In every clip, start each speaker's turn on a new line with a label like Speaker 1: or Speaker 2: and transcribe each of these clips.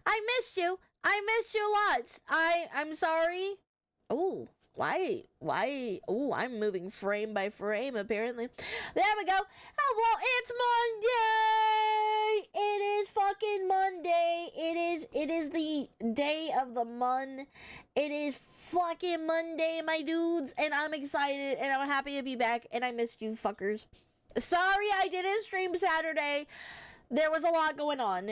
Speaker 1: I missed you. I missed you lots. I'm sorry. Oh, why? Oh, I'm moving frame by frame, apparently. There we go. Oh, well, it's Monday. It is fucking Monday. It is the day of the month. It is fucking Monday, my dudes. And I'm excited, and I'm happy to be back, and I missed you fuckers. Sorry I didn't stream Saturday. There was a lot going on.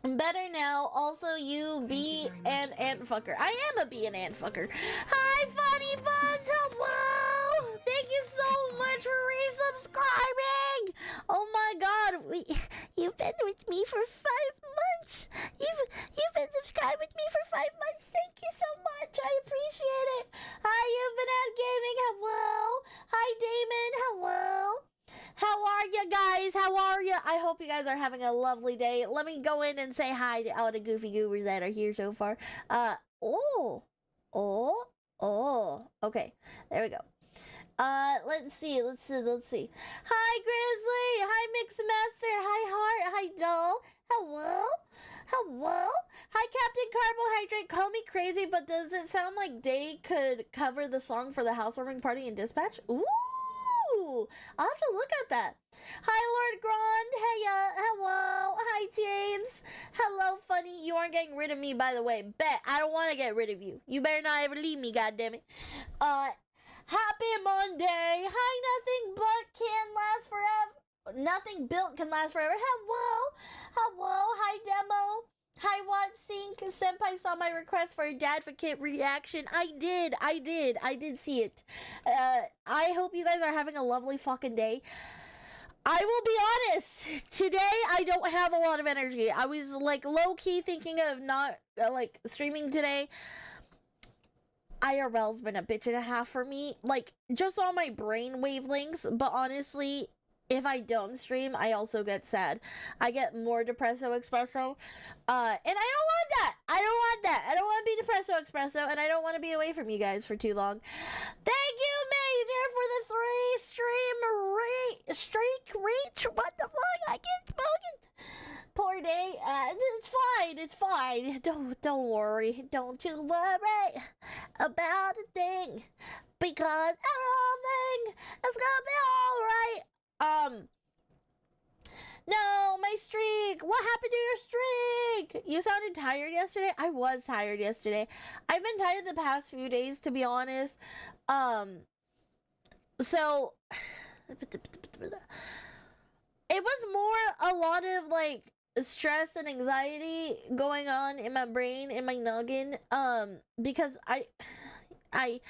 Speaker 1: Better now. Also, you be an ant fucker. I am a be an ant fucker. Hi, Funny Buns. Hello. Thank you so much for resubscribing. Oh my God, you've been with me for 5 months. You've been subscribed with me for 5 months. Thank you so much. I appreciate it. Hi, you've been at gaming. Hello. Hi, Damon. Hello. How are you guys? How are you? I hope you guys are having a lovely day. Let me go in and say hi to all the goofy goobers that are here so far. Okay, there we go. Let's see. Hi, Grizzly. Hi, Mixmaster. Hi, Heart. Hi, Doll. Hello. Hi, Captain Carbohydrate. Call me crazy, but does it sound like Day could cover the song for the housewarming party in Dispatch? Ooh. I'll have to look at that. Hi, Lord Grand. Hey, hello. Hi, James. Hello, Funny. You aren't getting rid of me, by the way. Bet. I don't want to get rid of you. You better not ever leave me, goddammit. Happy Monday. Hi, nothing but can last forever. Nothing built can last forever. Hello. Hi, Demo. Hi, WatSync. Senpai saw my request for a Dadvocate reaction. I did see it. I hope you guys are having a lovely fucking day. I will be honest, today I don't have a lot of energy. I was like low-key thinking of not like streaming today. IRL's been a bitch and a half for me, like just on my brain wavelengths, but honestly, if I don't stream, I also get sad. I get more depresso espresso. And I don't want that. I don't want to be depresso espresso, and I don't want to be away from you guys for too long. Thank you, Major, for the 3 streak reach. What the fuck? I get spoken. Poor Day. It's fine. Don't worry. Don't you worry about a thing. Because everything is gonna be alright. No, my streak. What happened to your streak? You sounded tired yesterday. I was tired yesterday. I've been tired the past few days, to be honest. So it was more a lot of like stress and anxiety going on in my brain, in my noggin. Because I've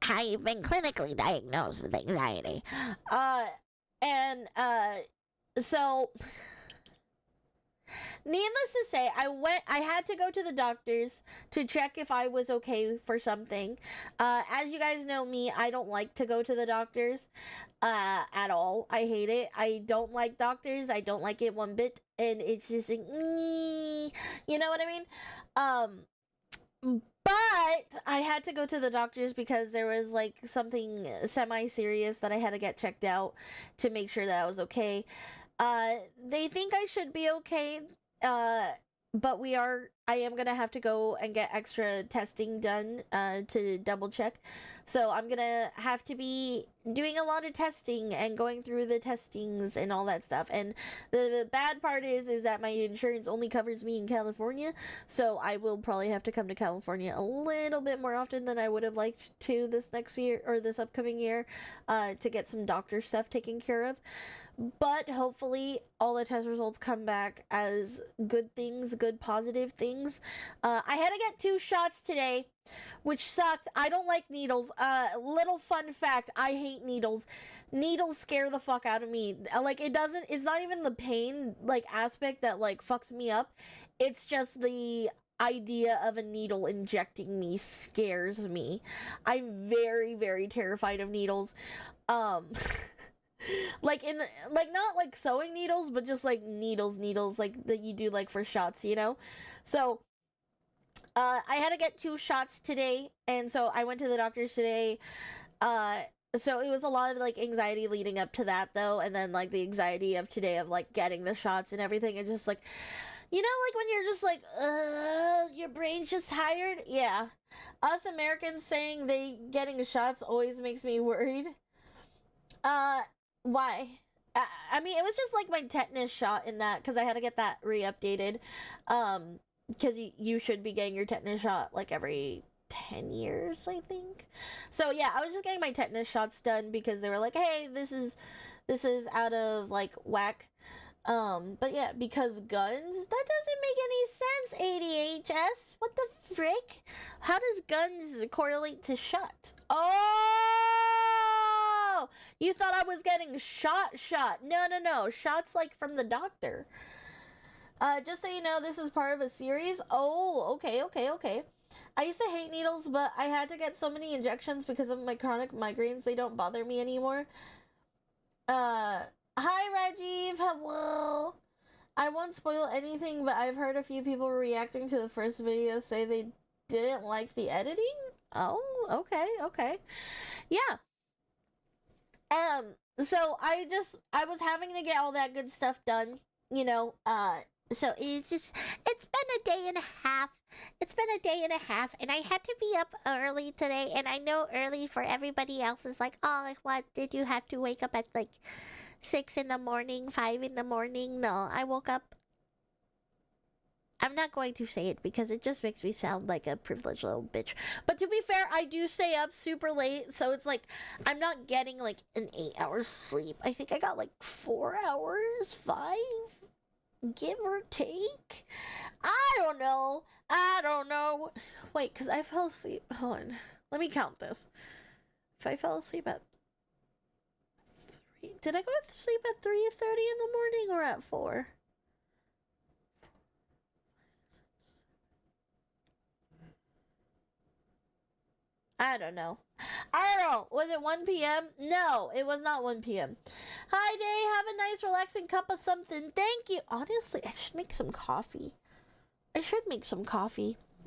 Speaker 1: been clinically diagnosed with anxiety. So needless to say, I had to go to the doctors to check if I was okay for something. As you guys know me, I don't like to go to the doctors, at all. I hate it. I don't like doctors. I don't like it one bit. And it's just like, you know what I mean? But I had to go to the doctors because there was like something semi-serious that I had to get checked out to make sure that I was okay. They think I should be okay, but I am gonna have to go and get extra testing done, to double check. So I'm gonna have to be doing a lot of testing and going through the testings and all that stuff. And the bad part is that my insurance only covers me in California, so I will probably have to come to California a little bit more often than I would have liked to this next year or this upcoming year, to get some doctor stuff taken care of. But hopefully all the test results come back as good things, good positive things. I had to get 2 shots today, which sucked. I don't like needles. Little fun fact, I hate needles. Needles scare the fuck out of me. Like, it's not even the pain, like, aspect that, like, fucks me up. It's just the idea of a needle injecting me scares me. I'm very, very terrified of needles. Like not like sewing needles, but just like needles like that you do like for shots, you know? So I had to get 2 shots today, and so I went to the doctor's today. So it was a lot of like anxiety leading up to that though, and then like the anxiety of today of like getting the shots and everything, and just like, you know, like when you're just like, your brain's just tired. Yeah, us Americans saying they getting shots always makes me worried. Why? I mean, it was just like my tetanus shot in that, because I had to get that re-updated. Because you should be getting your tetanus shot like every 10 years, I think. So yeah, I was just getting my tetanus shots done because they were like, hey, this is out of like whack. But yeah, because guns, that doesn't make any sense, ADHS. What the frick? How does guns correlate to shots? Oh, you thought I was getting shot. No, shots like from the doctor. Just so you know, this is part of a series. Oh, okay. I used to hate needles, but I had to get so many injections because of my chronic migraines. They don't bother me anymore. Hi, Rajiv. Hello. I won't spoil anything, but I've heard a few people reacting to the first video say they didn't like the editing. Oh, okay. Yeah. So I was having to get all that good stuff done, you know, so it's been a day and a half. And I had to be up early today, and I know early for everybody else is like, oh, what, did you have to wake up at like 6 in the morning, 5 in the morning? No, I woke up. I'm not going to say it because it just makes me sound like a privileged little bitch. But to be fair, I do stay up super late, so it's like I'm not getting like an 8 hours sleep. I think I got like 4 hours, 5, give or take. I don't know. Wait, because I fell asleep. Hold on. Let me count this. If I fell asleep at 3, did I go to sleep at 3:30 in the morning or at 4? I don't know. Was it 1 p.m.? No, it was not 1 p.m. Hi, Day. Have a nice, relaxing cup of something. Thank you. Honestly, I should make some coffee.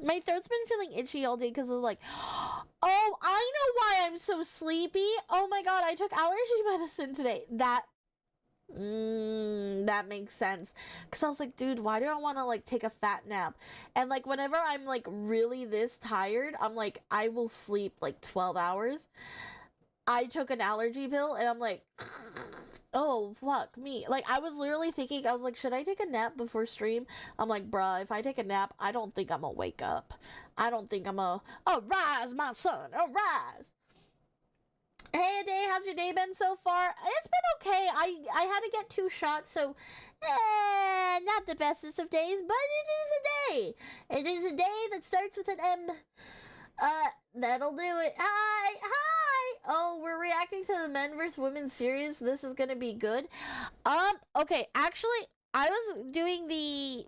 Speaker 1: My throat's been feeling itchy all day because of like, oh, I know why I'm so sleepy. Oh my god, I took allergy medicine today. That makes sense. Because I was like, dude, why do I want to like take a fat nap? And like whenever I'm like really this tired, I'm like, I will sleep like 12 hours. I took an allergy pill and I'm like, oh, fuck me. Like, I was literally thinking, I was like, should I take a nap before stream? I'm like, bruh, if I take a nap, I don't think I'm gonna wake up. I don't think I'm gonna, arise, my son, arise. Hey, Day, how's your day been so far? It's been okay. I had to get 2 shots, so, not the bestest of days, but it is a day. It is a day that starts with an M. That'll do it. Hi! Oh, we're reacting to the men vs. women series. This is gonna be good. Okay, actually, I was doing the...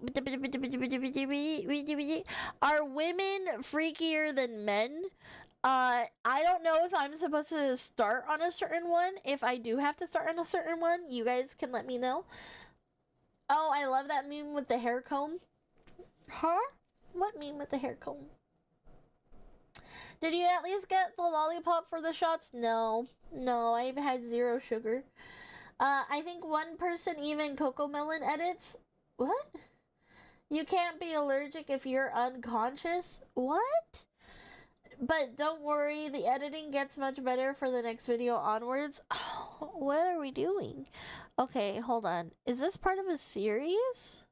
Speaker 1: Are women freakier than men? I don't know if I'm supposed to start on a certain one. If I do have to start on a certain one, you guys can let me know. Oh, I love that meme with the hair comb. Huh? What meme with the hair comb? Did you at least get the lollipop for the shots? No, I've had 0 sugar. I think one person even Cocomelon edits. What? You can't be allergic if you're unconscious? What? But don't worry, the editing gets much better for the next video onwards. Oh, what are we doing? Okay, hold on. Is this part of a series?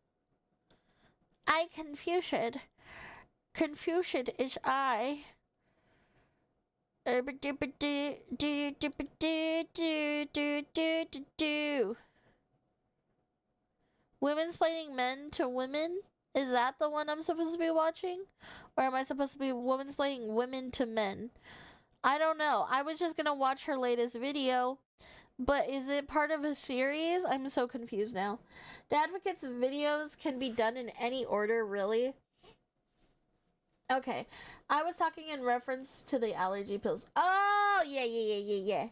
Speaker 1: I Confucian. Confucian is I. Women's playing men to women? Is that the one I'm supposed to be watching? Or am I supposed to be women's playing women to men? I don't know. I was just gonna watch her latest video. But is it part of a series? I'm so confused now. Dadvocate's videos can be done in any order, really? Okay, I was talking in reference to the allergy pills. Oh, yeah.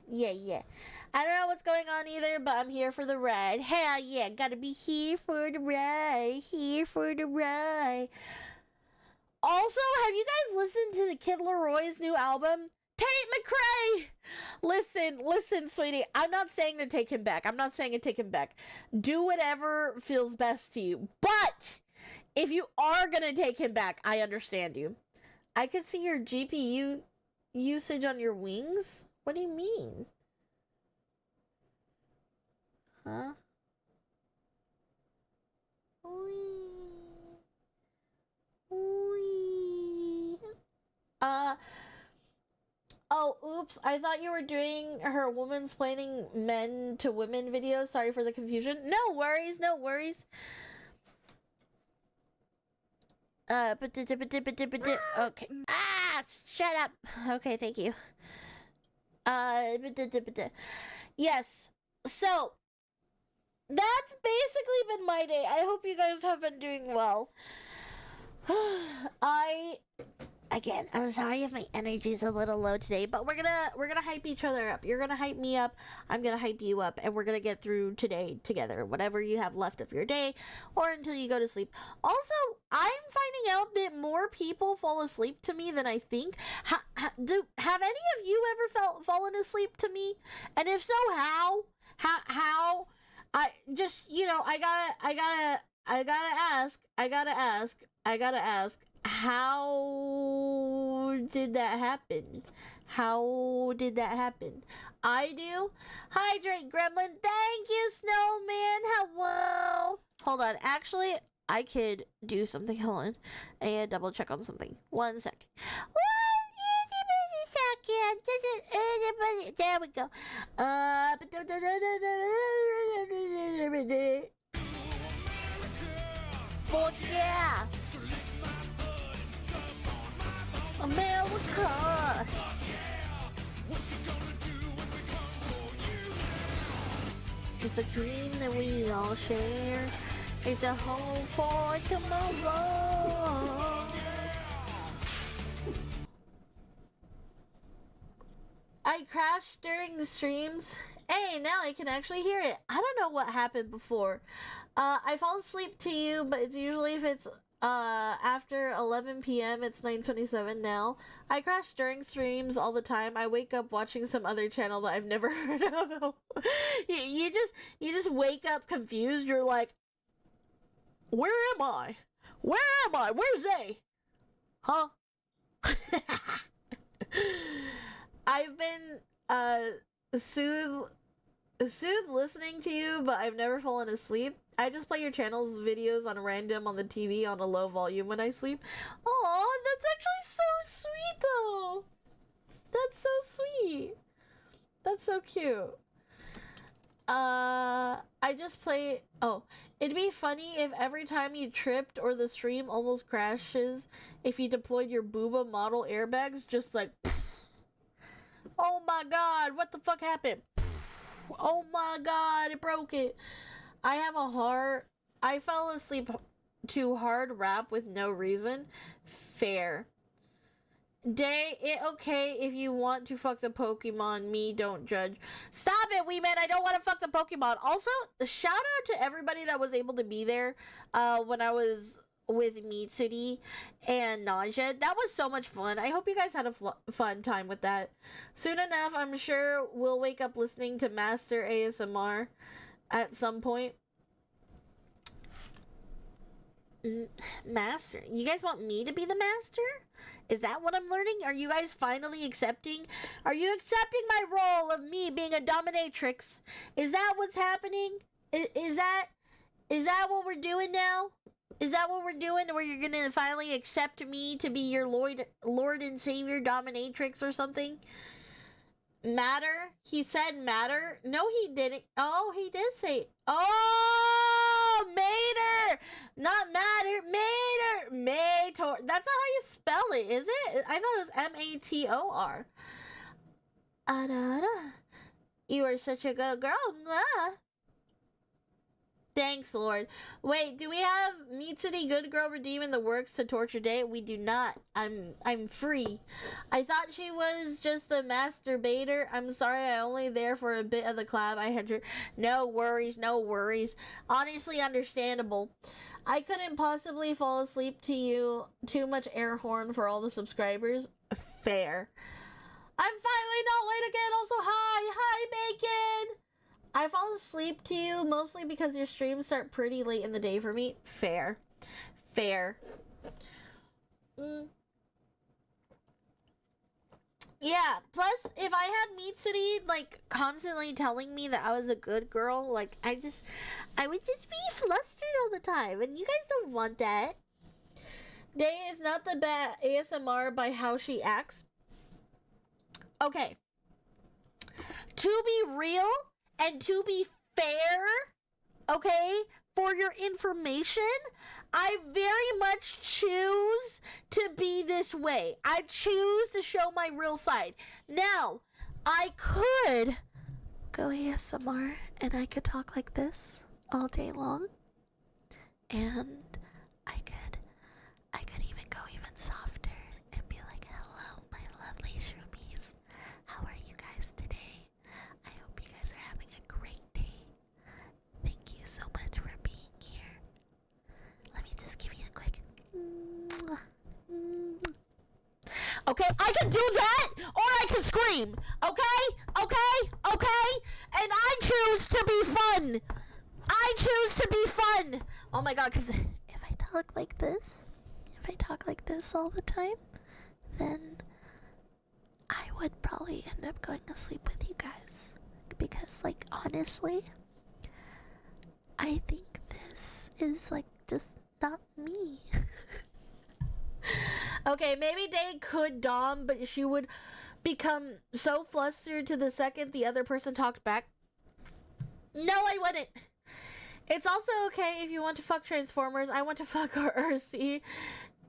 Speaker 1: I don't know what's going on either, but I'm here for the ride. Hell yeah, gotta be here for the ride. Also, have you guys listened to the Kid Leroy's new album? Tate McRae! Listen, sweetie. I'm not saying to take him back. Do whatever feels best to you. But if you are gonna take him back, I understand you. I could see your GPU usage on your wings? What do you mean? Huh? Oh, oops. I thought you were doing her woman's planning men to women video. Sorry for the confusion. No worries. Okay. Ah, shut up. Okay, thank you. Yes. So, that's basically been my day. I hope you guys have been doing well. Again, I'm sorry if my energy's a little low today, but we're gonna hype each other up. You're gonna hype me up, I'm gonna hype you up, and we're gonna get through today together, whatever you have left of your day, or until you go to sleep. Also, I'm finding out that more people fall asleep to me than I think. Have any of you ever fallen asleep to me? And if so, how? How? I just, I gotta ask, how did that happen? I do. Hydrate, Gremlin. Thank you, Snowman. Hello. Hold on. Actually, I could do something. Hold on. I gotta double check on something. 1 second. There we go. Fuck yeah. America. It's a dream that we all share. It's a hope for tomorrow. I crashed during the streams. Hey, now I can actually hear it. I don't know what happened before. I fall asleep to you, but it's usually if it's after 11 p.m. It's 9:27 now. I crash during streams all the time. I wake up watching some other channel that I've never heard of. you just wake up confused. You're like, where am I? Where's they? Huh? I've been soothed listening to you, but I've never fallen asleep. I just play your channel's videos on random on the TV on a low volume when I sleep. Oh, that's actually so sweet though. That's so sweet. That's so cute. I just play. Oh, it'd be funny if every time you tripped or the stream almost crashes, if you deployed your Booba model airbags, just like, oh my god, what the fuck happened? Oh my god, it broke it. I fell asleep to hard rap with no reason. Fair. Okay if you want to fuck the Pokemon, me don't judge. Stop it, wee man, I don't want to fuck the Pokemon. Also, shout out to everybody that was able to be there when I was with Mitsuri and Nausea. That was so much fun. I hope you guys had a fun time with that. Soon enough, I'm sure we'll wake up listening to Master ASMR at some point. Master? You guys want me to be the master? Is that what I'm learning? Are you guys finally accepting? Are you accepting my role of me being a dominatrix? Is that what's happening? Is that what we're doing now? Is that what we're doing? Where you're gonna finally accept me to be your Lord and Savior dominatrix or something? Matter? He said matter? No, he didn't. Oh, he did say. Oh, Mater! Not matter. Mater! Mator. That's not how you spell it, is it? I thought it was M-A-T-O-R. You are such a good girl. Thanks, Lord. Wait, do we have Mitsuri Good Girl Redeem in the works to torture day? We do not. I'm free. I thought she was just the masturbator. I'm sorry, I only there for a bit of the collab. I had no worries. Honestly, understandable. I couldn't possibly fall asleep to you. Too much air horn for all the subscribers. Fair. I'm finally not late again. Also, hi, Bacon. I fall asleep to you mostly because your streams start pretty late in the day for me. Fair. Yeah, plus if I had Mitsuri like constantly telling me that I was a good girl, like I would just be flustered all the time, and you guys don't want that. Day is not the bad ASMR by how she acts. Okay. To be real and to be fair, okay, for your information, I very much choose to be this way. I choose to show my real side. Now, I could go ASMR and I could talk like this all day long. And I could even go even softer and be like, hello, my lovely shroomies. How are you guys today? I hope you guys are having a great day. Thank you so much for being here. Let me just give you a quick. Okay, I can do that, or I can scream. Okay? And I choose to be fun. Oh my god, because if I talk like this all the time, then I would probably end up going to sleep with you guys. Because, like, honestly, I think this is, like, just not me. Okay, maybe Day could dom, but she would become so flustered to the second the other person talked back. No, I wouldn't. It's also okay if you want to fuck Transformers. I want to fuck RC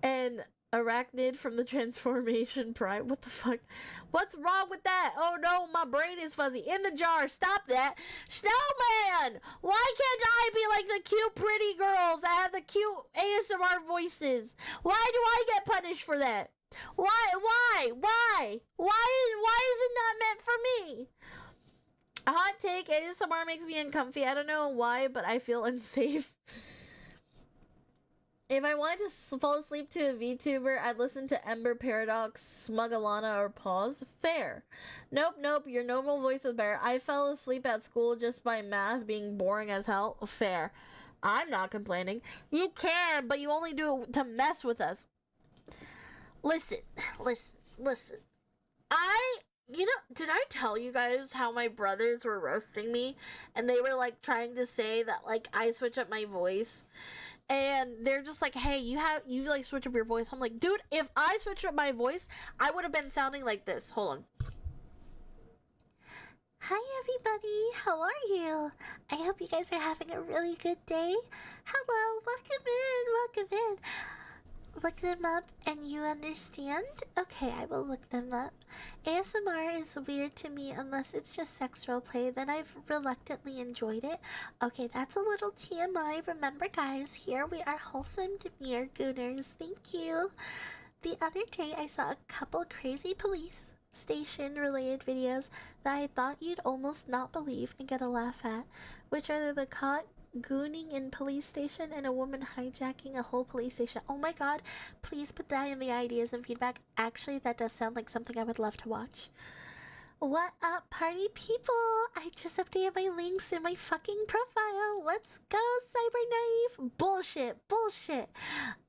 Speaker 1: and Arachnid from the Transformation Prime. What the fuck? What's wrong with that? Oh no, my brain is fuzzy. In the jar. Stop that. Snowman! Why can't I be like the cute pretty girls that have the cute ASMR voices? Why do I get punished for that? Why is it not meant for me? A hot take, ASMR makes me uncomfy. I don't know why, but I feel unsafe. If I wanted to fall asleep to a VTuber, I'd listen to Ember Paradox, Smugalana, or Pause. Fair. Nope, your normal voice is better. I fell asleep at school just by math being boring as hell. Fair. I'm not complaining. You can, but you only do it to mess with us. Listen. Did I tell you guys how my brothers were roasting me? And they were, like, trying to say that, like, I switch up my voice. And they're just like, hey, you like, switch up your voice. I'm like, dude, if I switched up my voice, I would have been sounding like this. Hold on. Hi, everybody. How are you? I hope you guys are having a really good day. Hello. Welcome in. Look them up and you understand? Okay, I will look them up. ASMR is weird to me unless it's just sex roleplay, then I've reluctantly enjoyed it. Okay, that's a little TMI. Remember, guys, here we are wholesome demure gooners. Thank you. The other day, I saw a couple crazy police station related videos that I thought you'd almost not believe and get a laugh at, which are the caught gooning in police station and a woman hijacking a whole police station. Oh my god, please put that in the ideas and feedback. Actually, that does sound like something I would love to watch. What up, party people? I just updated my links in my fucking profile. Let's go, cyber naive. Bullshit.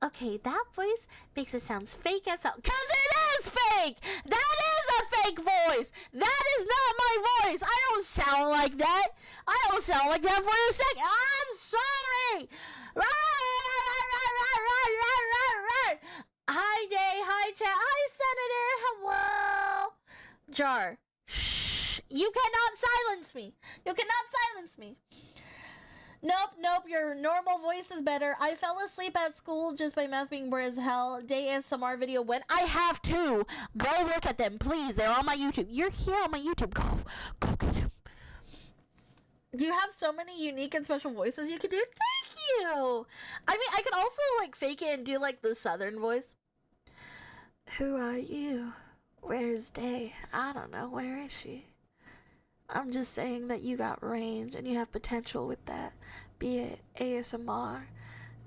Speaker 1: Okay, that voice makes it sound fake as hell. Cause it is fake! That is a fake voice! That is not my voice! I don't sound like that! I don't sound like that for a second! I'm sorry! Hi, Day. Hi, chat. Hi, Senator. Hello. Jar. Shh. You cannot silence me. Nope, your normal voice is better. I fell asleep at school just by math being bored as hell. Day ASMR video when I have to. Go look at them, please. They're on my YouTube. You're here on my YouTube. Go get them. You have so many unique and special voices you can do. Thank you. I mean, I could also, like, fake it and do, like, the southern voice. Who are you? Where's Day? I don't know. Where is she? I'm just saying that you got range and you have potential with that. Be it ASMR,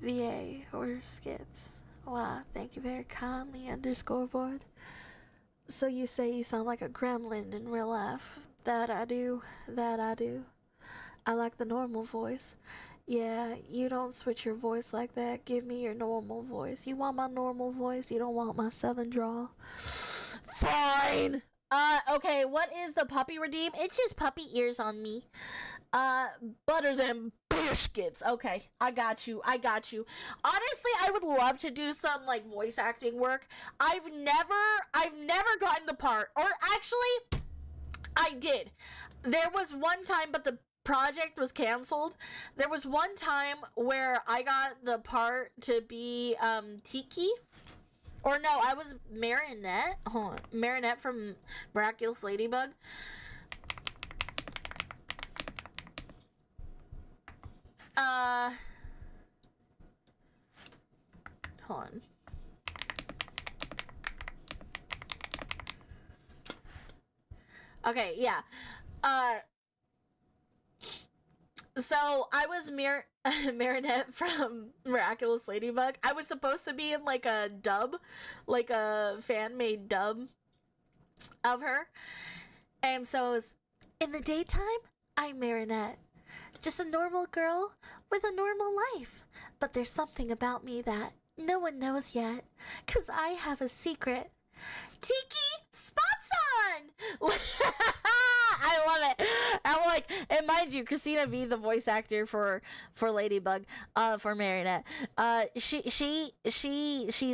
Speaker 1: VA, or skits. Wow, thank you very kindly, _board. So you say you sound like a gremlin in real life. That I do. That I do. I like the normal voice. Yeah, you don't switch your voice like that. Give me your normal voice. You want my normal voice? You don't want my southern drawl? Fine. Okay, what is the puppy redeem? It's just puppy ears on me. Butter them biscuits. Okay, I got you. I got you. Honestly, I would love to do some like voice acting work. I've never gotten the part. Or actually, I did. There was one time, but the project was canceled. There was one time where I got the part to be Tiki. Or no, I was Marinette. Hold on. Marinette from Miraculous Ladybug. Hold on. Okay, yeah. So I was Marinette from Miraculous Ladybug. I was supposed to be in like a dub, like a fan made dub of her. And so it was, in the daytime, I'm Marinette. Just a normal girl with a normal life. But there's something about me that no one knows yet. 'Cause I have a secret. Tiki spots on! I love it. I'm like, and mind you, Christina V, the voice actor for Ladybug, for Marinette, she's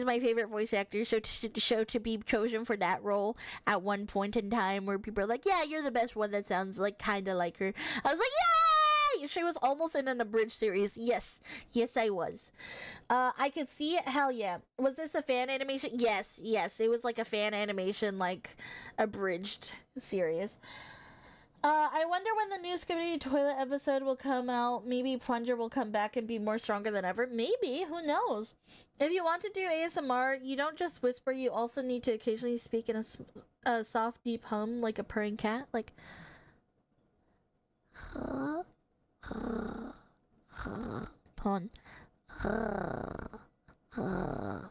Speaker 1: my favorite voice actor. So to be chosen for that role at one point in time, where people are like, yeah, you're the best one that sounds like kind of like her. I was like, yay! She was almost in an abridged series. Yes, I was. I could see it. Hell yeah. Was this a fan animation? Yes. It was like a fan animation, like abridged series. I wonder when the new Skibidi Toilet episode will come out. Maybe Plunger will come back and be more stronger than ever. Maybe. Who knows? If you want to do ASMR, you don't just whisper. You also need to occasionally speak in a soft, deep hum, like a purring cat. Like... Pun. Hello. No.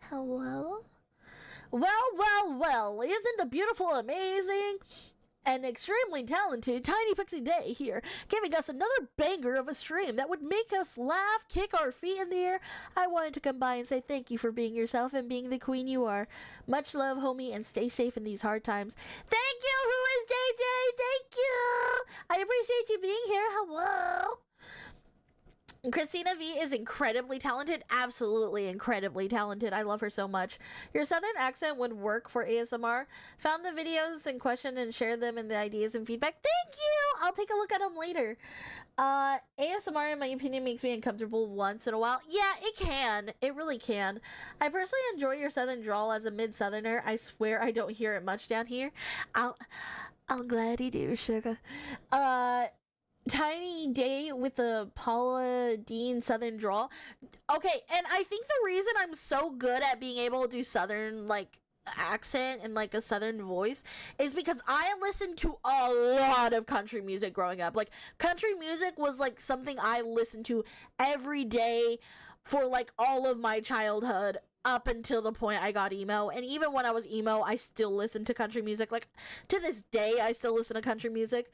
Speaker 1: Hello. Well. Isn't the beautiful, amazing, and extremely talented Tiny Pixie Day here, giving us another banger of a stream that would make us laugh, kick our feet in the air. I wanted to come by and say thank you for being yourself and being the queen you are. Much love, homie, and stay safe in these hard times. Thank you, who is JJ? Thank you. I appreciate you being here. Hello. Christina V is incredibly talented. Absolutely incredibly talented. I love her so much. Your southern accent would work for ASMR. Found the videos in question and shared them and the ideas and feedback. Thank you! I'll take a look at them later. ASMR, in my opinion, makes me uncomfortable once in a while. Yeah, it can. It really can. I personally enjoy your southern drawl as a mid-southerner. I swear I don't hear it much down here. I'm glad you do, sugar. Tiny Day with the Paula Dean Southern drawl. Okay, and I think the reason I'm so good at being able to do Southern, like, accent and, like, a Southern voice is because I listened to a lot of country music growing up. Like, country music was, like, something I listened to every day for, like, all of my childhood up until the point I got emo. And even when I was emo, I still listened to country music. Like, to this day, I still listen to country music.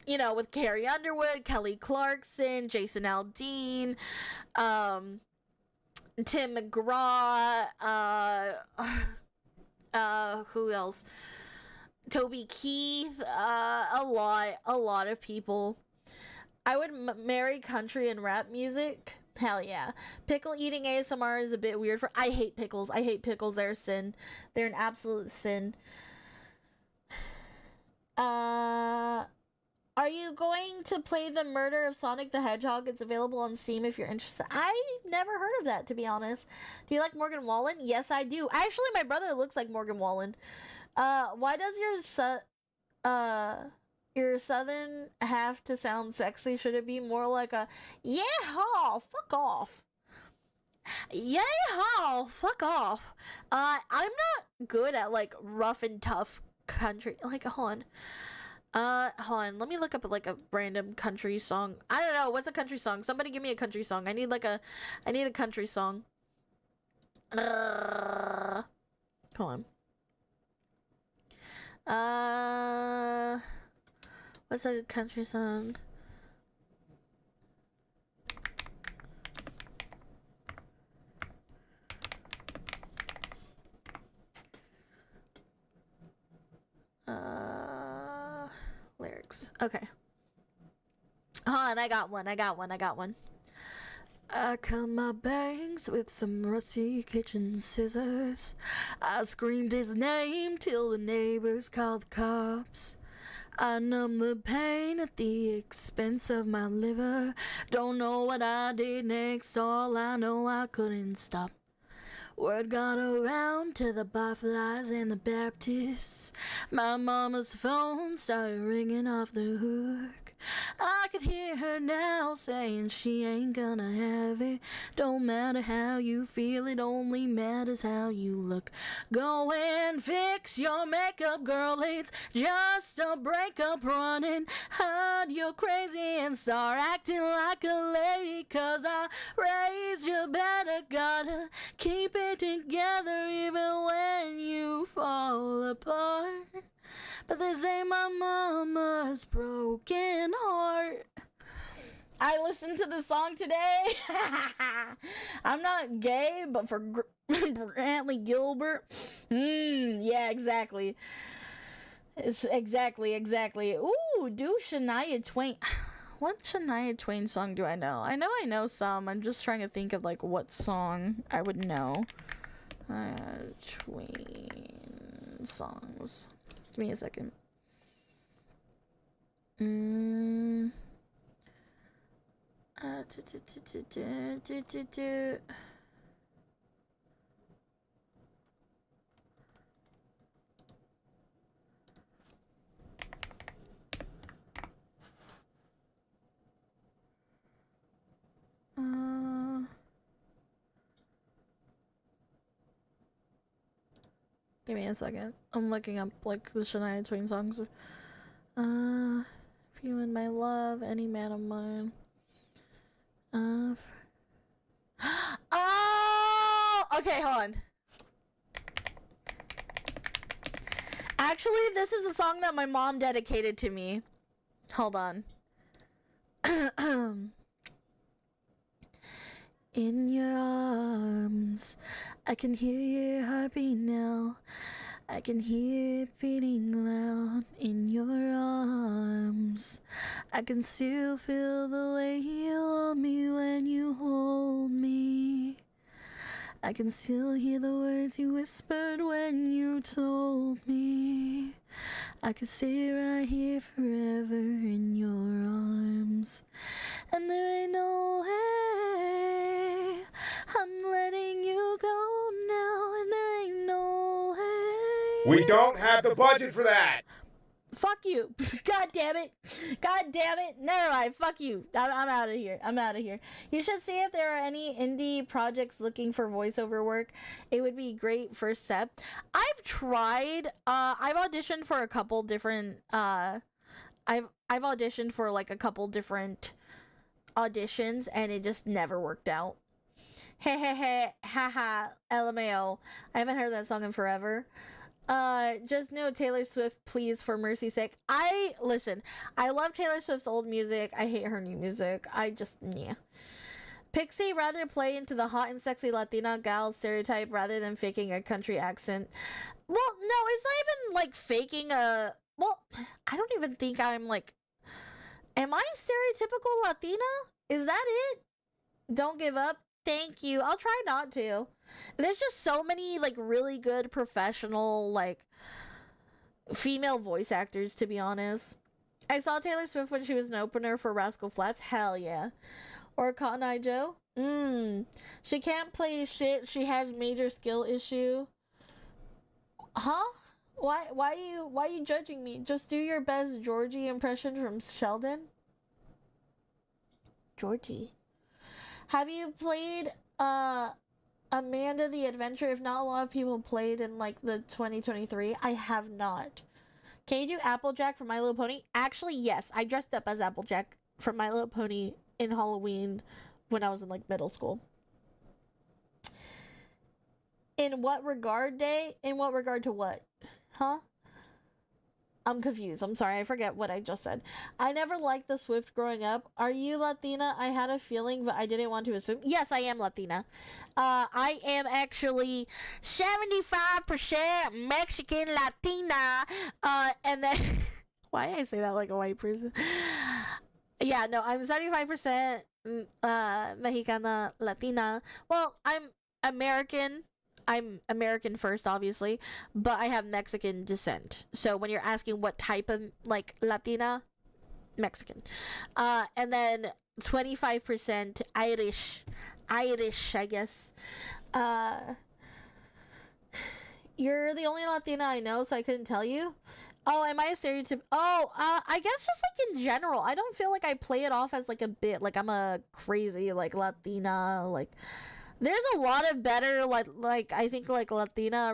Speaker 1: You know, with Carrie Underwood, Kelly Clarkson, Jason Aldean, Tim McGraw, who else? Toby Keith, a lot of people. I would marry country and rap music. Hell yeah. Pickle eating ASMR is a bit weird for... I hate pickles. They're a sin. They're an absolute sin. Are you going to play the Murder of Sonic the Hedgehog? It's available on Steam if you're interested. I've never heard of that, to be honest. Do you like Morgan Wallen? Yes, I do. Actually, my brother looks like Morgan Wallen. Why does your southern have to sound sexy? Should it be more like a, yeah-haw, fuck off? Yeah-haw, fuck off. I'm not good at, like, rough and tough country. Like, hold on. Hold on. Let me look up like a random country song. I don't know. What's a country song? Somebody give me a country song. I need a country song. Hold on. What's a country song? Lyrics. Okay. Hold on, I got one. I cut my bangs with some rusty kitchen scissors. I screamed his name till the neighbors called the cops. I numbed the pain at the expense of my liver. Don't know what I did next, all I know I couldn't stop. Word got around to the barflies and the Baptists. My mama's phone started ringing off the hook. I could hear her now saying she ain't gonna have it. Don't matter how you feel, it only matters how you look. Go and fix your makeup, girl, it's just a breakup running. Hide your crazy and start acting like a lady, 'cause I raised you better, gotta keep it together even when you fall apart. But this ain't my mama's broken heart. I listened to the song today. I'm not gay, but for Brantley Gilbert. Yeah, exactly. It's exactly. Ooh, do Shania Twain. What Shania Twain song do I know? I know some. I'm just trying to think of like what song I would know. Twain songs. Give me a second. Give me a second. I'm looking up like the Shania Twain songs. If you and my love, any man of mine. Oh, okay, hold on. Actually, this is a song that my mom dedicated to me. Hold on. In your arms, I can hear your heartbeat now. I can hear it beating loud in your arms. I can still feel the way you hold me when you hold me. I can still hear the words you whispered when you told me. I could stay right here forever in your arms. And there ain't no way I'm letting you go now. And there ain't no way.
Speaker 2: We don't have the budget for that.
Speaker 1: Fuck you. God damn it. Never mind. Fuck you. I'm out of here. You should see if there are any indie projects looking for voiceover work. It would be great first step. I've tried. I've auditioned for a couple different. I've auditioned for like a couple different auditions, and it just never worked out. Hehehe. Haha. LMAO. I haven't heard that song in forever. Just no Taylor Swift, please, for mercy's sake. Listen, I love Taylor Swift's old music. I hate her new music. Yeah. Pixie rather play into the hot and sexy Latina gal stereotype rather than faking a country accent. Well, no, it's not even like faking a. Well, I don't even think I'm like. Am I stereotypical Latina? Is that it? Don't give up. Thank you. I'll try not to. There's just so many like really good professional like female voice actors, to be honest. I saw Taylor Swift when she was an opener for Rascal Flatts. Hell yeah. Or Cotton Eye Joe. She can't play shit. She has major skill issue. Huh? Why you judging me? Just do your best Georgie impression from Sheldon. Georgie. Have you played Amanda the Adventure? If not, a lot of people played in like the 2023. I have not. Can you do Applejack from My Little Pony? Actually, yes. I dressed up as Applejack from My Little Pony in Halloween when I was in like middle school. In what regard, Day? In what regard to what? Huh? I'm confused. I'm sorry. I forget what I just said. I never liked the Swift growing up. Are you Latina? I had a feeling, but I didn't want to assume. Yes, I am Latina. I am actually 75% Mexican Latina. And then why I say that like a white person? Yeah, no, I'm 75% Mexicana Latina. Well, I'm American. I'm American first, obviously, but I have Mexican descent. So when you're asking what type of like Latina, Mexican, and then 25% Irish, I guess. You're the only Latina I know, so I couldn't tell you. Oh, am I a stereotype? Oh, I guess just like in general, I don't feel like I play it off as like a bit like I'm a crazy like Latina like. There's a lot of better, like I think, like, Latina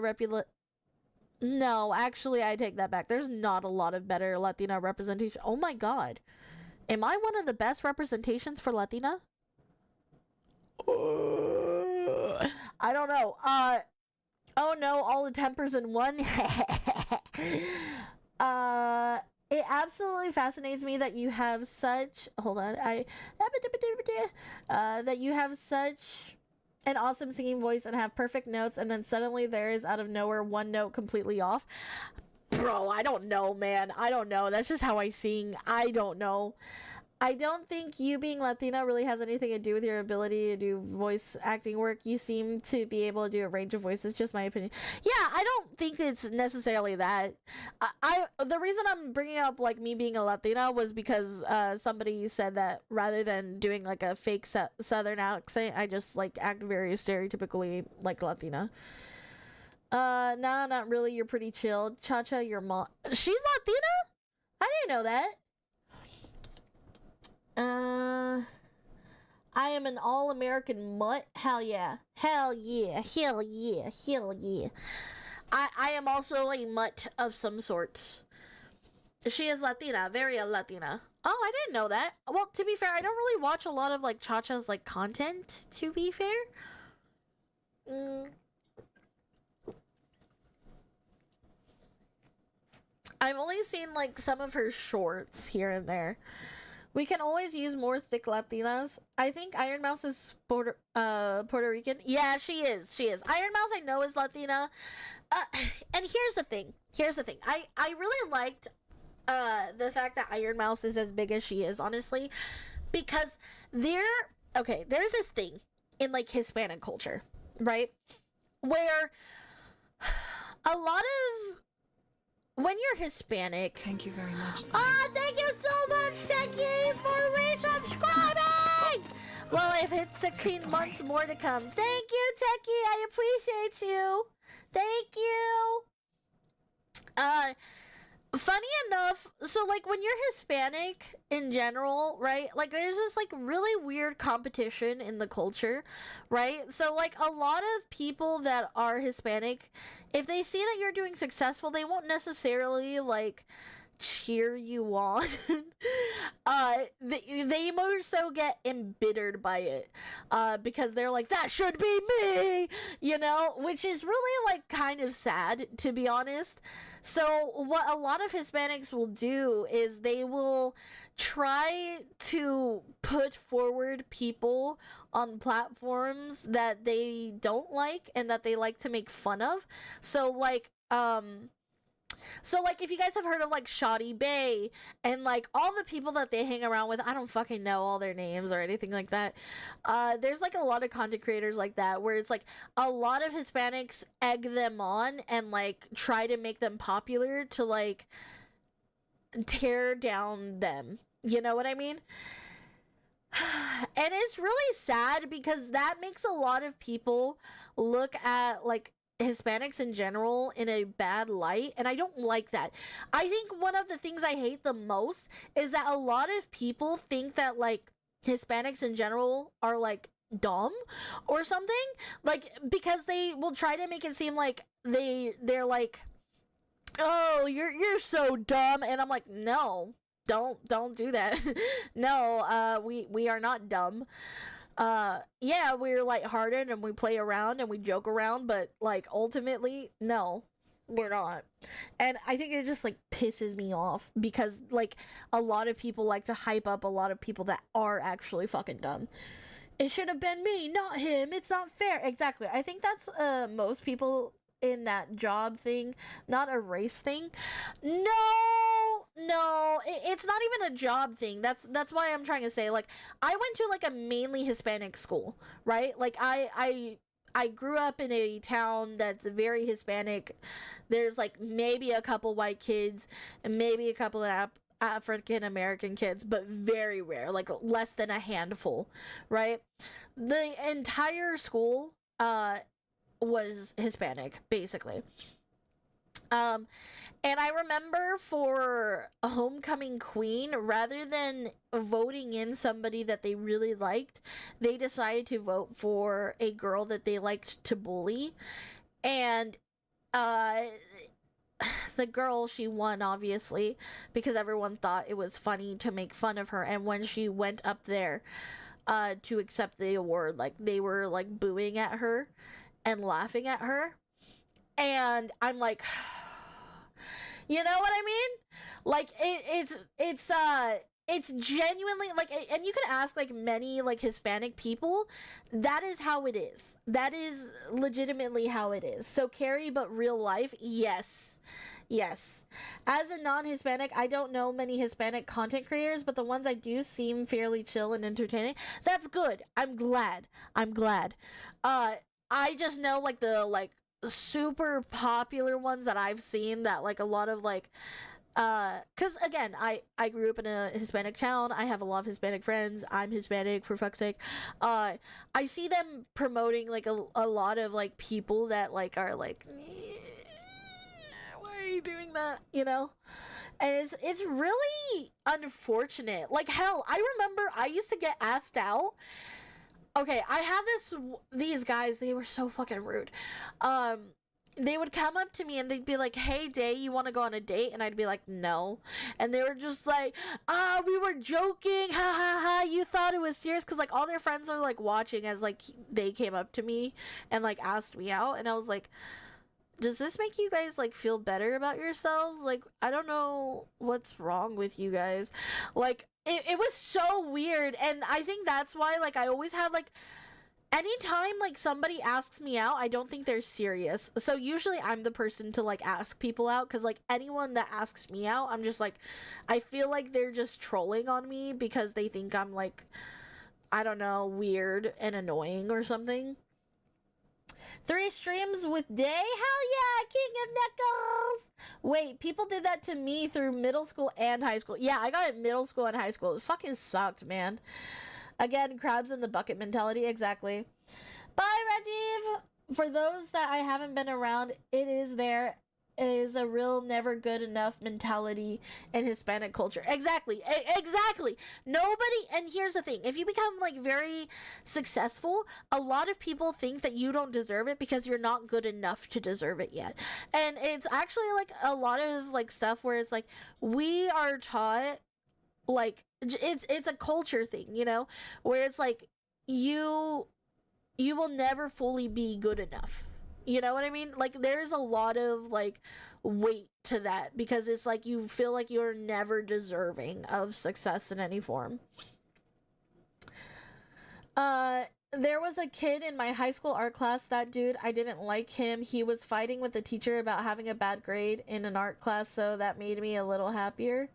Speaker 1: No, actually, I take that back. There's not a lot of better Latina representation. Oh my god. Am I one of the best representations for Latina? I don't know. Oh no, all the tempers in one. It absolutely fascinates me that you have such... Hold on, that you have such... an awesome singing voice and have perfect notes, and then suddenly there is out of nowhere one note completely off. Bro, I don't know, man. I don't know. That's just how I sing. I don't know. I don't think you being Latina really has anything to do with your ability to do voice acting work. You seem to be able to do a range of voices, just my opinion. Yeah, I don't think it's necessarily that. The reason I'm bringing up like me being a Latina was because somebody said that rather than doing like a fake Southern accent, I just like act very stereotypically like Latina. Nah, not really. You're pretty chill. Cha-Cha, your mom. She's Latina? I didn't know that. I am an all-American mutt. Hell yeah. Hell yeah. Hell yeah. Hell yeah. I am also a mutt of some sorts. She is Latina. Very Latina. Oh, I didn't know that. Well, to be fair, I don't really watch a lot of, like, Cha-Cha's, like, content, to be fair. I've only seen, like, some of her shorts here and there. We can always use more thick Latinas. I think Iron Mouse is Puerto Rican. Yeah, she is. She is. Iron Mouse I know is Latina. And here's the thing. I really liked the fact that Iron Mouse is as big as she is, honestly. Because there's this thing in like Hispanic culture, right? Where a lot of when you're Hispanic...
Speaker 3: Thank you very much.
Speaker 1: Thank you so much, Techie, for resubscribing! Well, I've hit 16 months more to come. Thank you, Techie. I appreciate you. Thank you. Funny enough, so, like, when you're Hispanic in general, right, like, there's this, like, really weird competition in the culture, right? So, like, a lot of people that are Hispanic, if they see that you're doing successful, they won't necessarily, like, cheer you on. They more so get embittered by it, because they're like, that should be me, you know, which is really, like, kind of sad, to be honest. So what a lot of Hispanics will do is they will try to put forward people on platforms that they don't like and that they like to make fun of. So like if you guys have heard of like Shoddy Bay and like all the people that they hang around with, I don't fucking know all their names or anything like that. There's like a lot of content creators like that where it's like a lot of Hispanics egg them on and like try to make them popular to like tear down them. You know what I mean? And it's really sad because that makes a lot of people look at like Hispanics in general in a bad light, and I don't like that. I think one of the things I hate the most is that a lot of people think that like Hispanics in general are like dumb or something, like because they will try to make it seem like they're like oh, you're so dumb, and I'm like, no, don't do that. No, we are not dumb. Yeah, we're lighthearted and we play around and we joke around, but like ultimately, no, we're not. And I think it just like pisses me off because like a lot of people like to hype up a lot of people that are actually fucking dumb. It should have been me, not him. It's not fair. Exactly. I think that's most people in that job thing, not a race thing. No, it's not even a job thing. That's why I'm trying to say like I went to like a mainly Hispanic school, right? Like I grew up in a town that's very Hispanic. There's like maybe a couple white kids and maybe a couple of African American kids, but very rare, like less than a handful, right? The entire school was Hispanic, basically. Um, and I remember for a homecoming queen, rather than voting in somebody that they really liked, they decided to vote for a girl that they liked to bully. And uh the girl, she won, obviously, because everyone thought it was funny to make fun of her. And when she went up there to accept the award, like they were like booing at her and laughing at her. And I'm like, you know what I mean? Like it's genuinely like, and you can ask like many like Hispanic people, that is how it is. That is legitimately how it is. So Carrie, but real life, yes. Yes. As a non-Hispanic, I don't know many Hispanic content creators, but the ones I do seem fairly chill and entertaining. That's good. I'm glad. I'm glad. I just know like the like super popular ones that I've seen that like a lot of like cuz again, I grew up in a Hispanic town. I have a lot of Hispanic friends. I'm Hispanic, for fuck's sake. I see them promoting like a lot of like people that like are like, why are you doing that, you know? And it's really unfortunate. Like hell, I remember I used to get asked out. Okay, I had these guys, they were so fucking rude. They would come up to me and they'd be like, "Hey, Day, you want to go on a date?" And I'd be like, "No." And they were just like, "Ah, we were joking. Ha ha ha. You thought it was serious?" Cuz like all their friends are like watching as like they came up to me and like asked me out, and I was like, does this make you guys like feel better about yourselves? Like, I don't know what's wrong with you guys. Like, it was so weird. And I think that's why like I always have like anytime like somebody asks me out, I don't think they're serious. So usually I'm the person to like ask people out, because like anyone that asks me out, I'm just like, I feel like they're just trolling on me because they think I'm like, I don't know, weird and annoying or something. 3 streams with Day? Hell yeah, King of Knuckles! Wait, people did that to me through middle school and high school. Yeah, I got it middle school and high school. It fucking sucked, man. Again, crabs in the bucket mentality, exactly. Bye, Rajiv! For those that I haven't been around, it is there. It is a real never good enough mentality in Hispanic culture. Exactly. Exactly. Nobody, and here's the thing, if you become like very successful, a lot of people think that you don't deserve it because you're not good enough to deserve it yet. And it's actually like a lot of like stuff where it's like we are taught like it's a culture thing, you know, where it's like you will never fully be good enough. You know what I mean? Like there's a lot of like weight to that because it's like you feel like you're never deserving of success in any form. There was a kid in my high school art class, that dude, I didn't like him. He was fighting with the teacher about having a bad grade in an art class, so that made me a little happier.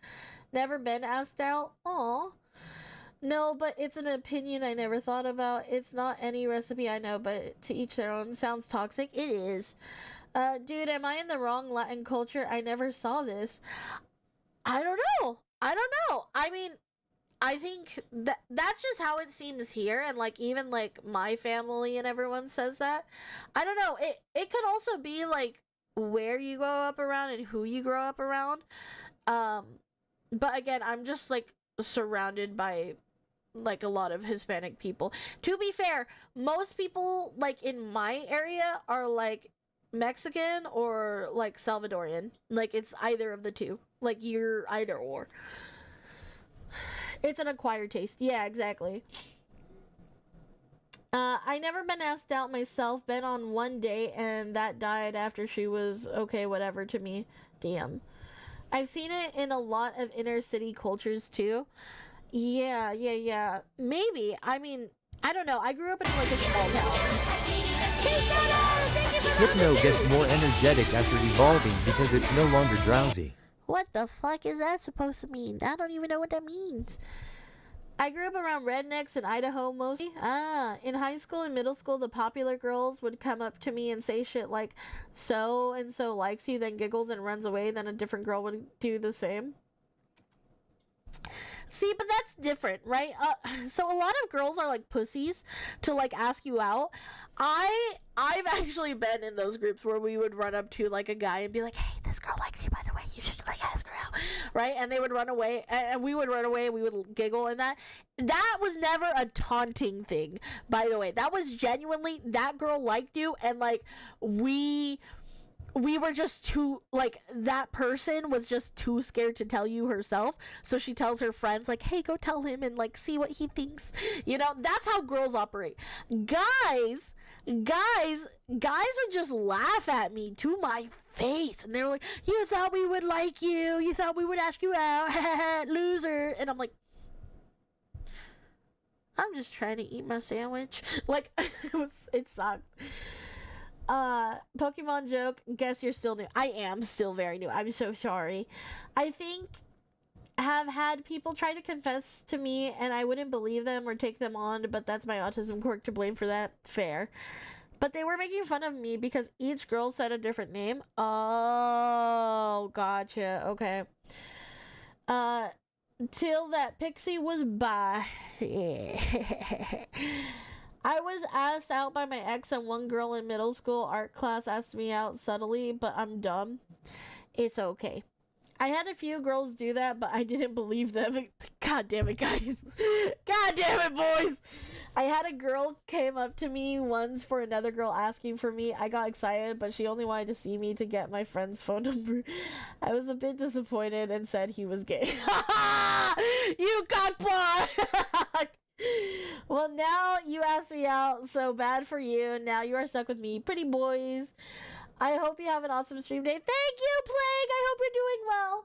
Speaker 1: Never been asked out. Aw. No, but it's an opinion I never thought about. It's not any recipe I know, but to each their own. Sounds toxic. It is. Dude, am I in the wrong Latin culture? I never saw this. I don't know. I don't know. I mean, I think that's just how it seems here, and like even like my family and everyone says that. I don't know. It could also be like where you grow up around and who you grow up around. Um, but again, I'm just like surrounded by like a lot of Hispanic people. To be fair, most people like in my area are like Mexican or like Salvadorian. Like it's either of the two. Like you're either or. It's an acquired taste. Yeah, exactly. I never been asked out myself. Been on one date and that died after she was okay, whatever to me. Damn. I've seen it in a lot of inner city cultures too. Yeah. Maybe. I mean, I don't know. I grew up in like a small town. Thank you for the
Speaker 3: Hypno gets
Speaker 1: reviews.
Speaker 3: more energetic after evolving because it's no longer drowsy.
Speaker 1: What the fuck is that supposed to mean? I don't even know what that means. I grew up around rednecks in Idaho mostly. In high school and middle school, the popular girls would come up to me and say shit like, so and so likes you, then giggles and runs away. Then a different girl would do the same. See, but that's different, right? So a lot of girls are like pussies to like ask you out. I've actually been in those groups where we would run up to like a guy and be like, "Hey, this girl likes you, by the way. You should like ask her out," right? And they would run away, and we would run away, and we would giggle, and that was never a taunting thing, by the way. That was genuinely that girl liked you, and like we were just too, like, that person was just too scared to tell you herself, so she tells her friends, like, hey, go tell him and, like, see what he thinks. You know, that's how girls operate. Guys would just laugh at me to my face, and they were like, you thought we would like you thought we would ask you out, loser. And I'm like, I'm just trying to eat my sandwich. Like, it sucked. Pokemon joke, guess you're still new. I am still very new. I'm so sorry. I think have had people try to confess to me and I wouldn't believe them or take them on, but that's my autism quirk to blame for that. Fair. But they were making fun of me because each girl said a different name. Oh, gotcha. Okay. Till that pixie was by. I was asked out by my ex, and one girl in middle school art class asked me out subtly, but I'm dumb. It's okay. I had a few girls do that, but I didn't believe them. God damn it, guys. God damn it, boys. I had a girl came up to me once for another girl asking for me. I got excited, but she only wanted to see me to get my friend's phone number. I was a bit disappointed and said he was gay. You cockblock! Well, now you asked me out, so bad for you. Now you are stuck with me. Pretty boys. I hope you have an awesome stream day. Thank you, Plague. I hope you're doing well.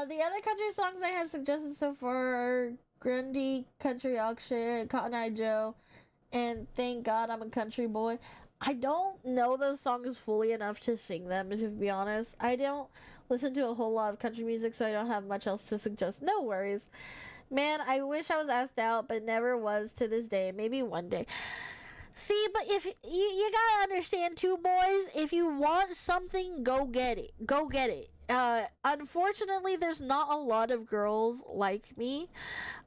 Speaker 1: The other country songs I have suggested so far are Grundy, Country Auction, Cotton Eye Joe, and Thank God I'm a Country Boy. I don't know those songs fully enough to sing them, to be honest. I don't listen to a whole lot of country music, so I don't have much else to suggest. No worries. Man, I wish I was asked out, but never was to this day. Maybe one day. See, but if you gotta understand too, boys, if you want something, go get it. Go get it. Unfortunately, there's not a lot of girls like me.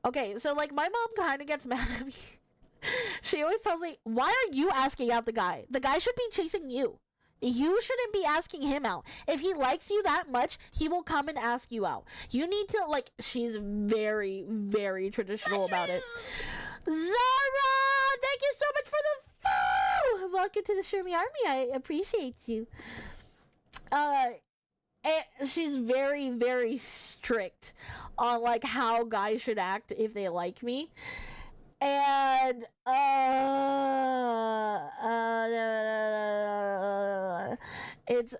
Speaker 1: Okay, so, like, my mom kind of gets mad at me. She always tells me, why are you asking out the guy? The guy should be chasing you. You shouldn't be asking him out. If he likes you that much, he will come and ask you out. You need to, like, she's very, very traditional about it. Zara, thank you so much for the food. Welcome to the Shirmy Army. I appreciate you. She's very, very strict on, like, how guys should act if they like me. And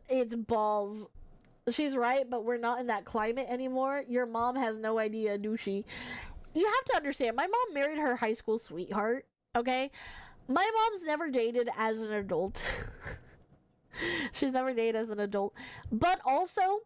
Speaker 1: it's balls. She's right, but we're not in that climate anymore. Your mom has no idea, do she? You have to understand, my mom married her high school sweetheart, okay? My mom's never dated as an adult. She's never dated as an adult. But also,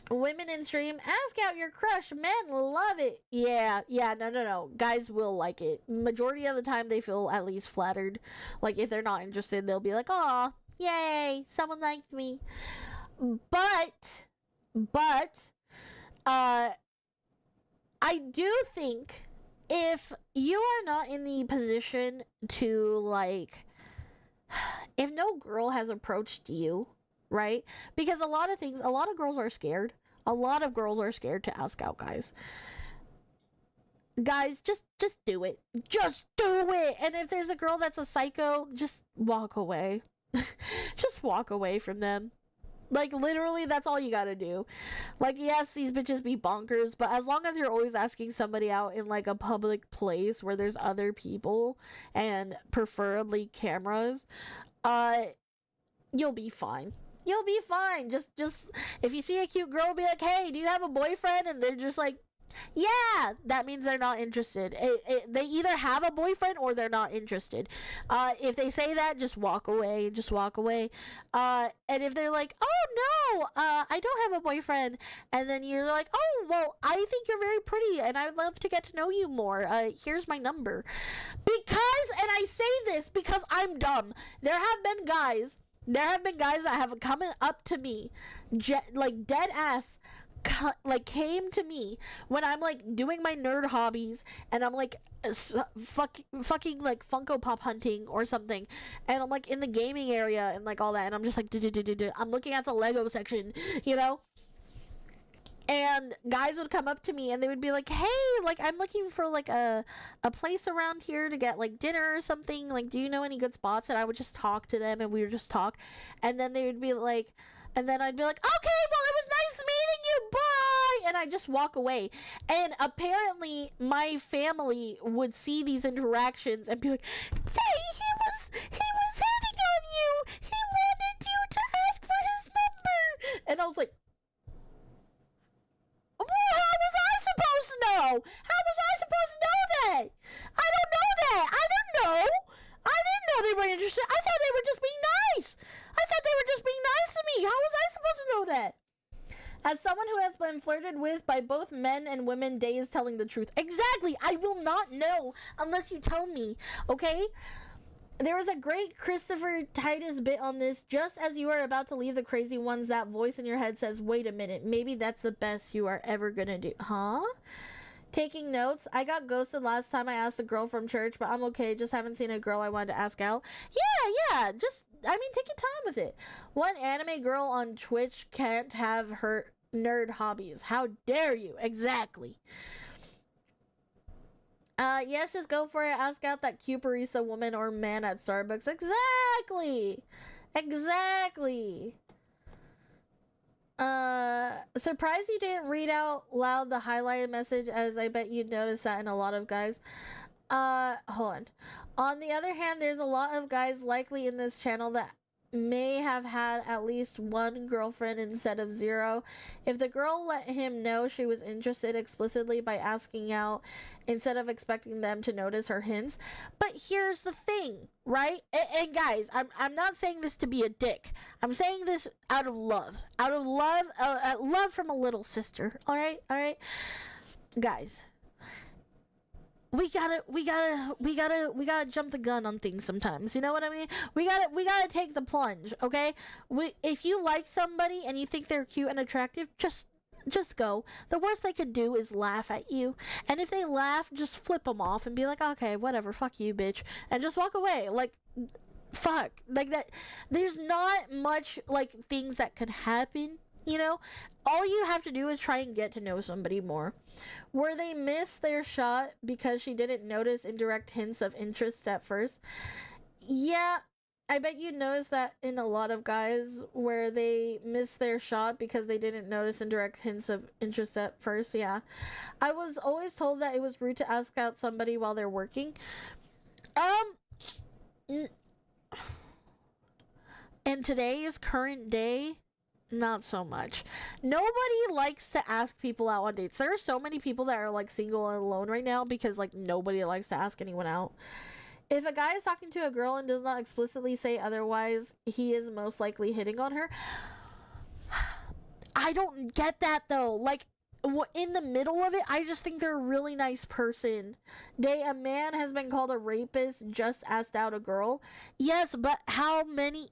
Speaker 1: women in stream, ask out your crush. Men love it. Yeah, no. Guys will like it. Majority of the time, they feel at least flattered. Like, if they're not interested, they'll be like, aw, yay, someone liked me. But, I do think if you are not in the position to, like, if no girl has approached you, right? Because a lot of girls are scared. A lot of girls are scared to ask out guys. guys, just do it. Just do it. And if there's a girl that's a psycho, just walk away. Just walk away from them. Like, literally, that's all you gotta do. Like, yes, these bitches be bonkers, but as long as you're always asking somebody out in, like, a public place where there's other people and preferably cameras, you'll be fine. You'll be fine. Just, if you see a cute girl, be like, hey, do you have a boyfriend? And they're just like, yeah, that means they're not interested. They either have a boyfriend or they're not interested. If they say that, just walk away. Just walk away. And if they're like, oh no, I don't have a boyfriend, and then you're like, oh well, I think you're very pretty, and I'd love to get to know you more. Here's my number. Because, and I say this because I'm dumb. There have been guys that have come up to me, like dead ass. Like came to me when I'm like doing my nerd hobbies and I'm like fucking like Funko Pop hunting or something, and I'm like in the gaming area and like all that, and I'm just like I'm looking at the Lego section, you know. And guys would come up to me and they would be like, hey, like I'm looking for like a place around here to get like dinner or something, like do you know any good spots? And I would just talk to them and we would just talk, and then they would be like, and then I'd be like, okay, well, it was nice meeting you, bye! And I'd just walk away. And apparently, my family would see these interactions and be like, say, he was hitting on you! He wanted you to ask for his number! And I was like, well, how was I supposed to know? How was I supposed to know that? I don't know that! I didn't know! I didn't know they were interested. I thought they were just being nice! I thought they were just being nice to me. How was I supposed to know that? As someone who has been flirted with by both men and women, Day is telling the truth. Exactly. I will not know unless you tell me. Okay? There was a great Christopher Titus bit on this. Just as you are about to leave the crazy ones, that voice in your head says, wait a minute. Maybe that's the best you are ever gonna do. Huh? Taking notes. I got ghosted last time I asked a girl from church, but I'm okay. Just haven't seen a girl I wanted to ask out. Yeah. Just, I mean, take your time with it. One anime girl on Twitch can't have her nerd hobbies. How dare you? Exactly. Yes, just go for it. Ask out that cute barista woman or man at Starbucks. Exactly. Surprised you didn't read out loud the highlighted message, as I bet you'd notice that in a lot of guys. Hold on. On the other hand, there's a lot of guys likely in this channel that may have had at least one girlfriend instead of 0. If the girl let him know she was interested explicitly by asking out instead of expecting them to notice her hints. But here's the thing, right? And guys, I'm not saying this to be a dick. I'm saying this out of love. Love from a little sister. All right? Guys, we gotta jump the gun on things sometimes. You know what I mean? We gotta take the plunge, okay? If you like somebody and you think they're cute and attractive, just go. The worst they could do is laugh at you. And if they laugh, just flip them off and be like, okay, whatever, fuck you, bitch. And just walk away. Like, fuck. Like that. There's not much, like, things that could happen, you know? All you have to do is try and get to know somebody more. Where they missed their shot because she didn't notice indirect hints of interest at first. Yeah, I bet you notice that in a lot of guys where they miss their shot because they didn't notice indirect hints of interest at first. Yeah, I was always told that it was rude to ask out somebody while they're working. In today's current day, not so much. Nobody likes to ask people out on dates. There are so many people that are like single and alone right now because like nobody likes to ask anyone out. If a guy is talking to a girl and does not explicitly say otherwise, he is most likely hitting on her. I don't get that though. Like, in the middle of it, I just think they're a really nice person. A man has been called a rapist, just asked out a girl. Yes, but how many...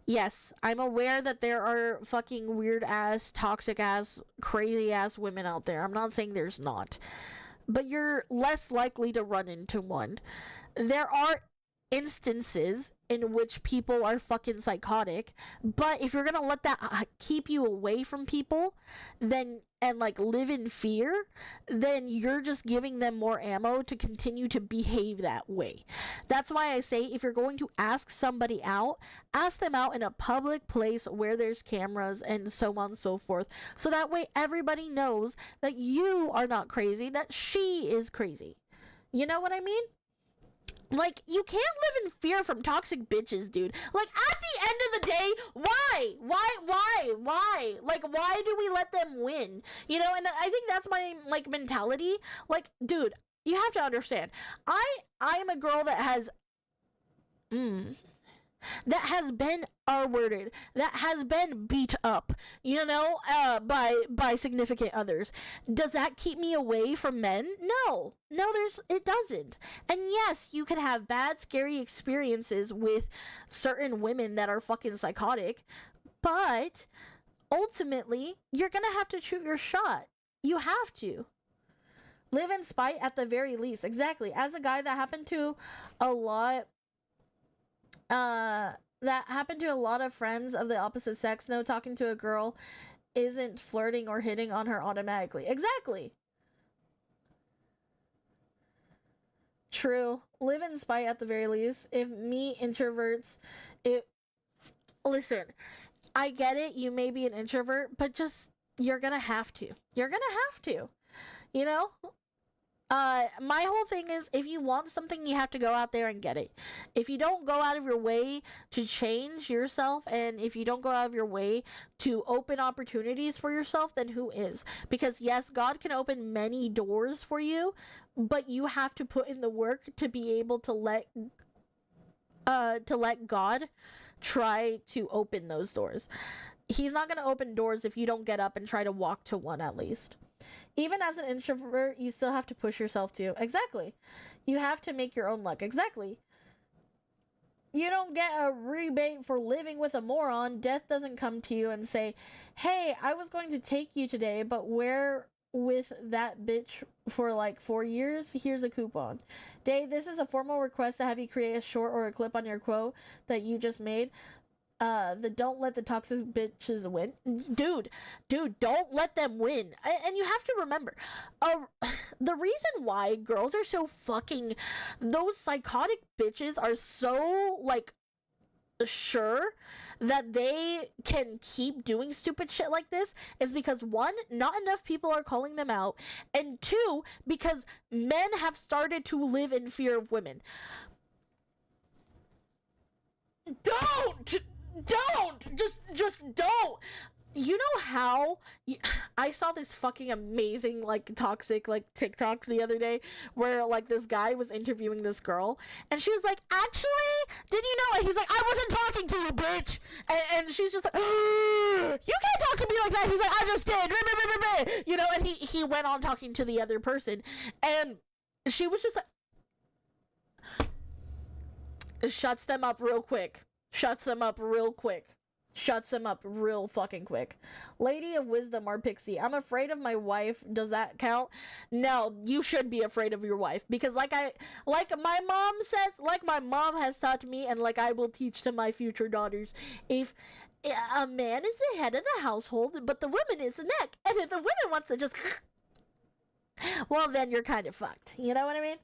Speaker 1: Yes, I'm aware that there are fucking weird ass, toxic ass, crazy ass women out there. I'm not saying there's not. But you're less likely to run into one. There are instances in which people are fucking psychotic, but if you're gonna let that keep you away from people, then and like live in fear, then you're just giving them more ammo to continue to behave that way. That's why I say, if you're going to ask somebody out, ask them out in a public place where there's cameras and so on and so forth, so that way everybody knows that you are not crazy, that she is crazy. You know what I mean? Like, you can't live in fear from toxic bitches, dude. Like, at the end of the day, why? Like, why do we let them win? You know, and I think that's my, like, mentality. Like, dude, you have to understand. I'm a girl that has been R-worded, that has been beat up, you know, by significant others. Does that keep me away from men? No, it doesn't. And yes, you can have bad, scary experiences with certain women that are fucking psychotic, but ultimately, you're gonna have to shoot your shot. You have to. Live in spite at the very least. Exactly. As a guy, that happened to a lot of friends of the opposite sex. No, talking to a girl isn't flirting or hitting on her automatically. Exactly. True. Live in spite at the very least. If me introverts, listen, I get it, you may be an introvert, but just, you're gonna have to. You know? My whole thing is, if you want something, you have to go out there and get it. If you don't go out of your way to change yourself, and if you don't go out of your way to open opportunities for yourself, then who is? Because yes, God can open many doors for you, but you have to put in the work to be able to let God try to open those doors. He's not going to open doors if you don't get up and try to walk to one at least. Even as an introvert, you still have to push yourself too. Exactly. You have to make your own luck. Exactly. You don't get a rebate for living with a moron. Death doesn't come to you and say, hey, I was going to take you today, but we're with that bitch for like 4 years. Here's a coupon. Dave, this is a formal request to have you create a short or a clip on your quote that you just made. The don't let the toxic bitches win. Dude, don't let them win. And you have to remember, the reason why girls are so fucking, those psychotic bitches are so, like, sure that they can keep doing stupid shit like this is because, one, not enough people are calling them out, and two, because men have started to live in fear of women. Just don't. You know how I saw this fucking amazing, like, toxic, like, TikTok the other day where, like, this guy was interviewing this girl and she was like, actually, did you know? And he's like, I wasn't talking to you, bitch. And she's just like, you can't talk to me like that. He's like, I just did. You know, and he went on talking to the other person and she was just like, shuts them up real fucking quick. Lady of Wisdom or Pixie. I'm afraid of my wife. Does that count? No, you should be afraid of your wife. Because like my mom has taught me, and like I will teach to my future daughters, if a man is the head of the household, but the woman is the neck, and if the woman wants to just well, then you're kind of fucked. You know what I mean?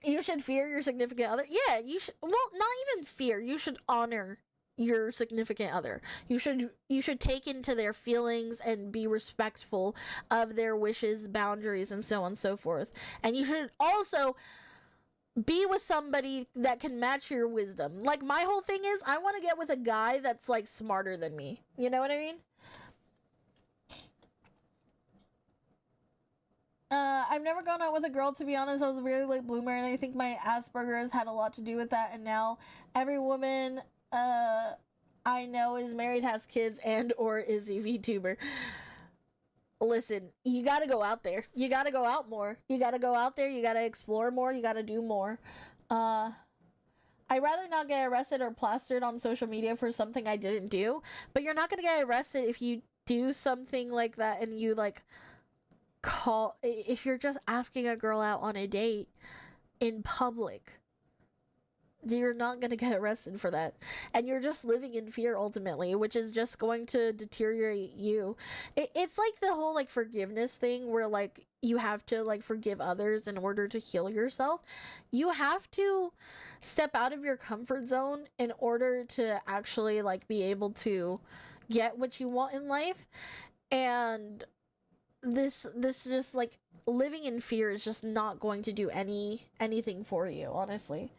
Speaker 1: You should fear your significant other. Yeah, you should. Well, not even fear. You should honor your significant other. You should take into their feelings and be respectful of their wishes, boundaries, and so on and so forth. And you should also be with somebody that can match your wisdom. Like, my whole thing is, I want to get with a guy that's, like, smarter than me. You know what I mean? I've never gone out with a girl, to be honest. I was a really late bloomer, and I think my Asperger's had a lot to do with that. And now every woman I know is married, has kids, and or is a VTuber. Listen, you gotta go out there. You gotta go out more. You gotta go out there. You gotta explore more. You gotta do more. I'd rather not get arrested or plastered on social media for something I didn't do. But you're not gonna get arrested if you do something like that and you, like, if you're just asking a girl out on a date in public, you're not going to get arrested for that, and you're just living in fear ultimately, which is just going to deteriorate you. It's like the whole like forgiveness thing where like you have to like forgive others in order to heal yourself. You have to step out of your comfort zone in order to actually like be able to get what you want in life. And this just like living in fear is just not going to do anything for you, honestly.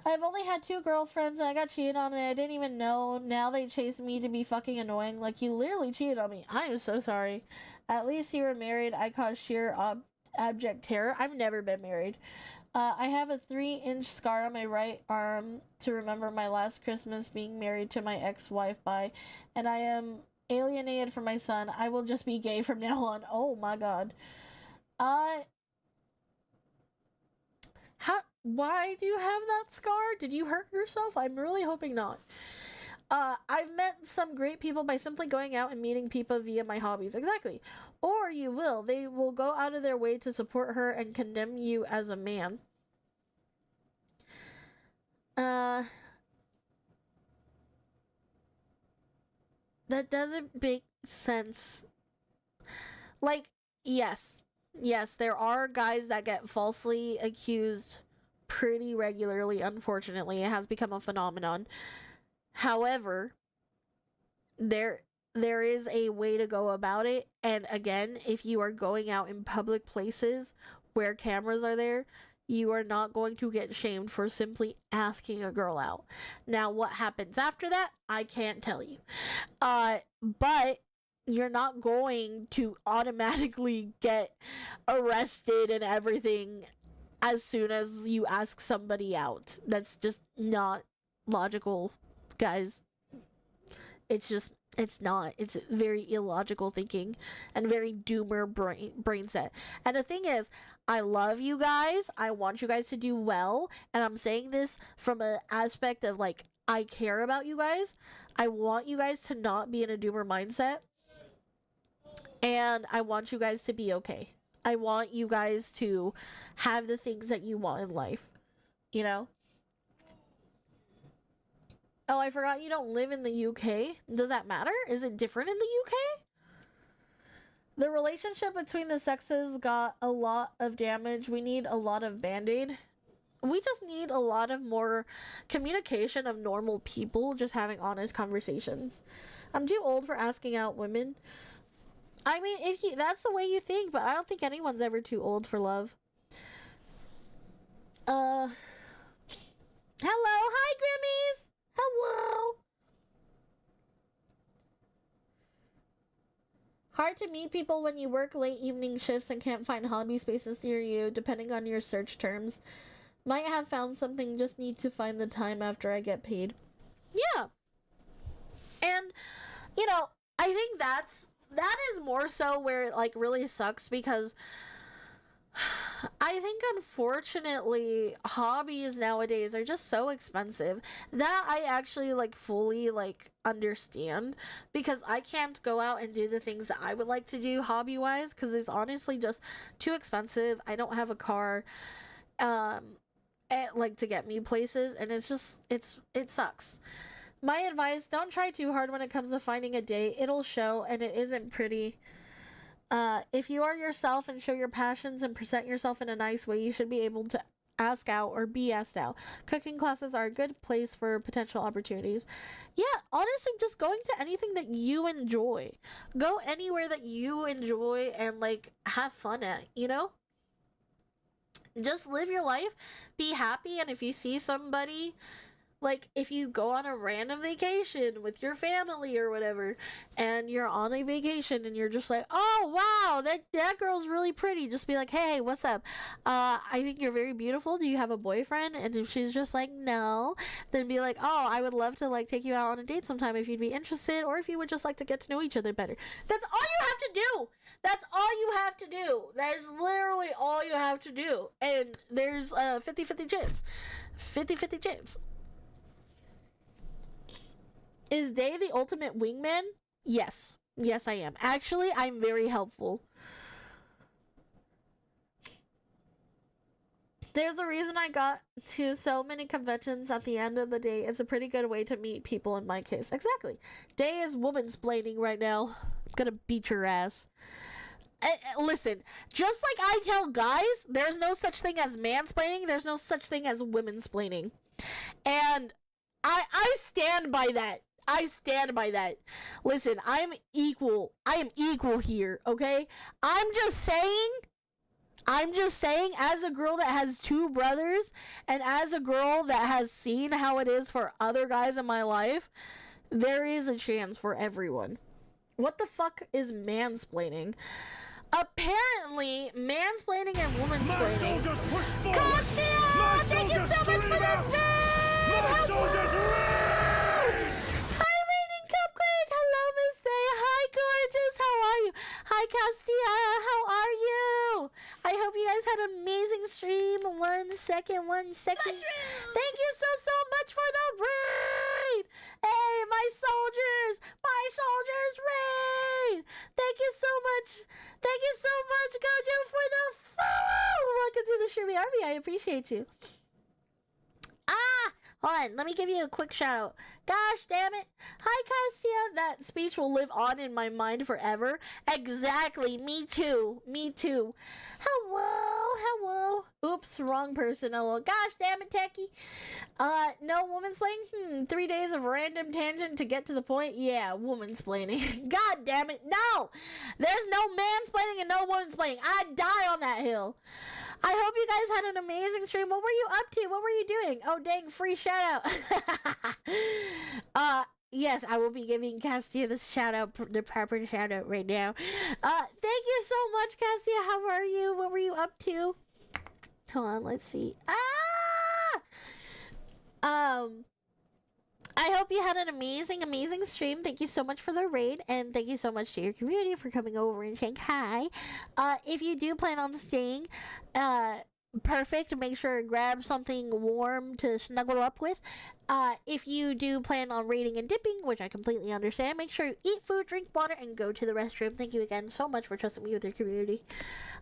Speaker 1: I've only had 2 girlfriends and I got cheated on and I didn't even know. Now they chase me to be fucking annoying. Like, you literally cheated on me. I am so sorry. At least you were married. I caused sheer abject terror. I've never been married. I have a 3-inch scar on my right arm to remember my last Christmas being married to my ex-wife by, and I am alienated from my son. I will just be gay from now on. Oh my god. Why do you have that scar? Did you hurt yourself? I'm really hoping not. I've met some great people by simply going out and meeting people via my hobbies. Exactly. Or you will. They will go out of their way to support her and condemn you as a man. That doesn't make sense. Like, yes, there are guys that get falsely accused pretty regularly, unfortunately. It has become a phenomenon. However, there is a way to go about it, and again, if you are going out in public places where cameras are there, you are not going to get shamed for simply asking a girl out. Now, what happens after that, I can't tell you. But you're not going to automatically get arrested and everything as soon as you ask somebody out. That's just not logical, guys. It's not. It's very illogical thinking and very doomer brain set. And the thing is, I love you guys. I want you guys to do well. And I'm saying this from an aspect of like, I care about you guys. I want you guys to not be in a doomer mindset. And I want you guys to be okay. I want you guys to have the things that you want in life. You know? Oh, I forgot you don't live in the UK. Does that matter? Is it different in the UK? The relationship between the sexes got a lot of damage. We need a lot of band-aid. We just need a lot of more communication of normal people just having honest conversations. I'm too old for asking out women. I mean, that's the way you think, but I don't think anyone's ever too old for love. Hello, hi Grimmies! Hello! Hard to meet people when you work late evening shifts and can't find hobby spaces near you, depending on your search terms. Might have found something, just need to find the time after I get paid. Yeah. And, you know, I think that is more so where it, like, really sucks, because I think, unfortunately, hobbies nowadays are just so expensive that I actually, like, fully, like, understand, because I can't go out and do the things that I would like to do hobby-wise, because it's honestly just too expensive. I don't have a car, like, to get me places, and it's just, it sucks. My advice, don't try too hard when it comes to finding a date. It'll show, and it isn't pretty. If you are yourself and show your passions and present yourself in a nice way, you should be able to ask out or be asked out. Cooking classes are a good place for potential opportunities. Yeah, honestly, just going to anything that you enjoy. Go anywhere that you enjoy and, like, have fun at, you know? Just live your life, be happy, and if you see somebody, like, if you go on a random vacation with your family or whatever, and you're on a vacation and you're just like, oh, wow, that girl's really pretty, just be like, hey, what's up? I think you're very beautiful. Do you have a boyfriend? And if she's just like, no, then be like, oh, I would love to, like, take you out on a date sometime if you'd be interested, or if you would just like to get to know each other better. That's all you have to do. That's all you have to do. That is literally all you have to do. And there's a 50-50 chance. 50-50 chance. Is Dave the ultimate wingman? Yes. Yes, I am. Actually, I'm very helpful. There's a reason I got to so many conventions at the end of the day. It's a pretty good way to meet people in my case. Exactly. Day is womansplaining right now. I'm gonna beat your ass. Listen, just like I tell guys, there's no such thing as mansplaining, there's no such thing as womansplaining. And I stand by that. I stand by that. Listen, I'm equal. I am equal here, okay? I'm just saying, as a girl that has two brothers, and as a girl that has seen how it is for other guys in my life, there is a chance for everyone. What the fuck is mansplaining? Apparently, mansplaining and womansplaining. Costia! Thank you so much for the Hi, Raining Cupcake! Hello, Miss Day! Hi, gorgeous! How are you? Hi, Costia! How are you? I hope you guys had an amazing stream. 1 second. Thank you so much for the raid! Hey, my soldiers! Raid! Thank you so much, Gojo, for the follow! Welcome to the Shrimmy Army. I appreciate you. Hold on, let me give you a quick shout out. Gosh damn it. Hi, Cassia. That speech will live on in my mind forever. Exactly. Me too. Hello. Oops, wrong person. Hello. Gosh damn it, Techie. No womansplaining? 3 days of random tangent to get to the point? Yeah, womansplaining. God damn it. No! There's no mansplaining and no womansplaining. I'd die on that hill. I hope you guys had an amazing stream. What were you up to? What were you doing? Oh, dang, free shout out. Yes, I will be giving Castia the proper shout out right now. Thank you so much, Castia. How are you? What were you up to? Hold on, let's see. I hope you had an amazing stream. Thank you so much for the raid, and thank you so much to your community for coming over and saying hi. If you do plan on staying, perfect. Make sure to grab something warm to snuggle up with. If you do plan on raiding and dipping, which I completely understand, make sure you eat food, drink water, and go to the restroom. Thank you again so much for trusting me with your community.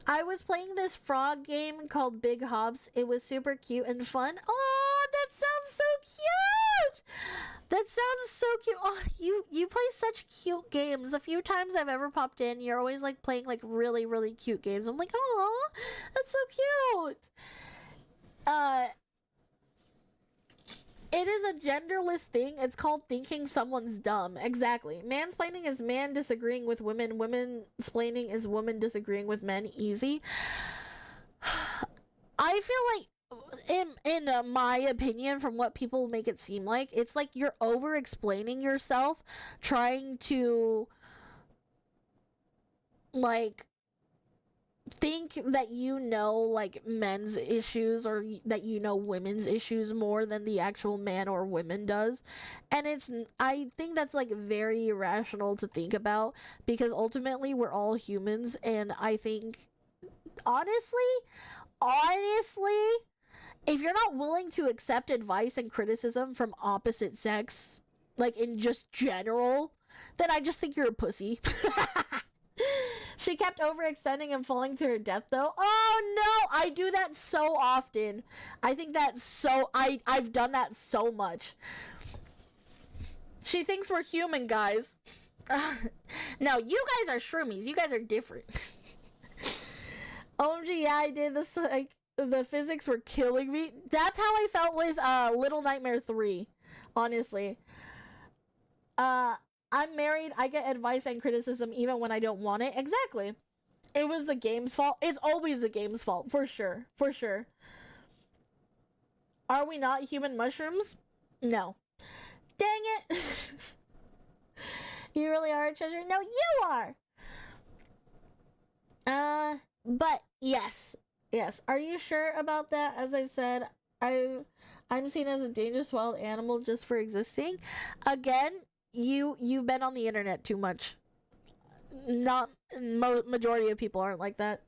Speaker 1: I was playing this frog game called Big Hops. It was super cute and fun. Oh, that sounds so cute! Oh, you play such cute games. The few times I've ever popped in, you're always like playing like really cute games. I'm like, oh, that's so cute. It is a genderless thing. It's called thinking someone's dumb. Exactly. Mansplaining is man disagreeing with women. Women-splaining is woman disagreeing with men. Easy. I feel like, in my opinion, from what people make it seem like, it's like you're over-explaining yourself, trying to, like, think that you know, like, men's issues or that you know women's issues more than the actual man or woman does. And I think that's, like, very irrational to think about, because ultimately we're all humans, and I think, honestly, if you're not willing to accept advice and criticism from opposite sex, like, in just general, then I just think you're a pussy. She kept overextending and falling to her death, though. Oh, no! I do that so often. I think that's so... I've done that so much. She thinks we're human, guys. No, you guys are shroomies. You guys are different. OMG, yeah, I did this, like... The physics were killing me. That's how I felt with Little Nightmare 3, honestly. I'm married. I get advice and criticism even when I don't want it. Exactly. It was the game's fault. It's always the game's fault, for sure. For sure. Are we not human mushrooms? No. Dang it. You really are a treasure? No, you are. But yes. Yes. Are you sure about that? As I've said, I'm seen as a dangerous wild animal just for existing. Again, you've been on the internet too much. Not majority of people aren't like that.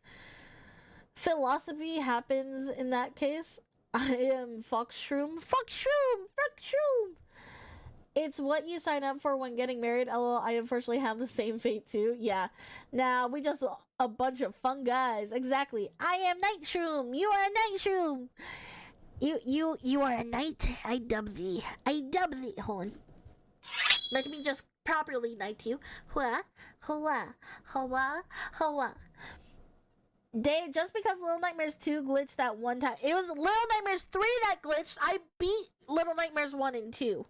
Speaker 1: Philosophy happens in that case. I am Fox Shroom. Fox Shroom. It's what you sign up for when getting married. LOL, I unfortunately have the same fate too. Yeah. Now, we just a bunch of fun guys. Exactly. I am Nightshroom. You are a Nightshroom. You are a knight. I dub thee. Hold on. Let me just properly knight you. Hua. Just because Little Nightmares 2 glitched that one time. It was Little Nightmares 3 that glitched. I beat Little Nightmares 1 and 2.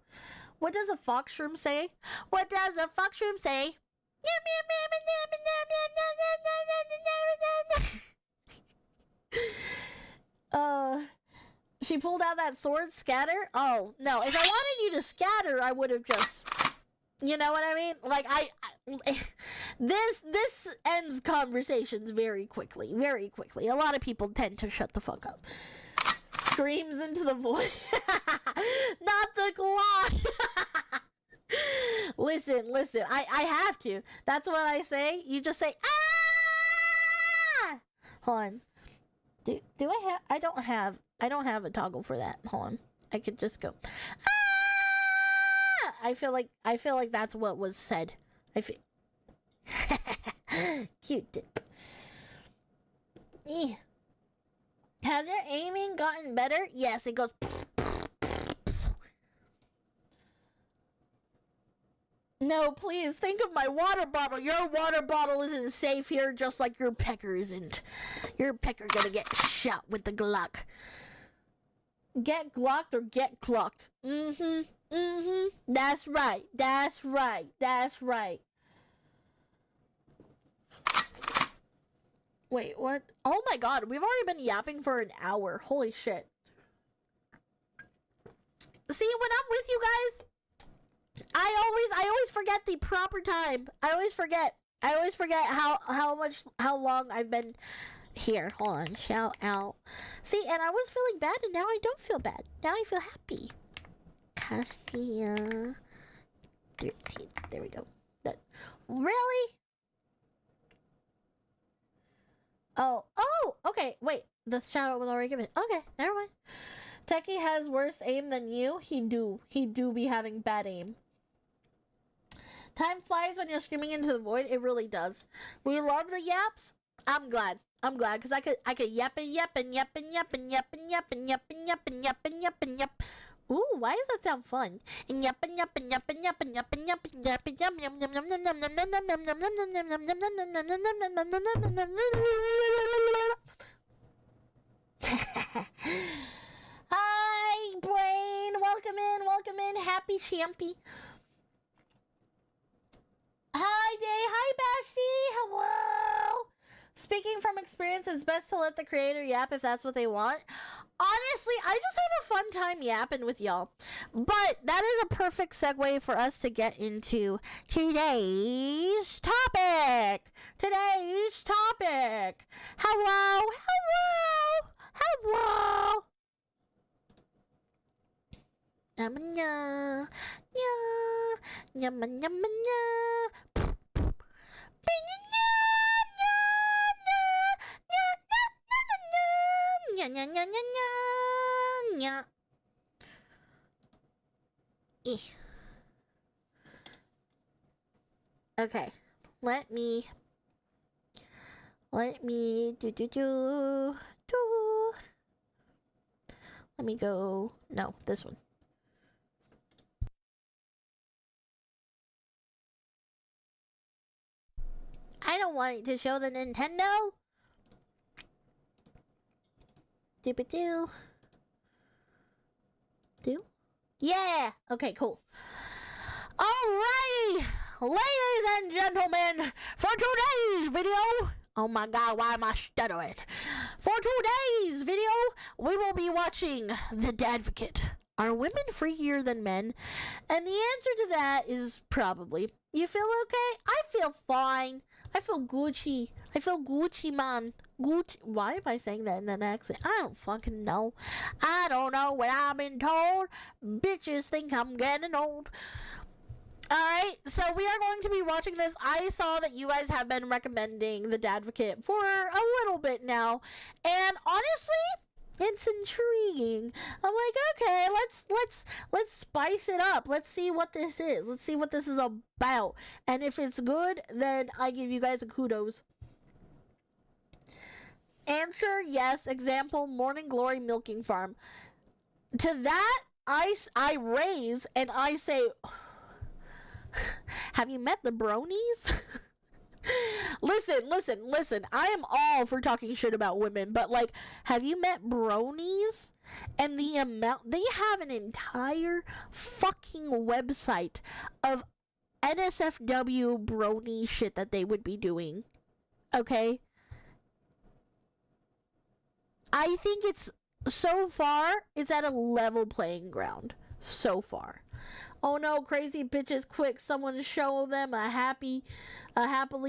Speaker 1: What does a fox shroom say? What does a fox shroom say? She pulled out that sword, scatter? Oh, no. If I wanted you to scatter, I would have just... You know what I mean? Like, this ends conversations very quickly. Very quickly. A lot of people tend to shut the fuck up. Screams into the void. Not the clock. Listen. I have to. That's what I say. You just say, ah! Hold on. Do I have... I don't have a toggle for that. Hold on. I could just go, ah! I feel like that's what was said. Cute tip. Has your aiming gotten better? Yes, it goes. No, please think of my water bottle. Your water bottle isn't safe here, just like your pecker isn't. Your pecker gonna get shot with the Glock. Get glocked or get clocked. That's right. Wait, what? Oh my god, we've already been yapping for an hour. Holy shit. See, when I'm with you guys, I always forget the proper time. I always forget how long I've been here. Hold on. Shout out. See, and I was feeling bad and now I don't feel bad. Now I feel happy. Castilla 13. There we go. Really? Oh, okay. Wait, the shout out was already given. Okay, never mind. Techie has worse aim than you. He do be having bad aim. Time flies when you're screaming into the void. It really does. We love the yaps. I'm glad, because I could yap and yap and yap and yap and yap and yap and yap and yap and yap and yap and yap. Ooh, why does that sound fun? And yap and yap and yap and yap and yap and yap and yap and yap yum yum yum yum yum yum yum yum yum yum. Hi, Brain. Welcome in. Happy Champy. Hi, Day. Hi, Bashty. Hello. Speaking from experience, it's best to let the creator yap if that's what they want. Honestly, I just have a fun time yapping with y'all. But that is a perfect segue for us to get into today's topic. Hello. Okay, let me do. Let me go. No, this one. I don't want it to show the Nintendo. Do. Yeah. Okay, cool. Alrighty, ladies and gentlemen, for today's video. Oh my god, why am I stuttering? For today's video, we will be watching The Dadvocate. Are women freakier than men? And the answer to that is probably. You feel okay? I feel fine. I feel Gucci. Man. Gucci. Why am I saying that in that accent? I don't fucking know. I don't know what I've been told. Bitches think I'm getting old. Alright, so we are going to be watching this. I saw that you guys have been recommending The Dadvocate for a little bit now. And honestly, It's intriguing. I'm like, okay, let's spice it up. Let's see what this is. Let's see what this is about. And if it's good, then I give you guys a kudos. Answer, yes. Example, Morning Glory Milking Farm. To that, I raise and I say, have you met the bronies? Listen. I am all for talking shit about women, but like, have you met bronies? And the amount, they have an entire fucking website of NSFW brony shit that they would be doing. Okay? I think it's, so far, it's at a level playing ground. So far. Oh no, crazy bitches, quick, someone show them a happily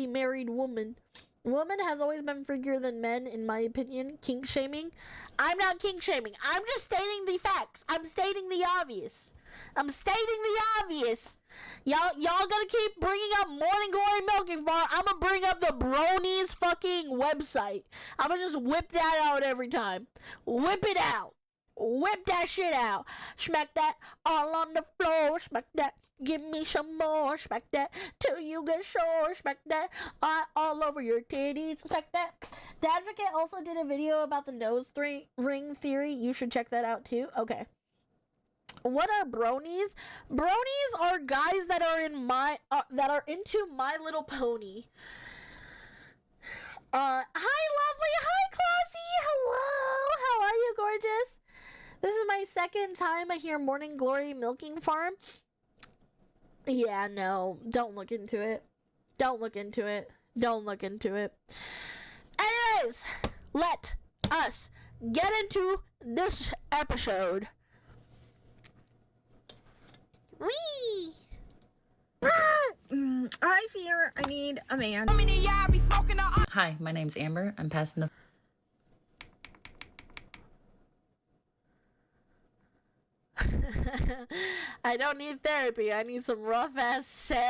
Speaker 1: married woman. Woman has always been freakier than men, in my opinion. Kink shaming? I'm not kink shaming. I'm just stating the facts. I'm stating the obvious. Y'all gonna keep bringing up Morning Glory Milking Bar. I'm gonna bring up the bronies fucking website. I'm gonna just whip that out every time. Whip it out. Whip that shit out. Smack that all on the floor. Smack that. Give me some more. Smack that till you get sore. Smack that all over your titties. Smack that. Dadvocate also did a video about the nose ring theory. You should check that out too. Okay. What are bronies? Bronies are guys that are that are into My Little Pony. Hi lovely. Hi Classy. Hello. How are you, gorgeous? This is my second time I hear Morning Glory Milking Farm. Yeah, no. Don't look into it. Anyways, let us get into this episode. Wee!
Speaker 4: I fear I need a man.
Speaker 5: Hi, my name's Amber. I'm passing the...
Speaker 1: I don't need therapy. I need some rough ass sex.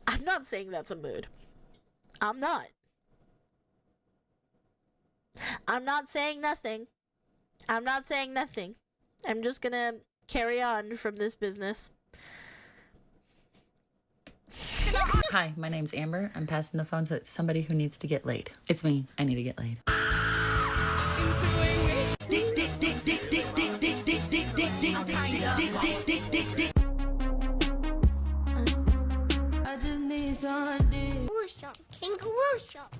Speaker 1: I'm not saying that's a mood. I'm not saying nothing. I'm just gonna carry on from this business.
Speaker 5: Hi, my name's Amber. I'm passing the phone to somebody who needs to get laid. It's me. I need to get laid.
Speaker 4: I just need something.
Speaker 6: Kangaroo shop.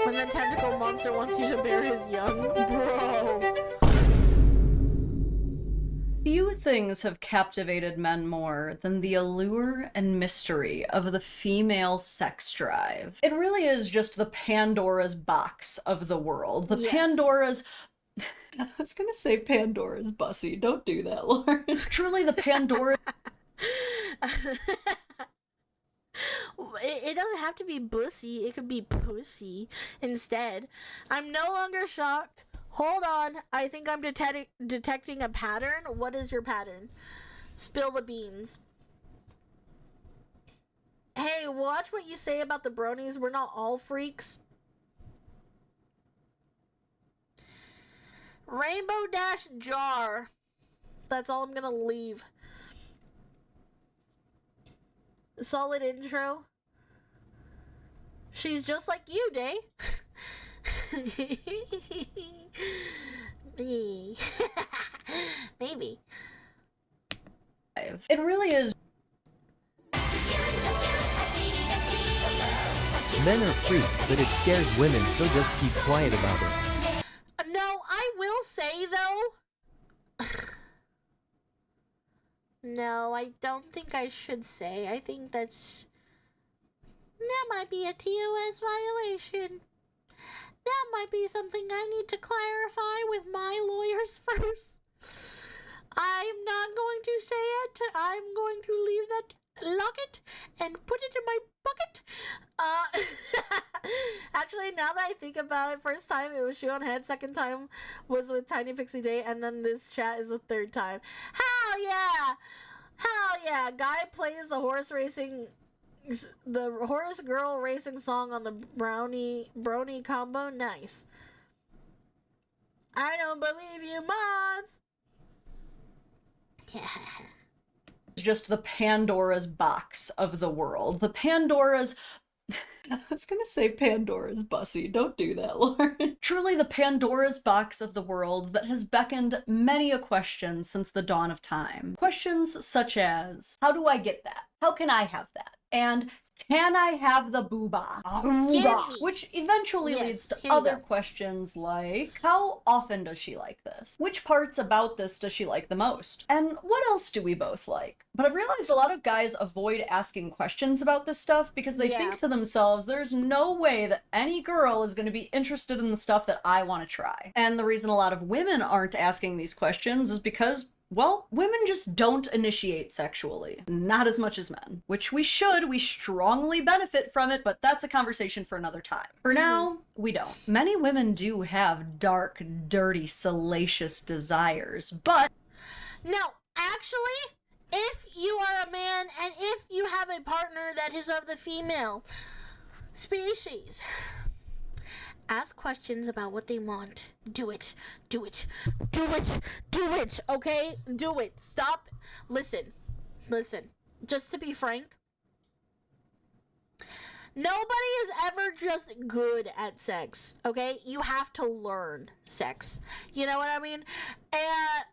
Speaker 1: When the tentacle monster wants you to bear his young, bro.
Speaker 7: Few things have captivated men more than the allure and mystery of the female sex drive. It really is just the Pandora's box of the world. The
Speaker 1: Yes.
Speaker 7: Pandora's... I was gonna say Pandora's bussy. Don't do that, Lauren. Truly the Pandora...
Speaker 1: It doesn't have to be bussy. It could be pussy instead. I'm no longer shocked. Hold on. I think I'm detecting a pattern. What is your pattern? Spill the beans. Hey, watch what you say about the bronies. We're not all freaks. Rainbow Dash jar. That's all I'm gonna leave. Solid intro. She's just like you, Day. Maybe.
Speaker 7: It really is...
Speaker 3: Men are freak, but it scares women, so just keep quiet about it.
Speaker 1: No, I will say though. No, I don't think I should say. I think that might be a TOS violation. That might be something I need to clarify with my lawyers first. I'm not going to say it. I'm going to leave that locket and put it in my bucket. Actually, now that I think about it, first time it was Shoe on Head, second time was with Tiny Pixie Day, and then this chat is the third time. Hell yeah! Hell yeah, guy plays the horse girl racing song on the brony combo. Nice. I don't believe you, mods.
Speaker 7: It's just the Pandora's box of the world. The Pandora's... I was gonna say Pandora's bussy. Don't do that, Lauren. Truly the Pandora's box of the world that has beckoned many a question since the dawn of time. Questions such as, how do I get that? How can I have that? And can I have the booba? Which eventually leads to other questions like, how often does she like this? Which parts about this does she like the most? And what else do we both like? But I've realized a lot of guys avoid asking questions about this stuff because they think to themselves, there's no way that any girl is going to be interested in the stuff that I want to try. And the reason a lot of women aren't asking these questions is because, well, women just don't initiate sexually. Not as much as men. Which we should. We strongly benefit from it, but that's a conversation for another time. For now, we don't. Many women do have dark, dirty, salacious desires, but...
Speaker 1: No, actually, if you are a man and if you have a partner that is of the female species, ask questions about what they want. Do it. Do it. Do it. Do it. Okay? Do it. Stop. Listen. Listen. Just to be frank, nobody is ever just good at sex. Okay? You have to learn sex. You know what I mean? And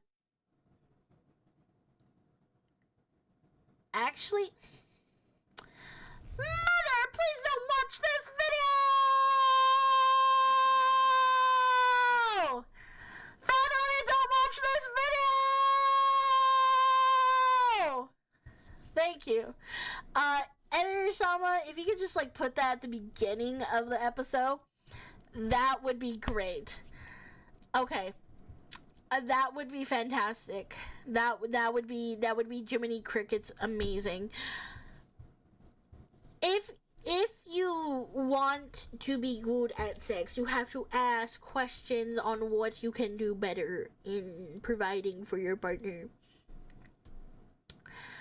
Speaker 1: actually, mother, please don't watch this video! Family, don't watch this video! Thank you. Editor Sama, if you could just like put that at the beginning of the episode, that would be great. Okay. That would be fantastic. That would be Jiminy Cricket's amazing. If you want to be good at sex, you have to ask questions on what you can do better in providing for your partner.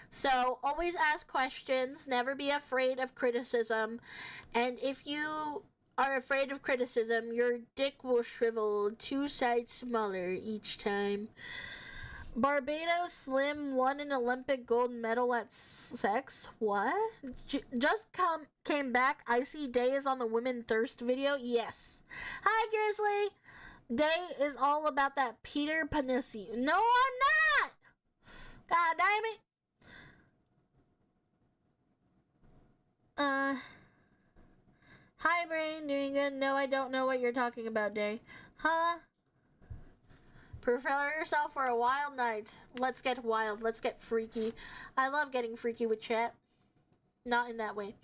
Speaker 1: So always ask questions, never be afraid of criticism, and if you are afraid of criticism, your dick will shrivel 2 sides smaller each time. Barbados Slim won an Olympic gold medal at sex. What? Came back. Icy Day is on the Women Thirst video. Yes. Hi, Grizzly. Day is all about that Peter Panisi. No, I'm not. God damn it. Hi, Brain. Doing good? No, I don't know what you're talking about, Day. Huh? Prepare yourself for a wild night. Let's get wild. Let's get freaky. I love getting freaky with chat. Not in that way.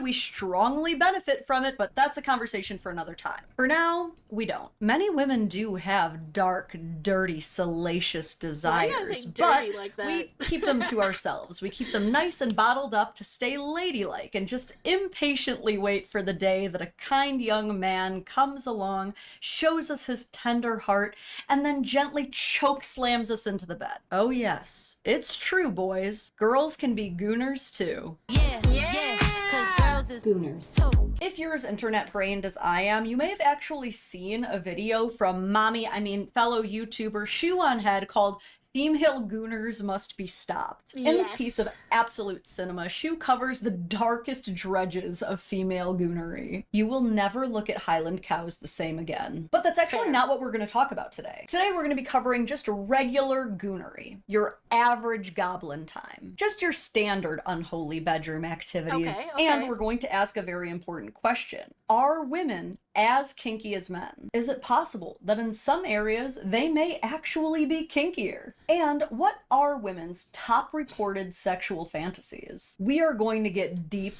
Speaker 7: We strongly benefit from it, but that's a conversation for another time. For now, we don't. Many women do have dark, dirty, salacious desires, but we keep them to ourselves. We keep them nice and bottled up to stay ladylike and just impatiently wait for the day that a kind young man comes along, shows us his tender heart, and then gently choke-slams us into the bed. Oh yes, it's true, boys. Girls can be gooners too.
Speaker 4: Yeah.
Speaker 5: Gooners.
Speaker 7: If you're as internet brained as I am, you may have actually seen a video from fellow YouTuber Shoe on Head called Female Gooners Must Be Stopped. In this piece of absolute cinema, Shoe covers the darkest dredges of female goonery. You will never look at Highland cows the same again. But that's actually not what we're going to talk about today. Today we're going to be covering just regular goonery. Your average goblin time. Just your standard unholy bedroom activities. Okay. And we're going to ask a very important question. Are women as kinky as men? Is it possible that in some areas they may actually be kinkier? And what are women's top reported sexual fantasies? We are going to get deep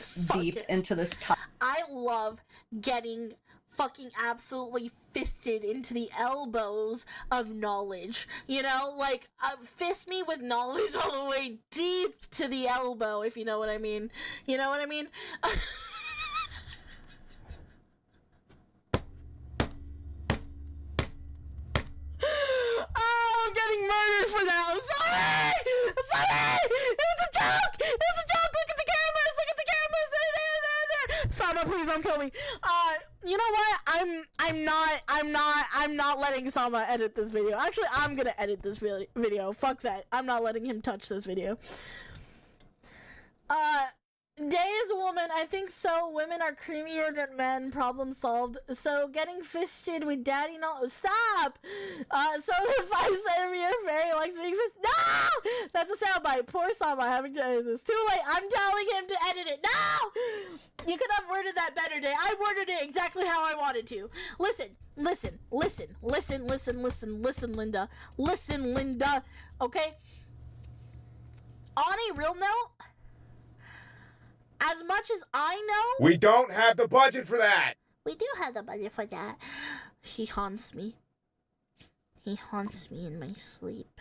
Speaker 7: into this topic.
Speaker 1: I love getting fucking absolutely fisted into the elbows of knowledge. You know, like, fist me with knowledge all the way deep to the elbow, if you know what I mean. You know what I mean? Oh, I'm getting murdered for that. I'm sorry. I'm sorry. It was a joke. It was a joke. Look at the cameras. Look at the cameras. There. Sama, please don't kill me. You know what? I'm not letting Sama edit this video. Actually, I'm gonna edit this video. Fuck that. I'm not letting him touch this video. Day is a woman. I think so. Women are creamier than men. Problem solved. So getting fisted with daddy, no, stop. So if I say your fairy likes being fisted, no, that's a soundbite. Poor Sama having to edit this. Too late. I'm telling him to edit it. No, you could have worded that better, Day. I worded it exactly how I wanted to. Listen, Linda. Listen, Linda. Okay. On a real note. As much as I know,
Speaker 2: We don't have the budget for that.
Speaker 1: we do have the budget for that. He haunts me. He haunts me in my sleep.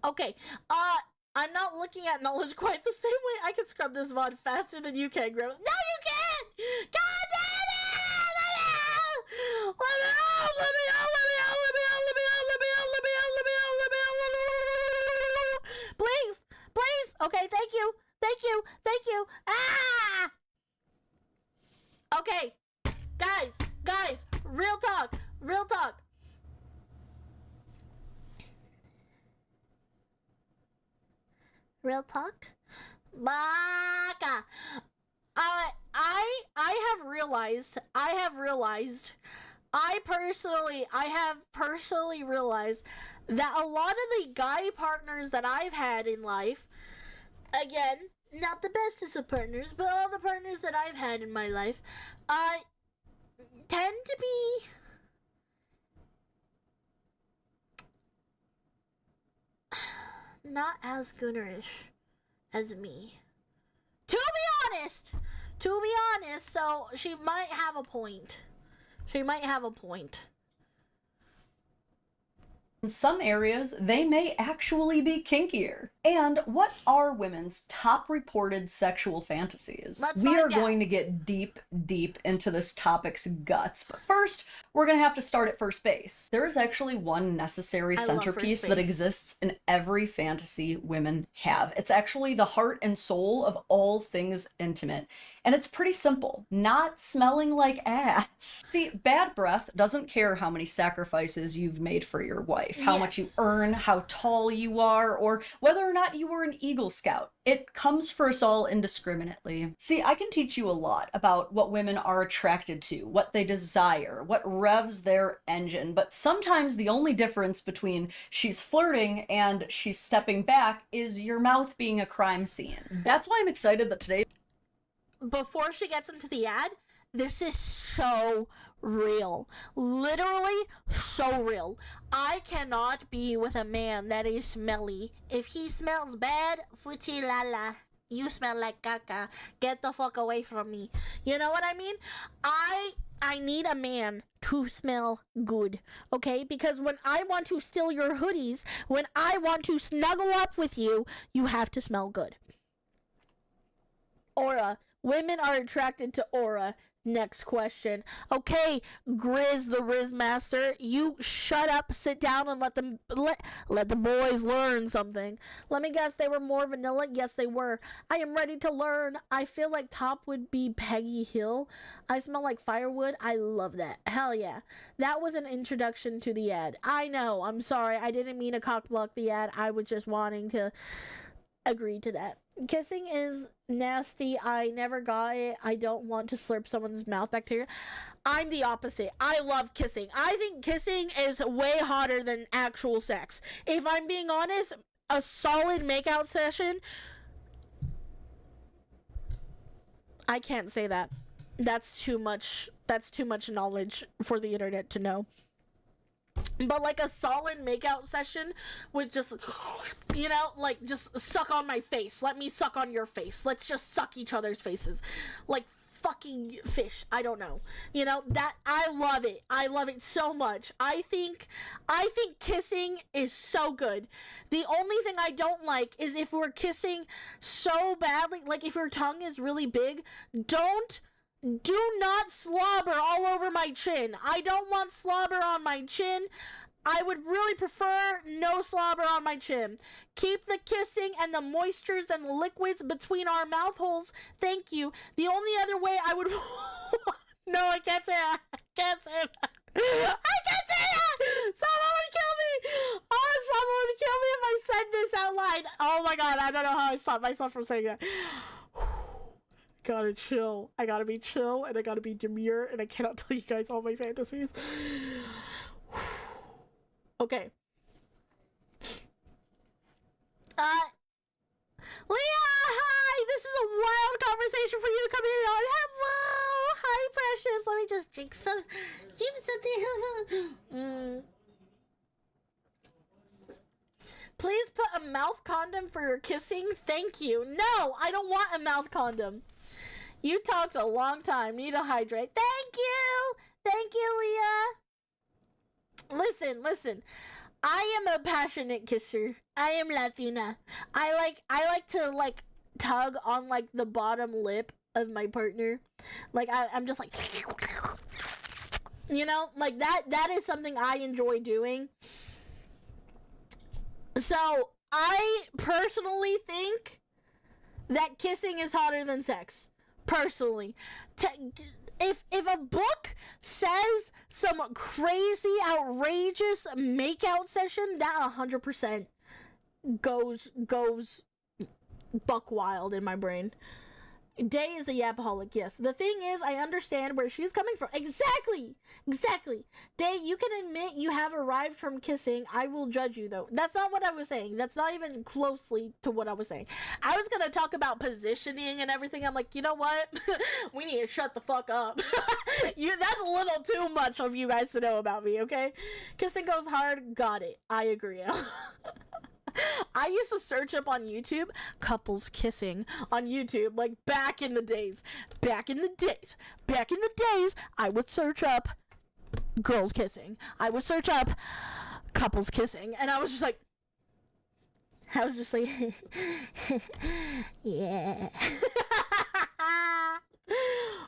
Speaker 1: Okay, I'm not looking at knowledge quite the same way. I can scrub this VOD faster than you can, Grim. No, you can't! God damn it! Let me out! Let me out! Let me out! Let me out! Let me out! Let me out! Let me out! Let me out! Let me out! Let me out! Please! Please! Okay, thank you! Thank you! Thank you! Ah! Okay. Guys! Real talk! Real talk! Real talk? Baka! I have realized, I have personally realized that a lot of the guy partners that I've had in life, again, not the bestest of partners, but all the partners that I've had in my life, tend to be not as goonerish as me. To be honest, so she might have a point.
Speaker 7: In some areas, they may actually be kinkier. And what are women's top reported sexual fantasies? We are going to get deep into this topic's guts. But first, we're going to have to start at first base. There is actually one necessary centerpiece that exists in every fantasy women have. It's actually the heart and soul of all things intimate. And it's pretty simple. Not smelling like ass. See, bad breath doesn't care how many sacrifices you've made for your wife, how much you earn, how tall you are, or whether or not you were an Eagle Scout. It comes for us all indiscriminately. See, I can teach you a lot about what women are attracted to, what they desire, what revs their engine, but sometimes the only difference between she's flirting and she's stepping back is your mouth being a crime scene. That's why I'm excited that today...
Speaker 1: Before she gets into the ad, this is so real. Literally so real. I cannot be with a man that is smelly. If he smells bad, fuchi lala. You smell like caca. Get the fuck away from me. You know what I mean? I need a man to smell good, okay? Because when I want to steal your hoodies, when I want to snuggle up with you, you have to smell good. Aura. Women are attracted to aura. Next question. Okay, Grizz the Riz Master, you shut up, sit down, and let the boys learn something. Let me guess, they were more vanilla? Yes, they were. I am ready to learn. I feel like top would be Peggy Hill. I smell like firewood. I love that. Hell yeah. That was an introduction to the ad. I know. I'm sorry. I didn't mean to cockblock the ad. I was just wanting to agree to that. Kissing is nasty. I never got it. I don't want to slurp someone's mouth bacteria. I'm the opposite. I love kissing. I think kissing is way hotter than actual sex. If I'm being honest, a solid makeout session... I can't say that. That's too much knowledge for the internet to know. But like a solid makeout session with just, you know, like just suck on my face. Let me suck on your face. Let's just suck each other's faces. Like fucking fish. I don't know. You know, that I love it. I love it so much. I think kissing is so good. The only thing I don't like is if we're kissing so badly, like if your tongue is really big, don't Do not slobber all over my chin. I don't want slobber on my chin. I would really prefer no slobber on my chin. Keep the kissing and the moistures and the liquids between our mouth holes. Thank you. The only other way I would... No, I can't say that. I can't say that. I can't say that! Someone would kill me! Oh, someone would kill me if I said this out loud. Oh my god, I don't know how I stopped myself from saying that. Gotta chill. I gotta be chill, and I gotta be demure, and I cannot tell you guys all my fantasies. Okay. Leah, hi! This is a wild conversation for you to come here on. Hello! Hi, precious. Let me just drink something. Please put a mouth condom for your kissing. Thank you. No, I don't want a mouth condom. You talked a long time. Need to hydrate. Thank you! Thank you, Leah. Listen. I am a passionate kisser. I am Latina. I like to like tug on like the bottom lip of my partner. Like I'm just like, you know, like that is something I enjoy doing. So I personally think that kissing is hotter than sex. Personally. If a book says some crazy, outrageous makeout session, that 100% goes buck wild in my brain. Day is a yapaholic, yes. The thing is, I understand where she's coming from. Exactly! Day, you can admit you have arrived from kissing. I will judge you, though. That's not what I was saying. That's not even closely to what I was saying. I was gonna talk about positioning and everything. I'm like, you know what? We need to shut the fuck up. That's a little too much of you guys to know about me, okay? Kissing goes hard. Got it. I agree. I used to search up on YouTube couples kissing on YouTube, like back in the days, I would search up girls kissing. I would search up couples kissing, and I was just like, yeah.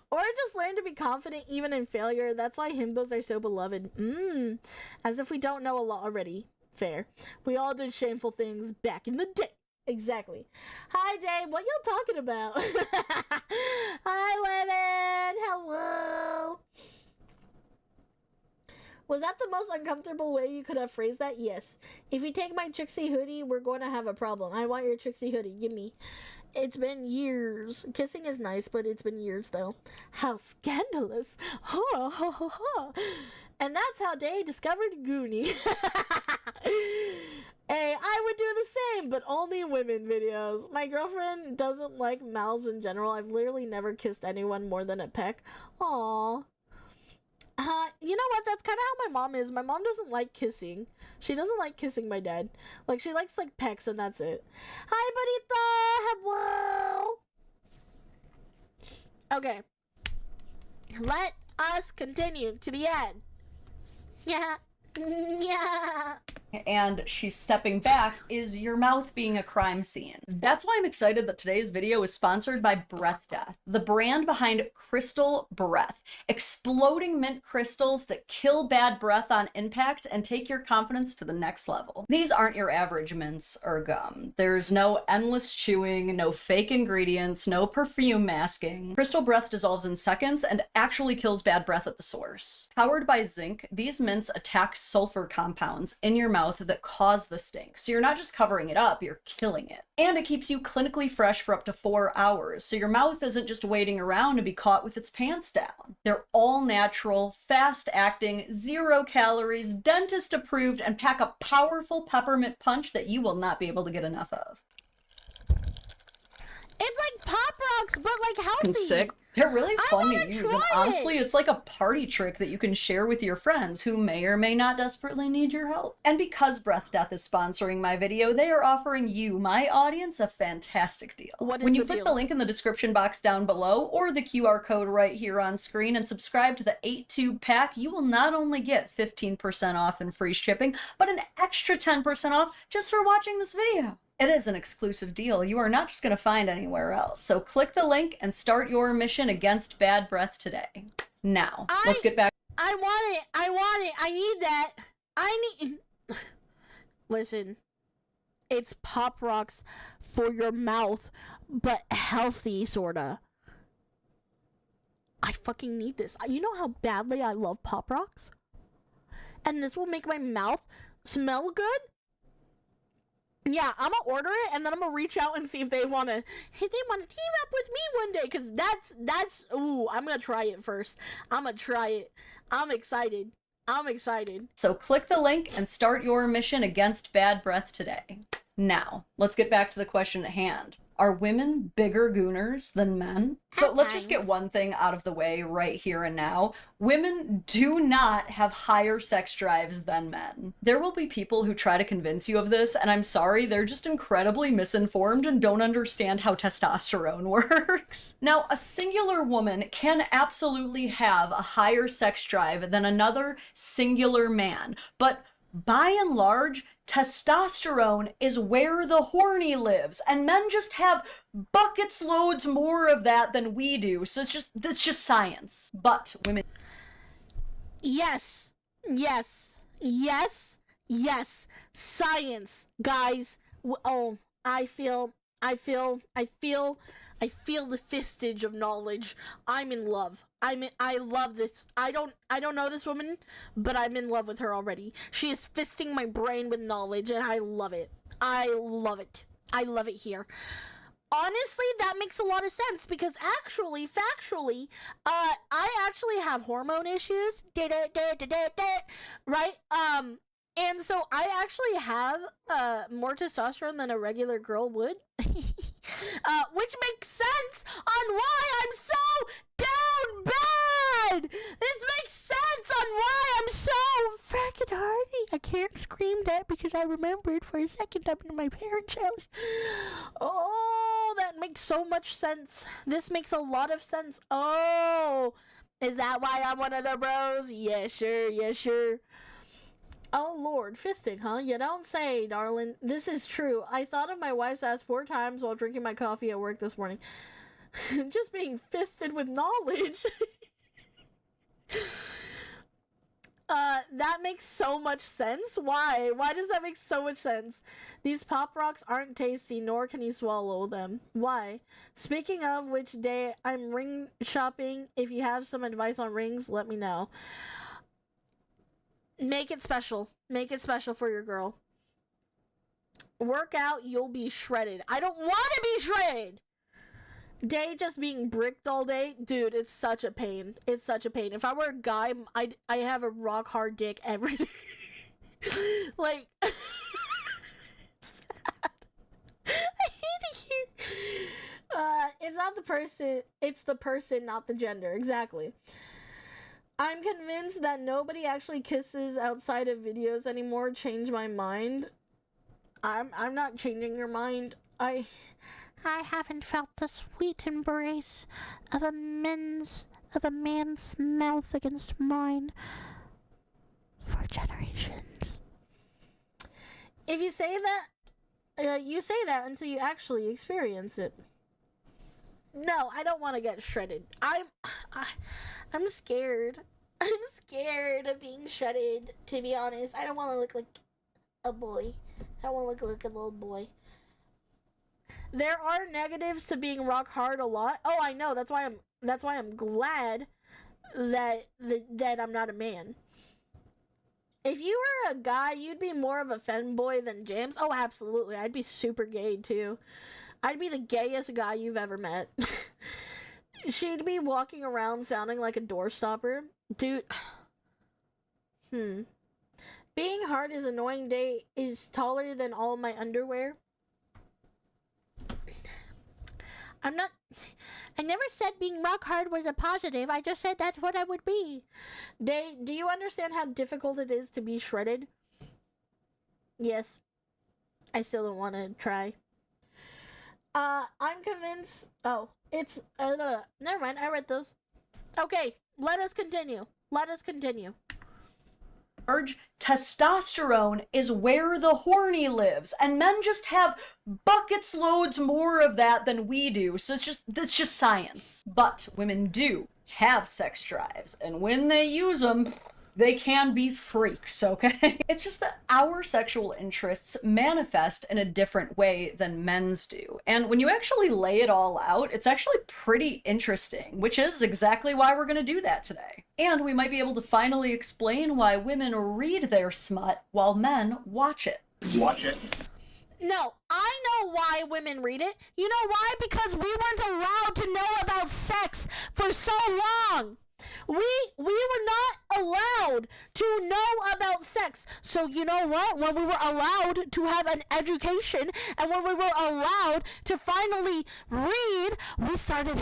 Speaker 1: Or just learn to be confident even in failure. That's why himbos are so beloved. As if we don't know a lot already. Fair. We all did shameful things back in the day. Exactly. Hi, Dave. What y'all talking about? Hi, Lemon. Hello. Was that the most uncomfortable way you could have phrased that? Yes. If you take my Trixie hoodie, we're going to have a problem. I want your Trixie hoodie. Give me. It's been years. Kissing is nice, but it's been years, though. How scandalous. Ha, ha, ha, ha. And that's how Day discovered Goonie. Hey, I would do the same, but only women videos. My girlfriend doesn't like mouths in general. I've literally never kissed anyone more than a peck. Aww. You know what? That's kind of how my mom is. My mom doesn't like kissing. She doesn't like kissing my dad. Like, she likes, like, pecks, and that's it. Hi, Bonita! Hello! Okay. Let us continue to the end. Yeah.
Speaker 7: And she's stepping back, is your mouth being a crime scene? That's why I'm excited that today's video is sponsored by Breath Death, the brand behind Crystal Breath, exploding mint crystals that kill bad breath on impact and take your confidence to the next level. These aren't your average mints or gum. There's no endless chewing, no fake ingredients, no perfume masking. Crystal Breath dissolves in seconds and actually kills bad breath at the source. Powered by zinc, these mints attack sulfur compounds in your mouth that cause the stink. So you're not just covering it up, you're killing it. And it keeps you clinically fresh for up to 4 hours. So your mouth isn't just waiting around to be caught with its pants down. They're all natural, fast acting, 0 calories, dentist approved, and pack a powerful peppermint punch that you will not be able to get enough of.
Speaker 1: It's like Pop Rocks, but like healthy.
Speaker 7: And sick. They're really fun to use, and honestly,
Speaker 1: it.
Speaker 7: It's like a party trick that you can share with your friends who may or may not desperately need your help. And because Breath Death is sponsoring my video, they are offering you, my audience, a fantastic deal.
Speaker 1: What is
Speaker 7: when you
Speaker 1: the
Speaker 7: click
Speaker 1: deal?
Speaker 7: the link in the description box down below, or the QR code right here on screen, and subscribe to the 8-tube pack, you will not only get 15% off and free shipping, but an extra 10% off just for watching this video. It is an exclusive deal you are not just going to find anywhere else. So click the link and start your mission against bad breath today. Now, let's get back.
Speaker 1: I want it. I want it. I need that. I need... Listen. It's Pop Rocks for your mouth, but healthy, sorta. I fucking need this. You know how badly I love Pop Rocks? And this will make my mouth smell good? Yeah, I'm gonna order it, and then I'm gonna reach out and see if they wanna team up with me one day, because that's, ooh, I'm gonna try it first. I'm gonna try it. I'm excited.
Speaker 7: So click the link and start your mission against bad breath today. Now, let's get back to the question at hand. Are women bigger gooners than men? So let's just get one thing out of the way right here and now. Women do not have higher sex drives than men. There will be people who try to convince you of this, and I'm sorry, they're just incredibly misinformed and don't understand how testosterone works. Now, a singular woman can absolutely have a higher sex drive than another singular man, but by and large, testosterone is where the horny lives, and men just have buckets loads more of that than we do. So it's just science. But women,
Speaker 1: yes, science, guys. Oh, I feel the fistage of knowledge. I'm in love. I love this. I don't know this woman, but I'm in love with her already. She is fisting my brain with knowledge, and I love it. I love it here. Honestly, that makes a lot of sense, because factually, I actually have hormone issues. Right? And so I actually have more testosterone than a regular girl would. Which makes sense on why I'm so down bad! This makes sense on why I'm so frickin' hardy. I can't scream that because I remembered for a second I'm in my parents' house. Oh, that makes so much sense. This makes a lot of sense. Oh, is that why I'm one of the bros? Yeah, sure. Oh lord, fisting, huh? You don't say, darling. This is true. I thought of my wife's ass 4 times while drinking my coffee at work this morning. Just being fisted with knowledge. That makes so much sense. Why? Why does that make so much sense? These Pop Rocks aren't tasty, nor can you swallow them. Why? Speaking of which day, I'm ring shopping. If you have some advice on rings, let me know. Make it special. Make it special for your girl. Work out, you'll be shredded. I don't want to be shredded! Day just being bricked all day, dude, it's such a pain. It's such a pain. If I were a guy, I have a rock hard dick every day. Like, it's bad. I hate it here. It's not the person, it's the person, not the gender. Exactly. I'm convinced that nobody actually kisses outside of videos anymore. Change my mind. I'm not changing your mind. I haven't felt the sweet embrace of a man's mouth against mine for generations. If you say that, you say that until you actually experience it. No, I don't want to get shredded. I'm scared. I'm scared of being shredded, to be honest. I don't want to look like a boy. I don't want to look like a little boy. There are negatives to being rock hard a lot. Oh, I know. That's why I'm glad that I'm not a man. If you were a guy, you'd be more of a femboy than James. Oh, absolutely. I'd be super gay too. I'd be the gayest guy you've ever met. She'd be walking around sounding like a doorstopper. Dude. Being hard is annoying. Day is taller than all my underwear. I never said being rock hard was a positive. I just said that's what I would be. Day, do you understand how difficult it is to be shredded? Yes. I still don't want to try. I'm convinced... Oh, it's... never mind, I read those. Okay, let us continue.
Speaker 7: testosterone is where the horny lives, and men just have buckets loads more of that than we do, so it's just science. But women do have sex drives, and when they use them, they can be freaks, okay? It's just that our sexual interests manifest in a different way than men's do. And when you actually lay it all out, it's actually pretty interesting, which is exactly why we're gonna do that today. And we might be able to finally explain why women read their smut while men watch it.
Speaker 2: Watch it.
Speaker 1: No, I know why women read it. You know why? Because we weren't allowed to know about sex for so long. We were not allowed to know about sex. So you know what? When we were allowed to have an education, and when we were allowed to finally read, we started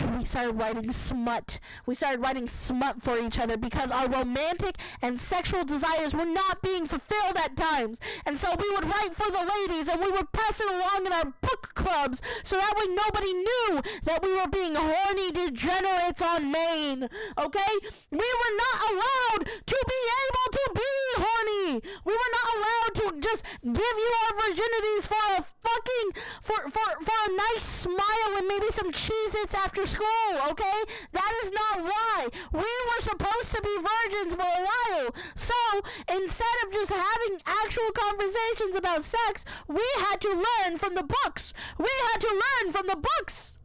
Speaker 1: writing smut. We started writing smut for each other because our romantic and sexual desires were not being fulfilled at times. And so we would write for the ladies, and we would pass it along in our book clubs, so that way nobody knew that we were being horny degenerates on Maine. Okay? We were not allowed to be able to be horny. We were not allowed to just give you our virginities for a fucking, for a nice smile and maybe some Cheez-Its after school, okay? That is not why. We were supposed to be virgins for a while. So, instead of just having actual conversations about sex, we had to learn from the books. We had to learn from the books.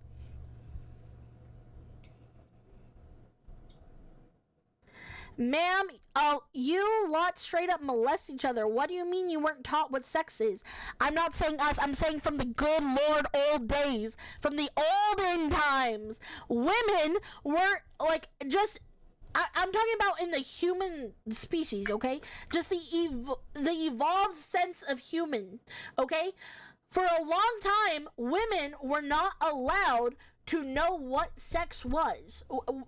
Speaker 1: Ma'am, you lot straight up molest each other. What do you mean you weren't taught what sex is? I'm not saying us, I'm saying from the good Lord old days. From the olden times. Women were, like, just... I'm talking about in the human species, okay? Just the evolved sense of human, okay? For a long time, women were not allowed to know what sex was,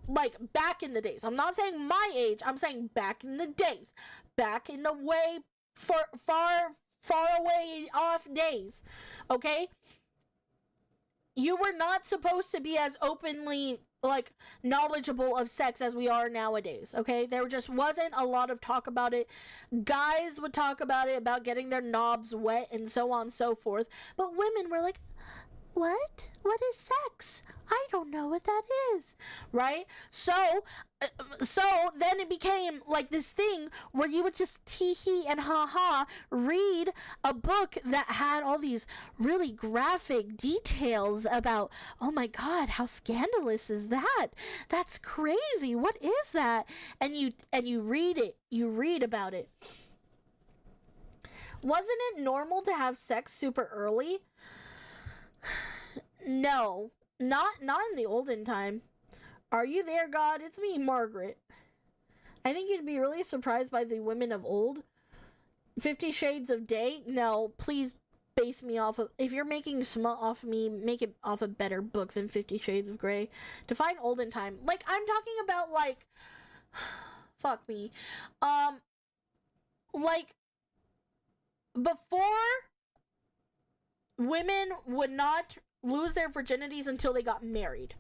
Speaker 1: like back in the days. I'm not saying my age, I'm saying back in the days, back in the way far away off days, okay? You were not supposed to be as openly, like, knowledgeable of sex as we are nowadays, okay? There just wasn't a lot of talk about it. Guys would talk about it, about getting their knobs wet and so on and so forth, but women were like, what? What is sex? I don't know what that is, right? So then it became like this thing where you would just tee-hee and ha-ha read a book that had all these really graphic details about, oh my god, how scandalous is that? That's crazy. What is that? And you read it. You read about it. Wasn't it normal to have sex super early? No, not in the olden time. Are you there, God? It's me, Margaret. I think you'd be really surprised by the women of old. 50 Shades of Day? No, please base me off of... If you're making smut off of me, make it off a better book than 50 Shades of Grey. Define olden time. Like, I'm talking about, like... Fuck me. Like... Before... Women would not lose their virginities until they got married,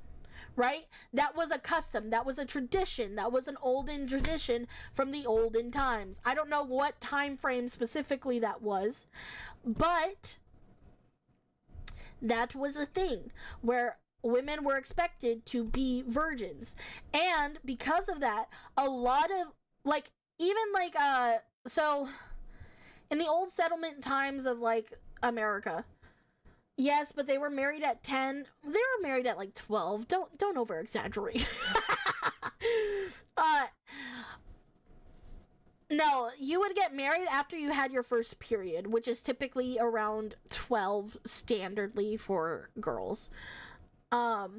Speaker 1: right? That was a custom. That was a tradition. That was an olden tradition from the olden times. I don't know what time frame specifically that was, but that was a thing where women were expected to be virgins. And because of that, a lot of, like, even like, so in the old settlement times of, like, America, yes, but they were married at 10. They were married at like 12. Don't over exaggerate. No, you would get married after you had your first period, which is typically around 12 standardly for girls. But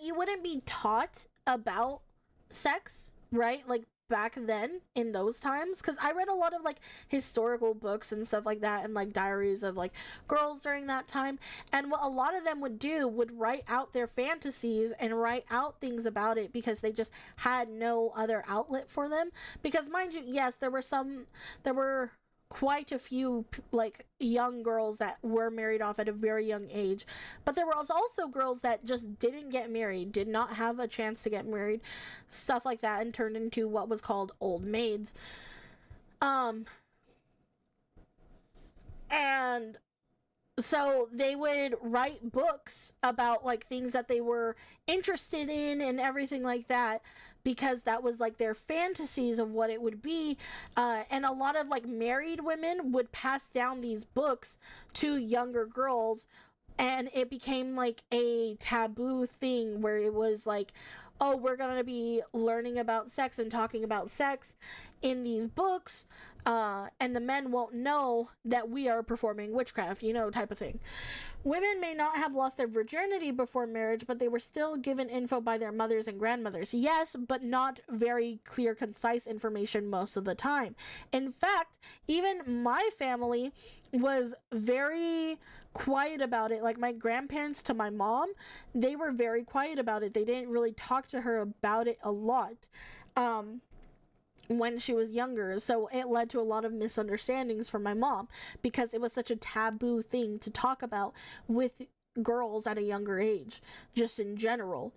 Speaker 1: you wouldn't be taught about sex, right? Like back then in those times, because I read a lot of like historical books and stuff like that, and like diaries of like girls during that time, and what a lot of them would do would write out their fantasies and write out things about it because they just had no other outlet for them. Because mind you, yes, there were quite a few like young girls that were married off at a very young age, but there was also girls that just didn't get married, did not have a chance to get married, stuff like that, and turned into what was called old maids. And so they would write books about like things that they were interested in and everything like that, because that was like their fantasies of what it would be. And a lot of like married women would pass down these books to younger girls, and it became like a taboo thing where it was like, oh, we're gonna be learning about sex and talking about sex in these books, and the men won't know that we are performing witchcraft, you know, type of thing. Women may not have lost their virginity before marriage, but they were still given info by their mothers and grandmothers. Yes, but not very clear, concise information most of the time. In fact, even my family was very quiet about it. Like my grandparents to my mom, they were very quiet about it. They didn't really talk to her about it a lot when she was younger. So it led to a lot of misunderstandings for my mom, because it was such a taboo thing to talk about with girls at a younger age, just in general.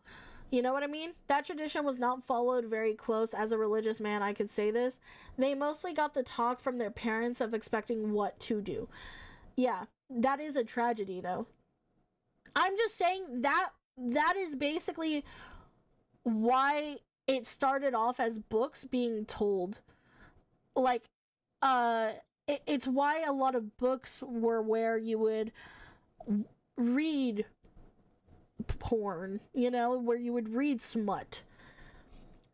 Speaker 1: You know what I mean? That tradition was not followed very close. As a religious man, I could say this. They mostly got the talk from their parents of expecting what to do. Yeah, that is a tragedy, though. I'm just saying that is basically why it started off as books being told. Like, it's why a lot of books were where you would read porn, you know, where you would read smut.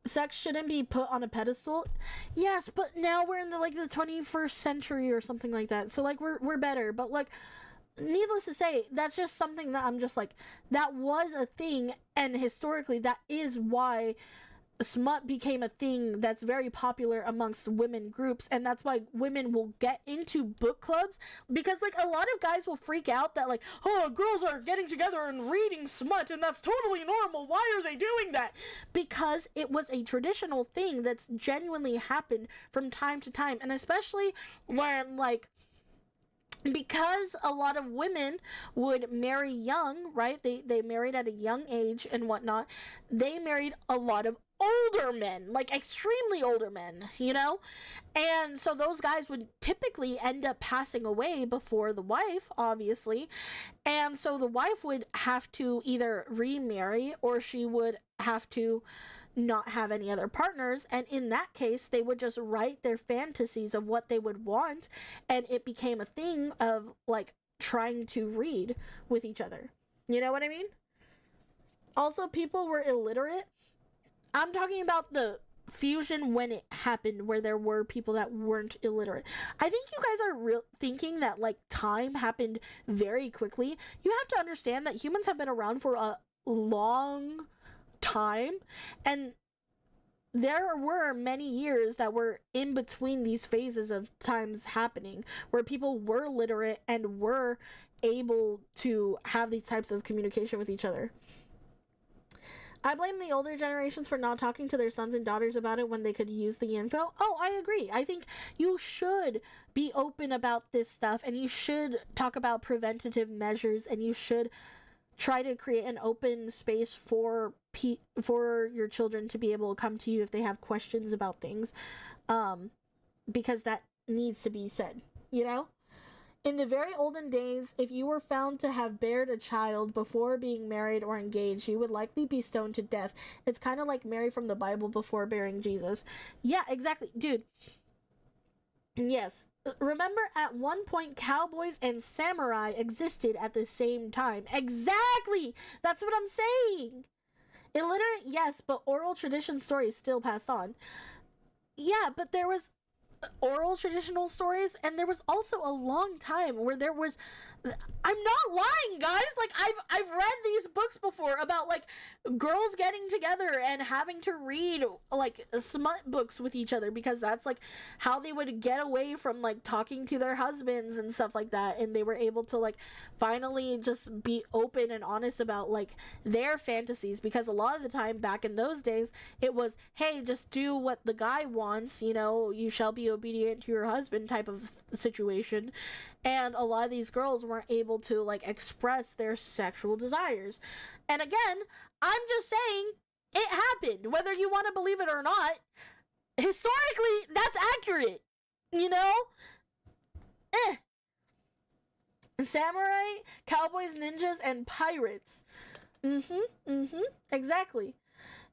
Speaker 1: Sex shouldn't be put on a pedestal. Yes, but now we're in the 21st century or something like that. So like we're better, but like needless to say, that's just something that I'm just like, that was a thing, and historically that is why smut became a thing that's very popular amongst women groups, and that's why women will get into book clubs, because like a lot of guys will freak out that like, oh, girls are getting together and reading smut and that's totally normal, why are they doing that? Because it was a traditional thing that's genuinely happened from time to time, and especially when like, because a lot of women would marry young, right? They married at a young age and whatnot. They married a lot of older men, like extremely older men, you know? And so those guys would typically end up passing away before the wife, obviously. And so the wife would have to either remarry, or she would have to not have any other partners, and in that case they would just write their fantasies of what they would want, and it became a thing of like trying to read with each other. You know what I mean? Also, people were illiterate. I'm talking about the fusion when it happened, where there were people that weren't illiterate. I think you guys are thinking that like time happened very quickly. You have to understand that humans have been around for a long time, and there were many years that were in between these phases of times happening where people were literate and were able to have these types of communication with each other. I blame the older generations for not talking to their sons and daughters about it when they could use the info. Oh, I agree. I think you should be open about this stuff, and you should talk about preventative measures, and you should try to create an open space for your children to be able to come to you if they have questions about things, because that needs to be said, you know? In the very olden days, if you were found to have bared a child before being married or engaged, you would likely be stoned to death. It's kind of like Mary from the Bible before bearing Jesus. Yeah, exactly. Dude. Yes. Remember, at one point, cowboys and samurai existed at the same time. Exactly! That's what I'm saying! Illiterate, yes, but oral tradition stories still passed on. Yeah, but there was oral traditional stories, and there was also a long time where there was I'm not lying, guys. Like I've read these books before about like girls getting together and having to read like smut books with each other because that's like how they would get away from like talking to their husbands and stuff like that, and they were able to like finally just be open and honest about like their fantasies, because a lot of the time back in those days it was, hey, just do what the guy wants, you know, you shall be obedient to your husband type of situation. And a lot of these girls weren't able to like express their sexual desires. And again, I'm just saying it happened, whether you want to believe it or not. Historically, that's accurate, you know? Samurai, cowboys, ninjas, and pirates. Exactly.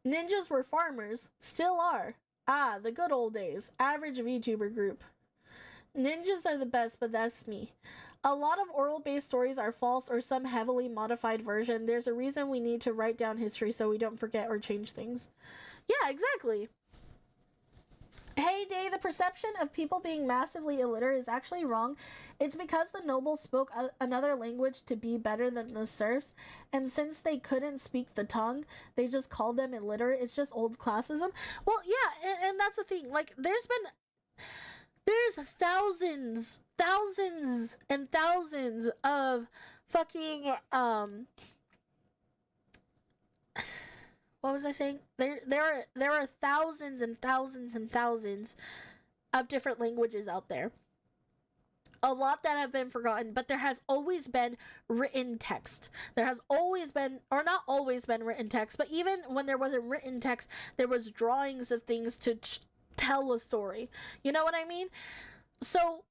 Speaker 1: Ninjas were farmers, still are. Ah, the good old days. Average VTuber group. Ninjas are the best, but that's me. A lot of oral-based stories are false or some heavily modified version. There's a reason we need to write down history so we don't forget or change things. Yeah, exactly. Hey, Day, the perception of people being massively illiterate is actually wrong. It's because the nobles spoke another language to be better than the serfs, and since they couldn't speak the tongue, they just called them illiterate. It's just old classism. Well, yeah, and that's the thing. Like, there's thousands and thousands of fucking, what was I saying? There are thousands and thousands and thousands of different languages out there. A lot that have been forgotten, but there has always been written text. There has always been, or not always been written text, but even when there wasn't written text, there was drawings of things to tell a story. You know what I mean? So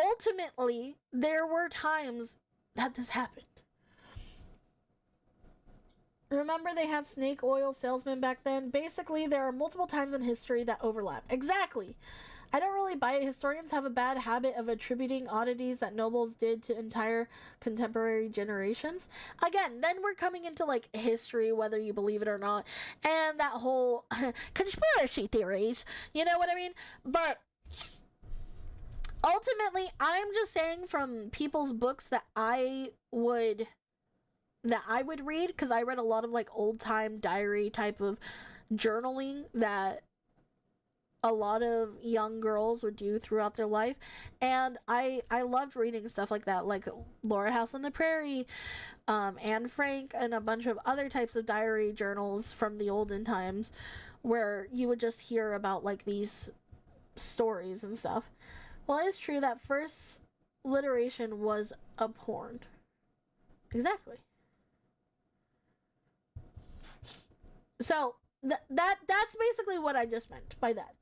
Speaker 1: ultimately, there were times that this happened. Remember they had snake oil salesmen back then? Basically, there are multiple times in history that overlap. Exactly. I don't really buy it. Historians have a bad habit of attributing oddities that nobles did to entire contemporary generations. Again, then we're coming into like history, whether you believe it or not, and that whole conspiracy theories. You know what I mean? But ultimately, I'm just saying from people's books that I would read, because I read a lot of like old time diary type of journaling that a lot of young girls would do throughout their life, and I loved reading stuff like that, like Laura House on the Prairie, Anne Frank, and a bunch of other types of diary journals from the olden times, where you would just hear about like these stories and stuff. Well, it's true that first literation was abhorrent. Exactly. So that's basically what I just meant by that.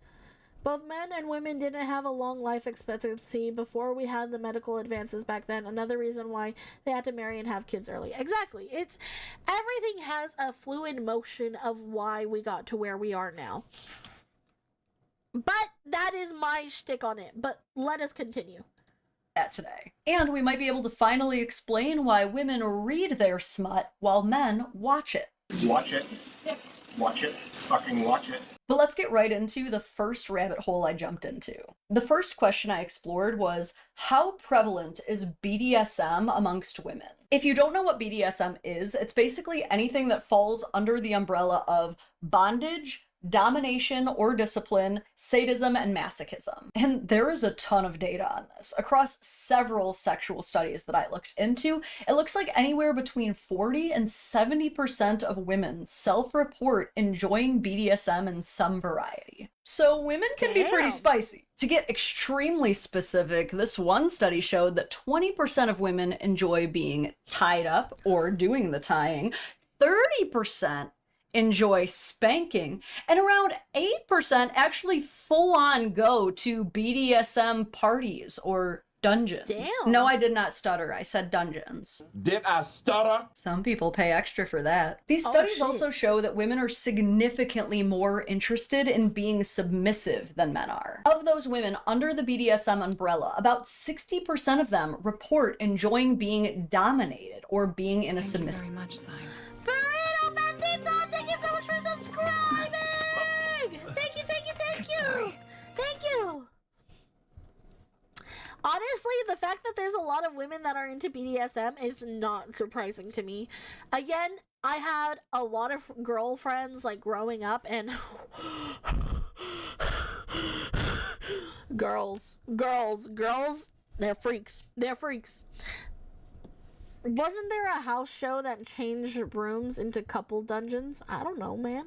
Speaker 1: Both men and women didn't have a long life expectancy before we had the medical advances back then. Another reason why they had to marry and have kids early. Exactly. It's everything has a fluid motion of why we got to where we are now. But that is my shtick on it. But let us continue.
Speaker 7: Today. And we might be able to finally explain why women read their smut while men watch it.
Speaker 2: Watch it. Watch it. Fucking watch it.
Speaker 7: But let's get right into the first rabbit hole I jumped into. The first question I explored was, how prevalent is BDSM amongst women? If you don't know what BDSM is, it's basically anything that falls under the umbrella of bondage, domination or discipline, sadism, and masochism. And there is a ton of data on this. Across several sexual studies that I looked into, it looks like anywhere between 40 and 70% of women self-report enjoying BDSM in some variety. So women can be pretty spicy. To get extremely specific, this one study showed that 20% of women enjoy being tied up or doing the tying, 30% enjoy spanking, and around 8% actually full-on go to BDSM parties or dungeons.
Speaker 1: Damn.
Speaker 7: No, I did not stutter. I said dungeons.
Speaker 2: Did I stutter?
Speaker 7: Some people pay extra for that. These studies also show that women are significantly more interested in being submissive than men are. Of those women under the BDSM umbrella, about 60% of them report enjoying being dominated or being in a submissive.
Speaker 4: Thank you very much, Simon.
Speaker 1: Burrito Bandito, thank you so much for subscribing! Thank you! Honestly, the fact that there's a lot of women that are into BDSM is not surprising to me. Again, I had a lot of girlfriends like growing up, and girls, they're freaks. They're freaks. Wasn't there a house show that changed rooms into couple dungeons? I don't know, man.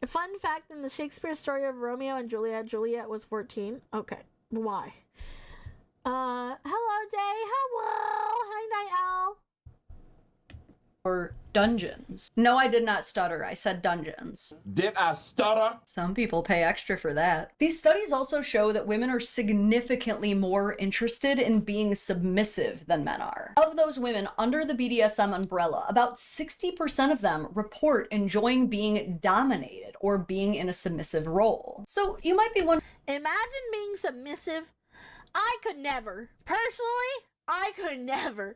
Speaker 1: A fun fact, in the Shakespeare story of Romeo and Juliet was 14. Okay, why? Hello, Day. Hello. Hi, Night Owl.
Speaker 7: Or dungeons. No, I did not stutter. I said dungeons.
Speaker 2: Did I stutter?
Speaker 7: Some people pay extra for that. These studies also show that women are significantly more interested in being submissive than men are. Of those women under the BDSM umbrella, about 60% of them report enjoying being dominated or being in a submissive role. So you might be wondering,
Speaker 1: Imagine being submissive. I could never. Personally, I could never.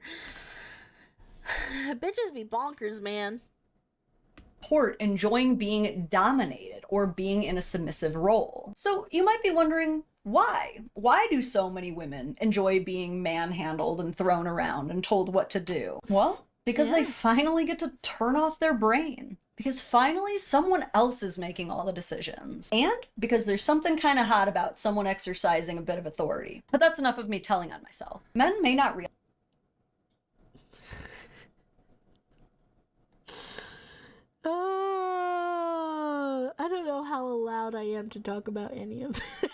Speaker 1: Bitches be bonkers, man.
Speaker 7: report enjoying being dominated or being in a submissive role. So you might be wondering, why? Why do so many women enjoy being manhandled and thrown around and told what to do? Well, because they finally get to turn off their brain. Because finally someone else is making all the decisions. And because there's something kind of hot about someone exercising a bit of authority. But that's enough of me telling on myself. Men may not realize
Speaker 1: I don't know how allowed I am to talk about any of it.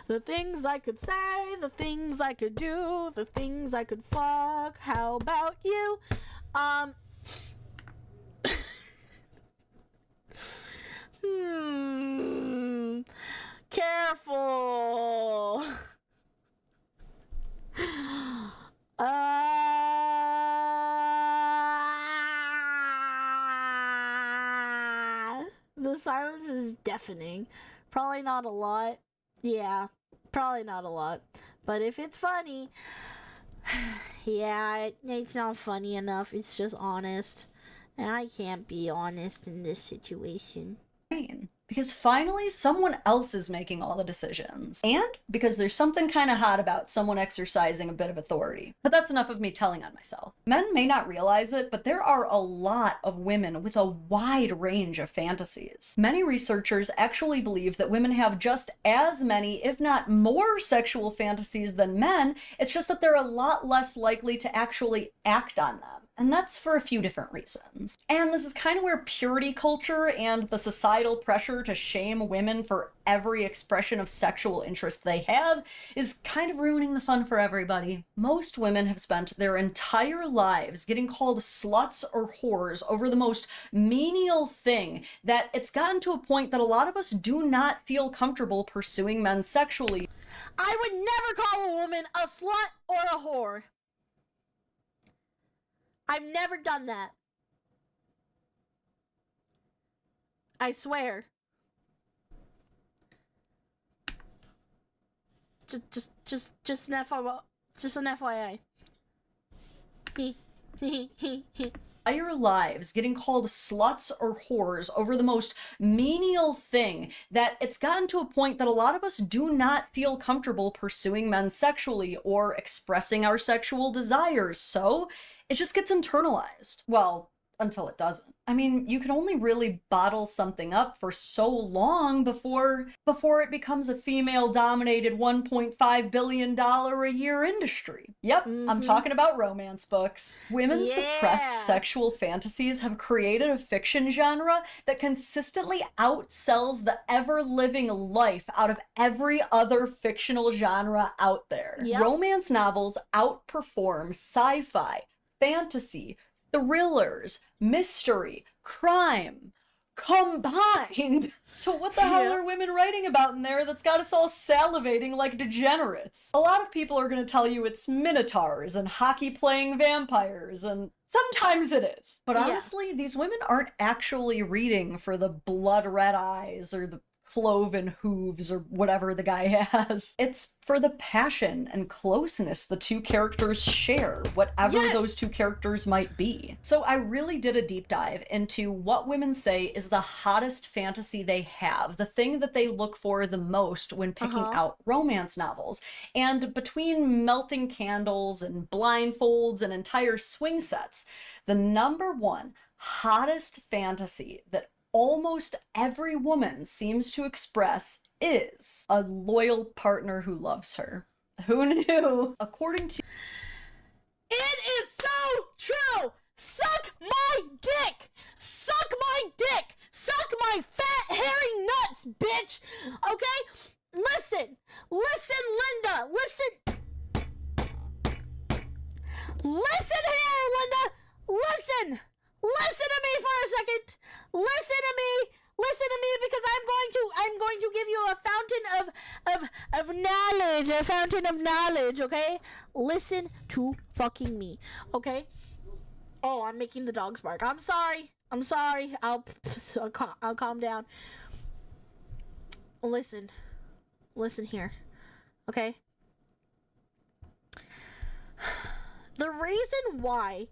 Speaker 1: The things I could say, the things I could do, the things I could fuck. How about you? Careful. The silence is deafening. Probably not a lot. Yeah, probably not a lot. But if it's funny, yeah, it's not funny enough. It's just honest. And I can't be honest in this situation.
Speaker 7: because finally someone else is making all the decisions. And because there's something kind of hot about someone exercising a bit of authority. But that's enough of me telling on myself. Men may not realize it, but there are a lot of women with a wide range of fantasies. Many researchers actually believe that women have just as many, if not more, sexual fantasies than men. It's just that they're a lot less likely to actually act on them. And that's for a few different reasons. And this is kind of where purity culture and the societal pressure to shame women for every expression of sexual interest they have is kind of ruining the fun for everybody. Most women have spent their entire lives getting called sluts or whores over the most menial thing that it's gotten to a point that a lot of us do not feel comfortable pursuing men sexually.
Speaker 1: I would never call a woman a slut or a whore. I've never done that. I swear. Just an FYI. Just an FYI.
Speaker 7: Entire lives getting called sluts or whores over the most menial thing that it's gotten to a point that a lot of us do not feel comfortable pursuing men sexually or expressing our sexual desires. So it just gets internalized. Well, until it doesn't. I mean, you can only really bottle something up for so long before it becomes a female-dominated $1.5 billion a year industry. Yep, I'm talking about romance books. Women's suppressed sexual fantasies have created a fiction genre that consistently outsells the ever-living life out of every other fictional genre out there. Romance novels outperform sci-fi, fantasy, thrillers, mystery, crime, combined. So what the hell are women writing about in there that's got us all salivating like degenerates? A lot of people are going to tell you it's minotaurs and hockey-playing vampires, and sometimes it is. But honestly, these women aren't actually reading for the blood-red eyes or the cloven hooves or whatever the guy has. It's for the passion and closeness the two characters share, whatever those two characters might be. So I really did a deep dive into what women say is the hottest fantasy they have, the thing that they look for the most when picking out romance novels. And between melting candles and blindfolds and entire swing sets, the number one hottest fantasy that almost every woman seems to express is a loyal partner who loves her. Who knew? According to...
Speaker 1: It is so true! Suck my dick! Suck my dick! Suck my fat, hairy nuts, bitch! Okay? Listen! Listen, Linda! Listen! Listen here, Linda! Listen! Listen to me for a second! Listen to me! Listen to me, because I'm going to give you a fountain of knowledge, a fountain of knowledge, okay? Listen to fucking me, okay? Oh, I'm making the dogs bark. I'm sorry. I'll calm down. Listen here, okay? The reason why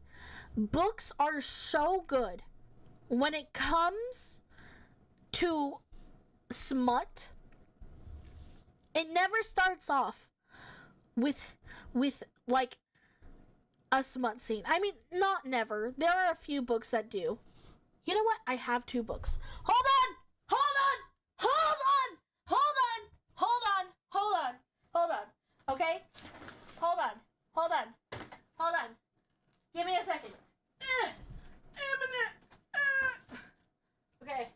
Speaker 1: books are so good when it comes to smut, it never starts off with like a smut scene. I mean, not never. There are a few books that do. You know what? I have 2 books. Hold on. Okay? Hold on. Give me a second. Okay.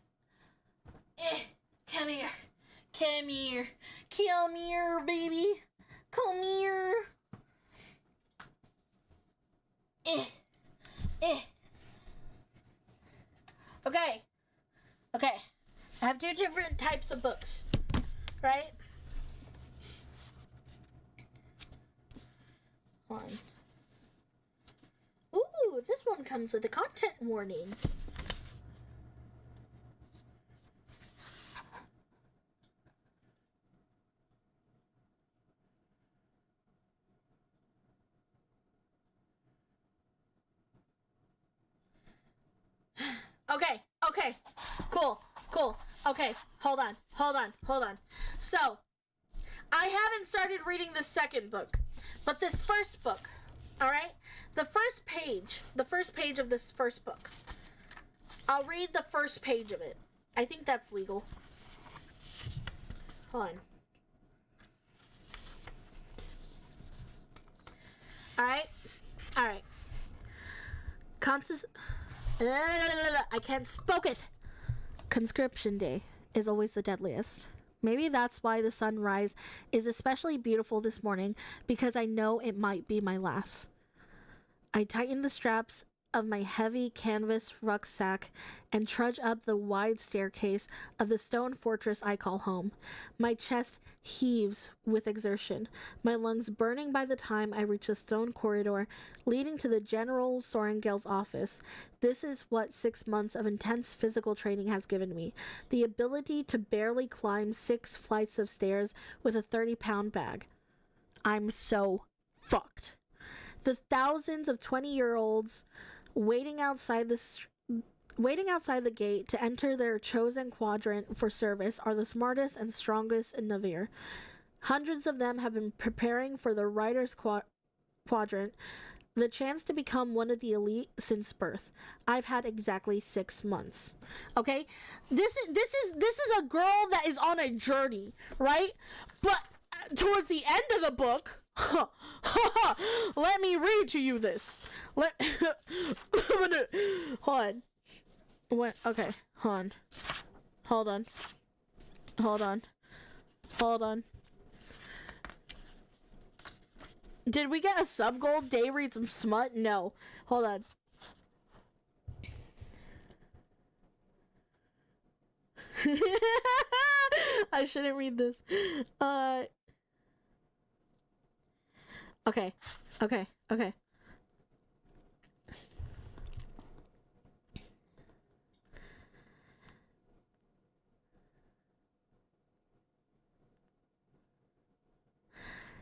Speaker 1: Come here, baby. Come here. Okay. I have 2 different types of books, right? One. Ooh, this one comes with a content warning. Okay. Cool. Okay, hold on. So, I haven't started reading the second book, but this first book, alright? The first page of this first book. I'll read the first page of it. I think that's legal. Hold on. Alright. I can't spoke it. Conscription Day is always the deadliest. Maybe that's why the sunrise is especially beautiful this morning, because I know it might be my last. I tighten the straps of my heavy canvas rucksack and trudge up the wide staircase of the stone fortress I call home. My chest heaves with exertion, my lungs burning by the time I reach the stone corridor leading to the General Sorengel's office. This is what 6 months of intense physical training has given me: the ability to barely climb 6 flights of stairs with a 30-pound bag. I'm so fucked. The thousands of 20-year-olds waiting outside the gate to enter their chosen quadrant for service are the smartest and strongest in Navir. Hundreds of them have been preparing for the writer's quadrant, the chance to become one of the elite since birth. I've had exactly 6 months. Okay? This is a girl that is on a journey, right? But towards the end of the book, let me read to you this. Hold on. Okay, hold on. Did we get a sub goal? Day read some smut? No. Hold on. I shouldn't read this. Okay.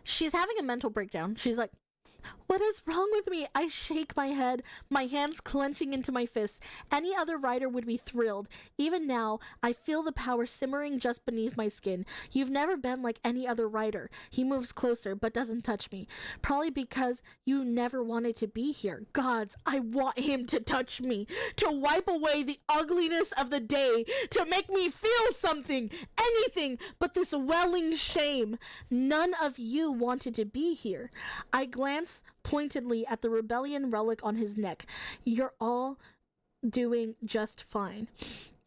Speaker 1: She's having a mental breakdown. She's like, what is wrong with me? I shake my head, my hands clenching into my fists. Any other rider would be thrilled. Even now, I feel the power simmering just beneath my skin. You've never been like any other rider. He moves closer, but doesn't touch me. Probably because you never wanted to be here. Gods, I want him to touch me, to wipe away the ugliness of the day, to make me feel something, anything but this welling shame. None of you wanted to be here. I glance pointedly at the rebellion relic on his neck. You're all doing just fine.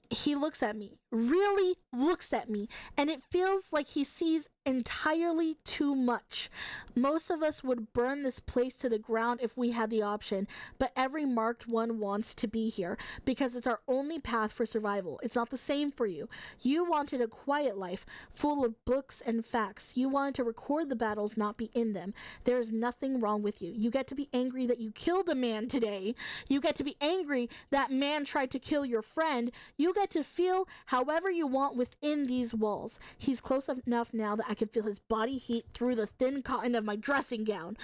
Speaker 1: He looks at me, really looks at me, and it feels like he sees entirely too much. Most of us would burn this place to the ground if we had the option, but every marked one wants to be here because it's our only path for survival. It's not the same for you. You wanted a quiet life full of books and facts. You wanted to record the battles, not be in them. There is nothing wrong with you. You get to be angry that you killed a man today. You get to be angry that man tried to kill your friend. You get to feel however you want within these walls. He's close enough now that I can feel his body heat through the thin cotton of my dressing gown,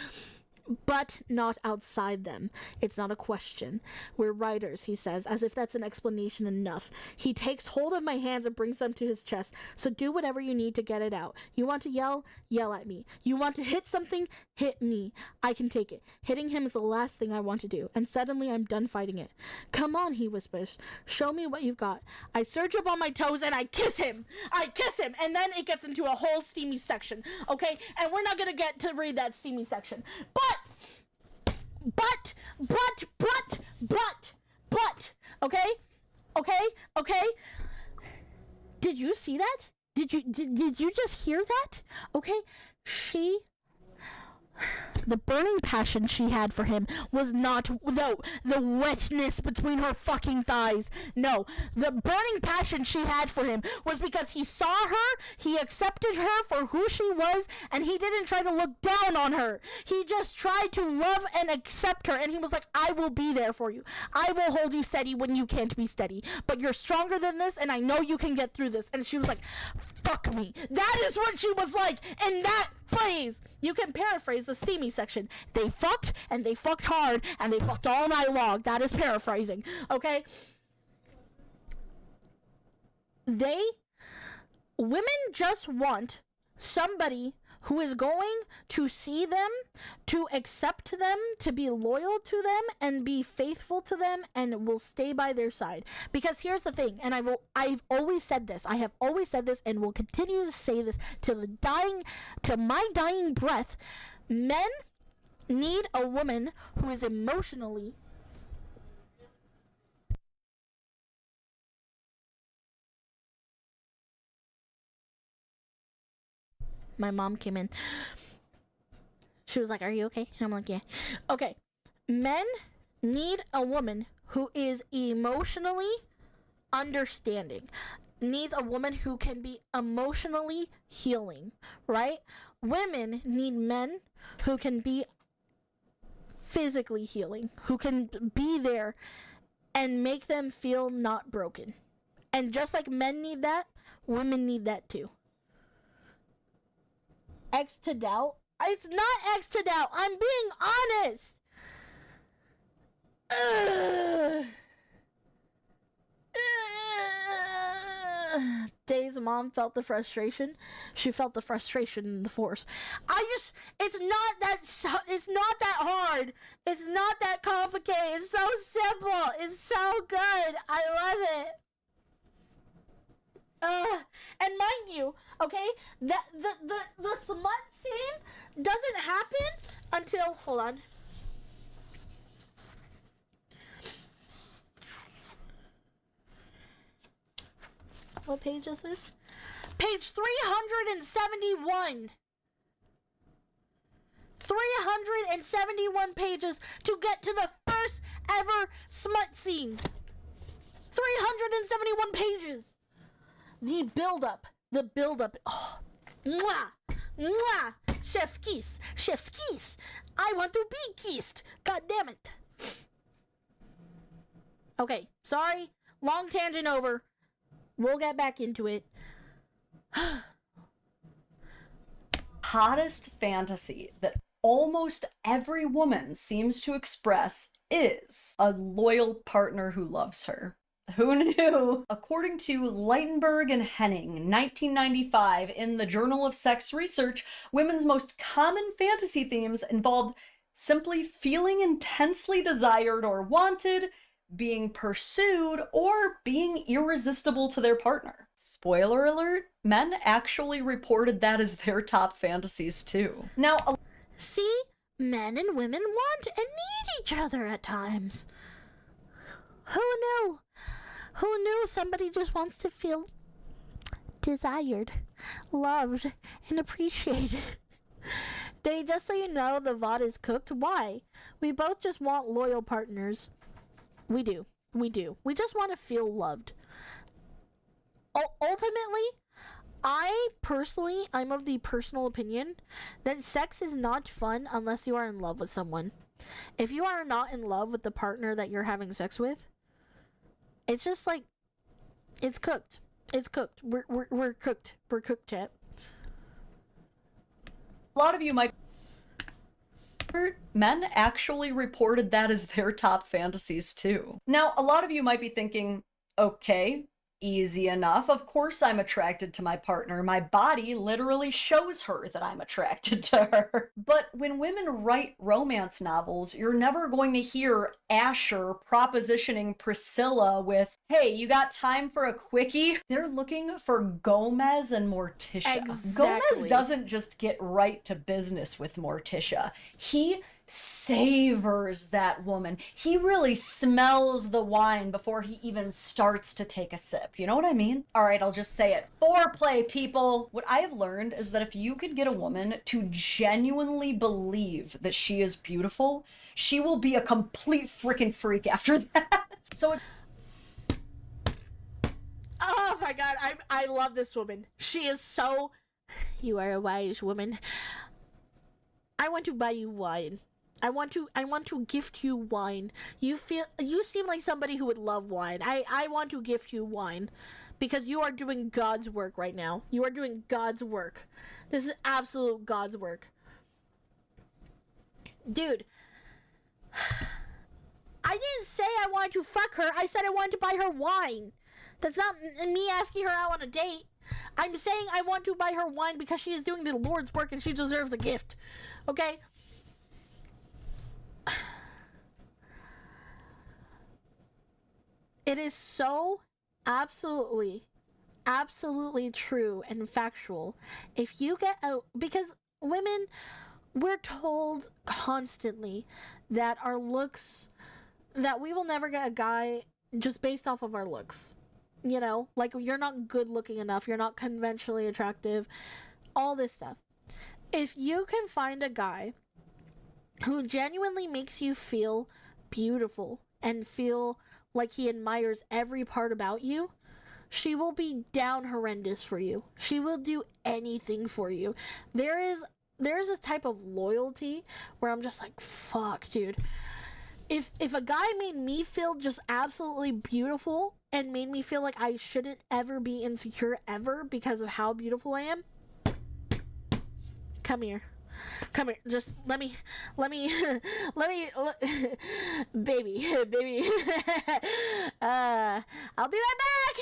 Speaker 1: but not outside them. It's not a question. We're riders, he says, as if that's an explanation enough. He takes hold of my hands and brings them to his chest. So do whatever you need to get it out. You want to yell? Yell at me. You want to hit something? Hit me. I can take it. Hitting him is the last thing I want to do, and suddenly I'm done fighting it. Come on, he whispers. Show me what you've got. I surge up on my toes and I kiss him. And then it gets into a whole steamy section, okay? And we're not gonna get to read that steamy section. But, okay? Did you see that? Did you just hear that? Okay, the burning passion she had for him was not the wetness between her fucking thighs. No, the burning passion she had for him was because he saw her, he accepted her for who she was, and he didn't try to look down on her. He just tried to love and accept her, and he was like, I will be there for you. I will hold you steady when you can't be steady. But you're stronger than this, and I know you can get through this. And she was like, fuck me. That is what she was like in that phrase. You can paraphrase the steamy section. They fucked, and they fucked hard, and they fucked all night long. That is paraphrasing, okay? Women just want somebody who is going to see them, to accept them, to be loyal to them, and be faithful to them, and will stay by their side. Because here's the thing, and I've always said this, I have always said this, and will continue to say this to my dying breath. Men need a woman who is emotionally my mom came in. She was like, are you okay? And I'm like, yeah. Okay. Men need a woman who is emotionally understanding. Needs a woman who can be emotionally healing, right? Women need men who can be physically healing, who can be there and make them feel not broken. And just like men need that, women need that too. X to doubt? It's not X to doubt. I'm being honest. Dave's mom felt the frustration. She felt the frustration in the force. It's not that hard. It's not that complicated. It's so simple. It's so good. I love it. And mind you, okay, that the smut scene doesn't happen until, hold on. What page is this? Page 371. 371 pages to get to the first ever smut scene. 371 pages. The build-up. Oh, mwah, mwah. Chef's kiss. I want to be kissed. God damn it. Okay, sorry. Long tangent over. We'll get back into it.
Speaker 7: hottest fantasy that almost every woman seems to express is a loyal partner who loves her. Who knew? According to Leitenberg and Henning, 1995, in the Journal of Sex Research, women's most common fantasy themes involved simply feeling intensely desired or wanted, being pursued, or being irresistible to their partner. Spoiler alert, men actually reported that as their top fantasies too. Now,
Speaker 1: See, men and women want and need each other at times. Who knew? Who knew somebody just wants to feel desired, loved, and appreciated? They, just so you know, the VOD is cooked. Why? We both just want loyal partners. We do. We do. We just want to feel loved. Ultimately, I'm of the personal opinion that sex is not fun unless you are in love with someone. If you are not in love with the partner that you're having sex with, it's just like, it's cooked. It's cooked. We're cooked. We're cooked, chat.
Speaker 7: a lot of you might... Men actually reported that as their top fantasies too. Now, a lot of you might be thinking, okay, easy enough. Of course I'm attracted to my partner. My body literally shows her that I'm attracted to her. But when women write romance novels, you're never going to hear Asher propositioning Priscilla with, hey, you got time for a quickie? They're looking for Gomez and Morticia.
Speaker 1: Exactly.
Speaker 7: Gomez doesn't just get right to business with Morticia. He savors that woman. He really smells the wine before he even starts to take a sip. You know what I mean? All right, I'll just say it. Foreplay, people! What I have learned is that if you could get a woman to genuinely believe that she is beautiful, she will be a complete freaking freak after that. So
Speaker 1: Oh my god, I love this woman. She is so... You are a wise woman. I want to buy you wine. I want to gift you wine. You seem like somebody who would love wine. I want to gift you wine because you are doing God's work right now. You are doing God's work. This is absolute God's work. Dude, I didn't say I wanted to fuck her. I said I wanted to buy her wine. That's not me asking her out on a date. I'm saying I want to buy her wine because she is doing the Lord's work and she deserves a gift. Okay? It is so absolutely true and factual. If you get out, because women, we're told constantly that our looks, that we will never get a guy just based off of our looks. You know, like, you're not good looking enough, you're not conventionally attractive, all this stuff. If you can find a guy who genuinely makes you feel beautiful and feel like he admires every part about you, she will be down horrendous for you. She will do anything for you. There is a type of loyalty where I'm just like, fuck, dude. If a guy made me feel just absolutely beautiful and made me feel like I shouldn't ever be insecure ever because of how beautiful I am, come here. Come here, just let me, baby, I'll be right back.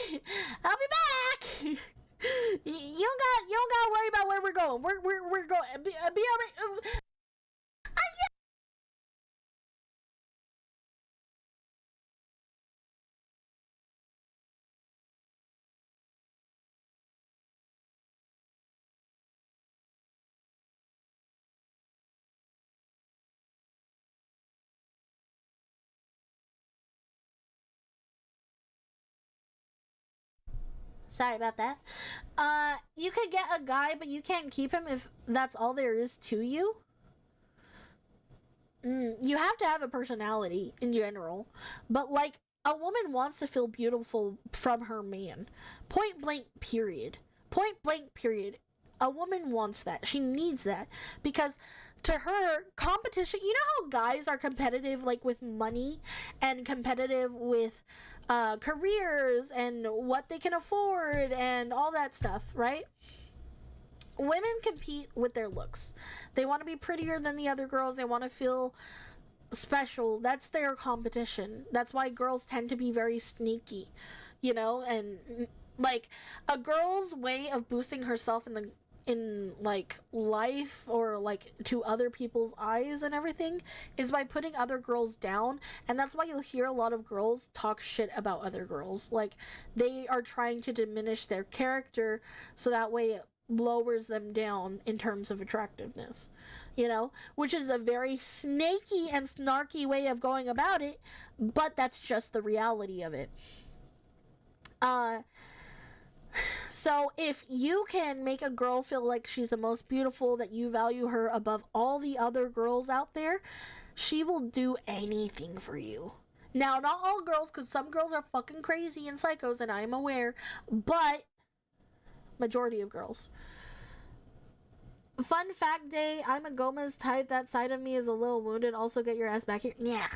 Speaker 1: You don't gotta worry about where we're going. We're going. Be alright. Sorry about that. You could get a guy, but you can't keep him if that's all there is to you. You have to have a personality in general. But, like, a woman wants to feel beautiful from her man. Point blank, period. Point blank, period. A woman wants that. She needs that. Because to her, competition... You know how guys are competitive, like, with money? And competitive with careers and what they can afford and all that stuff, right? women compete with their looks. They want to be prettier than the other girls. They want to feel special. That's their competition. That's why girls tend to be very sneaky, you know, and like a girl's way of boosting herself in like life or like to other people's eyes and everything is by putting other girls down. And that's why you'll hear a lot of girls talk shit about other girls. Like they are trying to diminish their character so that way it lowers them down in terms of attractiveness, you know, which is a very snaky and snarky way of going about it, but that's just the reality of it. So if you can make a girl feel like she's the most beautiful, that you value her above all the other girls out there, she will do anything for you. Now, not all girls, because some girls are fucking crazy and psychos, and I am aware, but majority of girls. Fun fact, Day, I'm a Gomez type. That side of me is a little wounded. Also, get your ass back here. Yeah.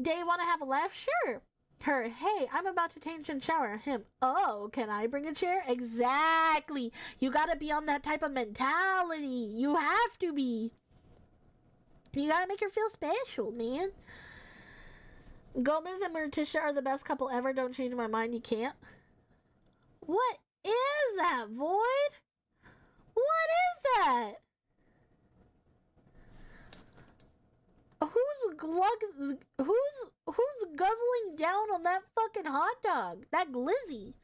Speaker 1: Day, want to have a laugh? Sure. Her, hey, I'm about to change and shower. Him, oh, can I bring a chair? Exactly. You gotta be on that type of mentality. You have to be. You gotta make her feel special, man. Gomez and Morticia are the best couple ever. Don't change my mind. You can't. What is that, Void? What is that? Who's guzzling down on that fucking hot dog? That glizzy.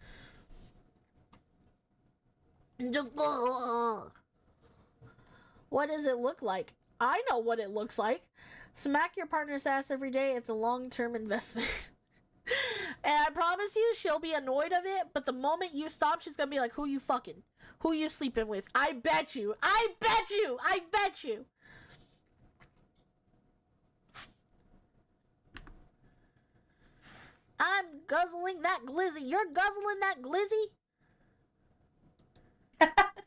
Speaker 1: Just what does it look like? I know what it looks like. Smack your partner's ass every day. It's a long-term investment. And I promise you, she'll be annoyed of it, but the moment you stop, she's gonna be like, who you fucking? Who you sleeping with? I bet you. I bet you. I bet you. I'm guzzling that glizzy. You're guzzling that glizzy?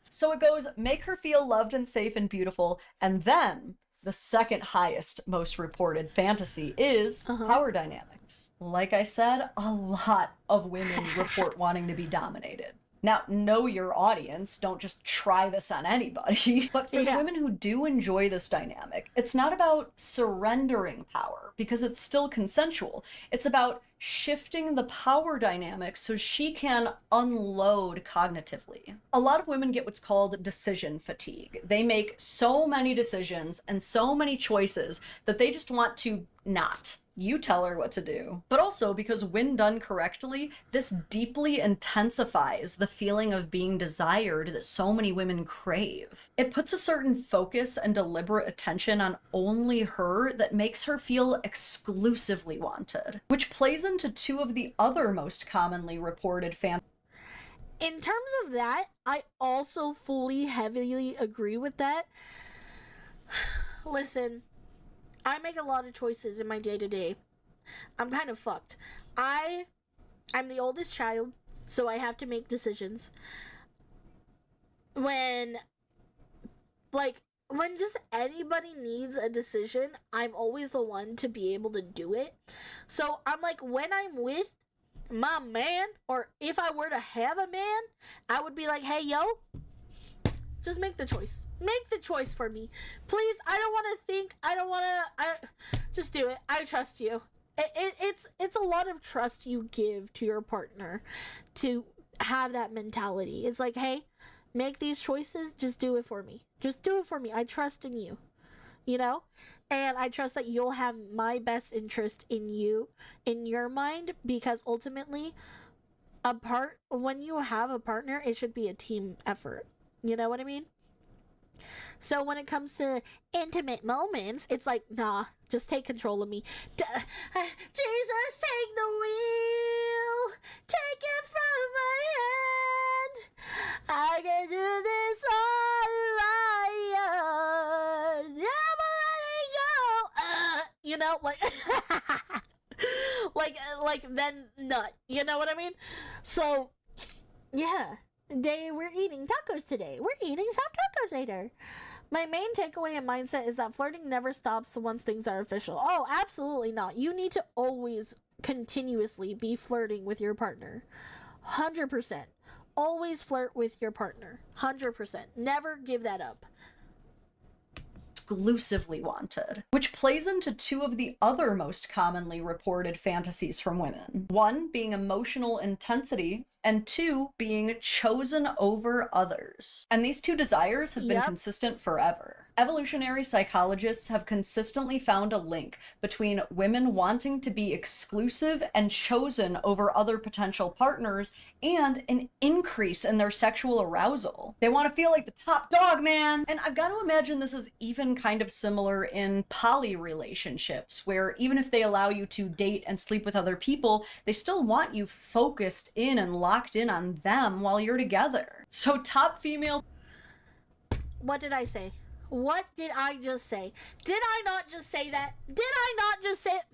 Speaker 7: So it goes, make her feel loved and safe and beautiful, and then the second highest most reported fantasy is power dynamics. Like I said, a lot of women report wanting to be dominated. Now, know your audience. Don't just try this on anybody. But for the women who do enjoy this dynamic, it's not about surrendering power, because it's still consensual. It's about shifting the power dynamic so she can unload cognitively. A lot of women get what's called decision fatigue. They make so many decisions and so many choices that they just want to not. You tell her what to do. But also because when done correctly, this deeply intensifies the feeling of being desired that so many women crave. It puts a certain focus and deliberate attention on only her that makes her feel exclusively wanted, which plays into two of the other most commonly reported
Speaker 1: In terms of that, I also fully, heavily agree with that. Listen, I make a lot of choices in my day-to-day. I'm kind of fucked. I'm the oldest child, so I have to make decisions. When just anybody needs a decision, I'm always the one to be able to do it. So I'm like, when I'm with my man, or if I were to have a man, I would be like, hey, yo, just make the choice. Make the choice for me. Please, I don't want to think. Just do it. I trust you. It's a lot of trust you give to your partner to have that mentality. It's like, hey, make these choices. Just do it for me. Just do it for me. I trust in you. You know? And I trust that you'll have my best interest in you, in your mind, because ultimately, when you have a partner, it should be a team effort. You know what I mean? So when it comes to intimate moments, it's like, nah, just take control of me. Jesus, take the wheel. Take it from my hand. I can do this on my own. Never letting go. You know, like then nut. You know what I mean? So, yeah. We're eating tacos today. We're eating soft tacos later. My main takeaway and mindset is that flirting never stops once things are official. Oh, absolutely not. You need to always continuously be flirting with your partner. 100%. always flirt with your partner. 100%. Never give that up.
Speaker 7: Exclusively wanted, which plays into two of the other most commonly reported fantasies from women. One being emotional intensity, and two being chosen over others. And these two desires have been consistent forever. Evolutionary psychologists have consistently found a link between women wanting to be exclusive and chosen over other potential partners and an increase in their sexual arousal. They want to feel like the top dog, man! And I've got to imagine this is even kind of similar in poly relationships, where even if they allow you to date and sleep with other people, they still want you focused in and locked in on them while you're together. So top female...
Speaker 1: What did I say? What did I just say? Did I not just say that? Did I not just say it?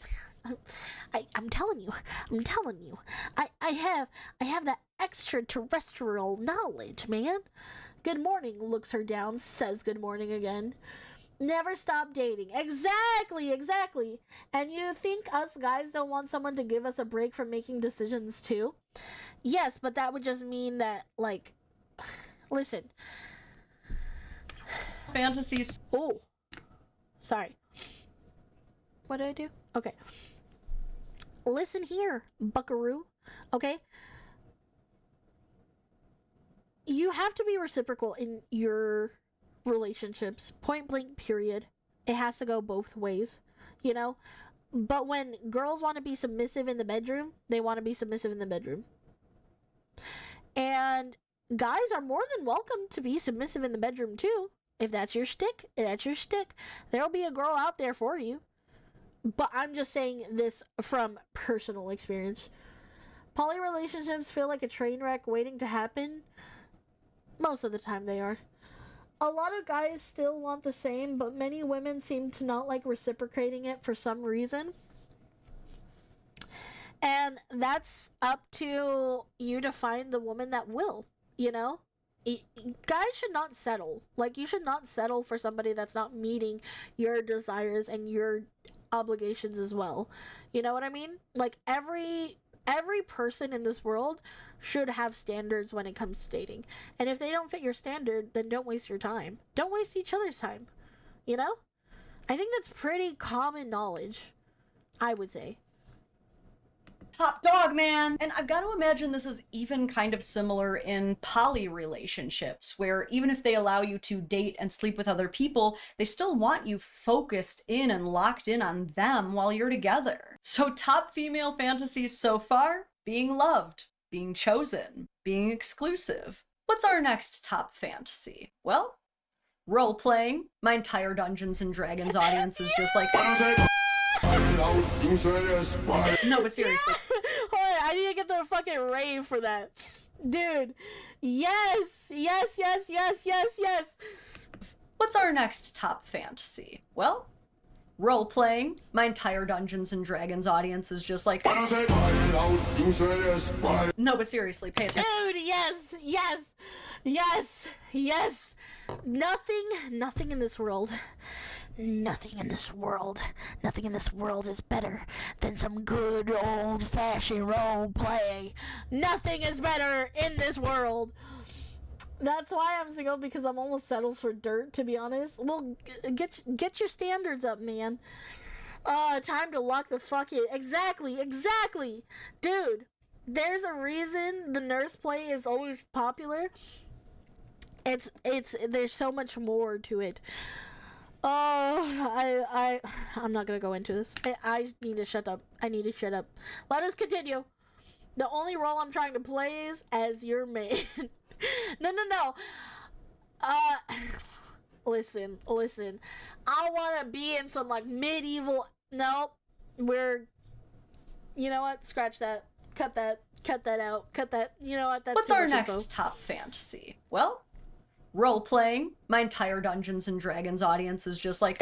Speaker 1: I'm telling you. I have that extraterrestrial knowledge, man. Good morning, looks her down, says good morning again. Never stop dating. Exactly. And you think us guys don't want someone to give us a break from making decisions too? Yes, but that would just mean that, like, listen.
Speaker 7: Fantasies.
Speaker 1: Oh, sorry. What did I do? Okay. Listen here, buckaroo. Okay? You have to be reciprocal in your relationships. Point blank, period. It has to go both ways, you know? But when girls want to be submissive in the bedroom, they want to be submissive in the bedroom. And guys are more than welcome to be submissive in the bedroom too. If that's your shtick, that's your shtick. There'll be a girl out there for you. But I'm just saying this from personal experience. Poly relationships feel like a train wreck waiting to happen. Most of the time they are. A lot of guys still want the same, but many women seem to not like reciprocating it for some reason. And that's up to you to find the woman that will, you know? Guys should not settle. Like, you should not settle for somebody that's not meeting your desires and your obligations as well. You know what I mean? Like, every person in this world should have standards when it comes to dating. And if they don't fit your standard, then don't waste your time. Don't waste each other's time. You know? I think that's pretty common knowledge, I would say.
Speaker 7: Top dog, man! And I've got to imagine this is even kind of similar in poly relationships, where even if they allow you to date and sleep with other people, they still want you focused in and locked in on them while you're together. So top female fantasies so far? Being loved, being chosen, being exclusive. What's our next top fantasy? Well, role-playing. My entire Dungeons and Dragons audience is just like... No, but seriously.
Speaker 1: Hold on, I need to get the fucking rave for that. Dude, yes.
Speaker 7: What's our next top fantasy? Well, role-playing. My entire Dungeons and Dragons audience is just like... No, but seriously, pay attention.
Speaker 1: Dude, yes. Nothing in this world. Nothing in this world is better than some good old-fashioned role play. Nothing is better in this world. That's why I'm single, because I'm almost settled for dirt, to be honest. Well, get your standards up, man. Time to lock the fuck in. Exactly. Dude, there's a reason the nurse play is always popular. There's so much more to it. Oh, I'm not gonna go into this. I need to shut up. Let us continue. The only role I'm trying to play is as your maid. No. Listen. I don't want to be in some, like, medieval... Nope. You know what? Scratch that. Cut that out. You know what? That's
Speaker 7: What's
Speaker 1: too
Speaker 7: our
Speaker 1: much
Speaker 7: next
Speaker 1: info.
Speaker 7: top fantasy? Well, role-playing. My entire Dungeons and Dragons audience is just like,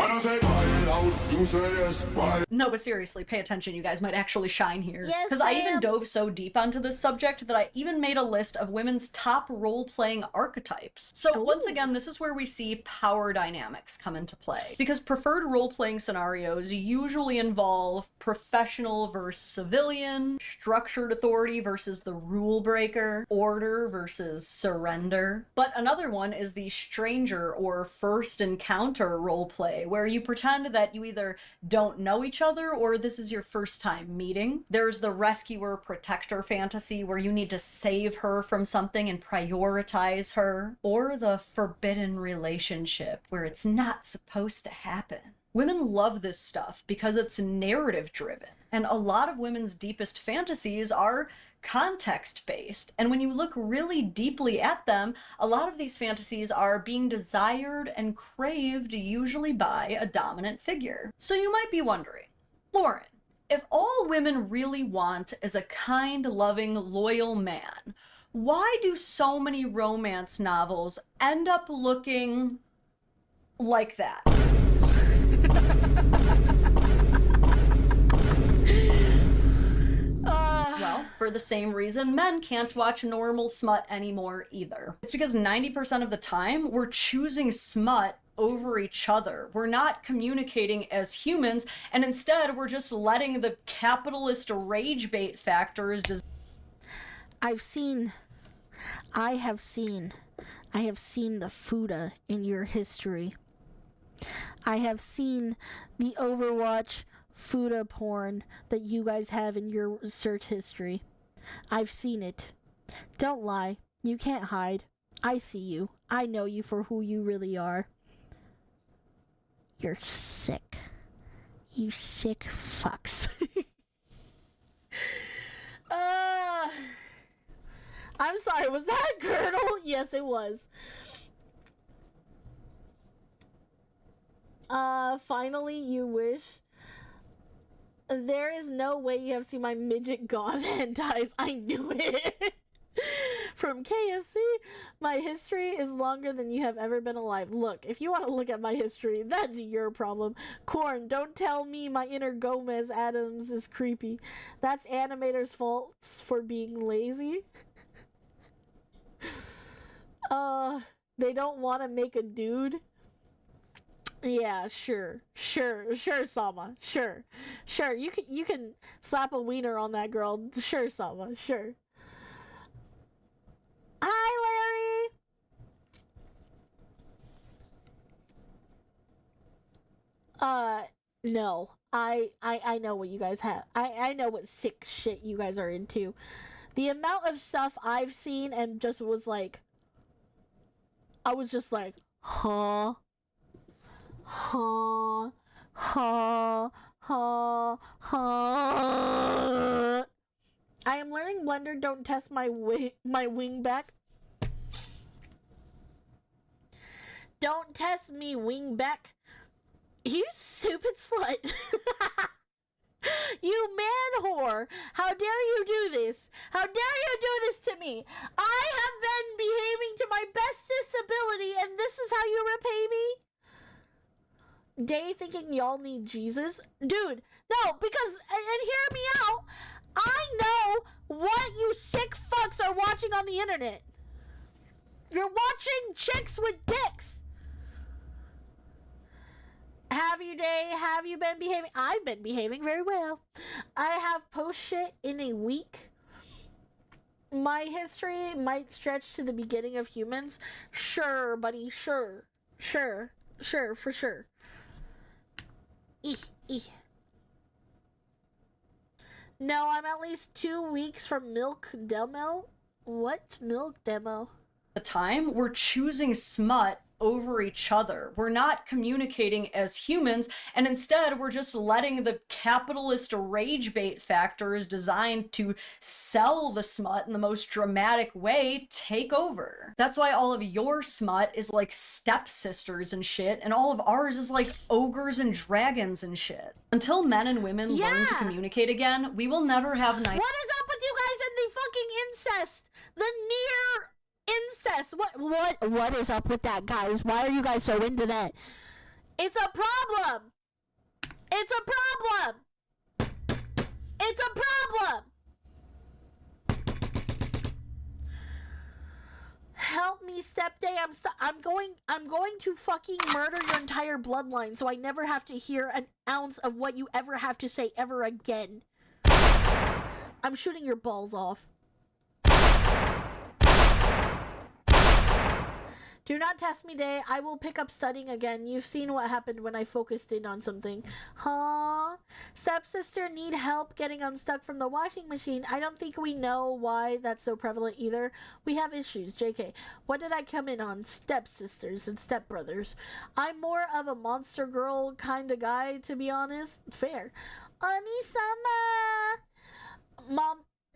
Speaker 7: no, but seriously, pay attention, you guys might actually shine here.
Speaker 1: Yes,
Speaker 7: Because I even
Speaker 1: ma'am.
Speaker 7: dove so deep onto this subject that I even made a list of women's top role-playing archetypes. So once again, this is where we see power dynamics come into play. Because preferred role-playing scenarios usually involve professional versus civilian, structured authority versus the rule breaker, order versus surrender. But another one is the stranger or first encounter roleplay, where you pretend that you either don't know each other or this is your first time meeting. There's the rescuer protector fantasy, where you need to save her from something and prioritize her. Or the forbidden relationship, where it's not supposed to happen. Women love this stuff because it's narrative driven, and a lot of women's deepest fantasies are context-based. And when you look really deeply at them, a lot of these fantasies are being desired and craved usually by a dominant figure. So you might be wondering, Lauren, if all women really want is a kind, loving, loyal man, why do so many romance novels end up looking like that? Well, for the same reason men can't watch normal smut anymore either. It's because 90% of the time we're choosing smut over each other. We're not communicating as humans, and instead we're just letting the capitalist rage bait factors
Speaker 1: I have seen the Fuda in your history. I have seen the Overwatch Fuda porn that you guys have in your search history. I've seen it. Don't lie. You can't hide. I see you. I know you for who you really are. You're sick. You sick fucks. I'm sorry, was that a Colonel? Yes, it was. Finally, you wish. There is no way you have seen my midget goth hentais. I knew it. From KFC, my history is longer than you have ever been alive. Look, if you want to look at my history, that's your problem. Corn, don't tell me my inner Gomez Adams is creepy. That's animators' faults for being lazy. They don't want to make a dude. Yeah, sure, Sama, sure, you can slap a wiener on that girl, sure, Sama, sure. Hi, Larry. No, I know what you guys have. I know what sick shit you guys are into. The amount of stuff I've seen and just was like, I was just like, huh. I am learning Blender. Don't test my wing back. Don't test me wing back. You stupid slut. You man whore. How dare you do this? How dare you do this to me? I have been behaving to my bestest ability, and this is how you repay me? Day thinking y'all need Jesus? Dude, no, because, and hear me out, I know what you sick fucks are watching on the internet. You're watching chicks with dicks. Have you, Day? Have you been behaving? I've been behaving very well. I have post shit in a week. My history might stretch to the beginning of humans. Sure, buddy, sure, for sure. No, I'm at least 2 weeks from milk demo. What milk demo?
Speaker 7: The time we're choosing smut over each other. We're not communicating as humans, and instead we're just letting the capitalist rage bait factors designed to sell the smut in the most dramatic way take over. That's why all of your smut is like stepsisters and shit, and all of ours is like ogres and dragons and shit. Until men and women learn to communicate again, we will never have nice—
Speaker 1: What is up with you guys and the fucking incest? The near incest. What is up with that, guys? Why are you guys so into that? It's a problem. It's a problem. It's a problem. Help me, stepday. I'm going to fucking murder your entire bloodline so I never have to hear an ounce of what you ever have to say ever again. I'm shooting your balls off. Do not test me, Day. I will pick up studying again. You've seen what happened when I focused in on something. Huh? Stepsister need help getting unstuck from the washing machine. I don't think we know why that's so prevalent either. We have issues. JK. What did I come in on? Stepsisters and stepbrothers. I'm more of a monster girl kind of guy, to be honest. Fair. Oni-sama!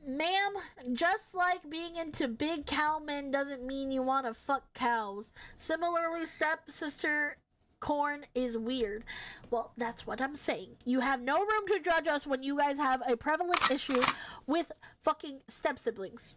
Speaker 1: Ma'am, just like being into big cow men doesn't mean you want to fuck cows. Similarly, stepsister corn is weird. Well, that's what I'm saying. You have no room to judge us when you guys have a prevalent issue with fucking step-siblings.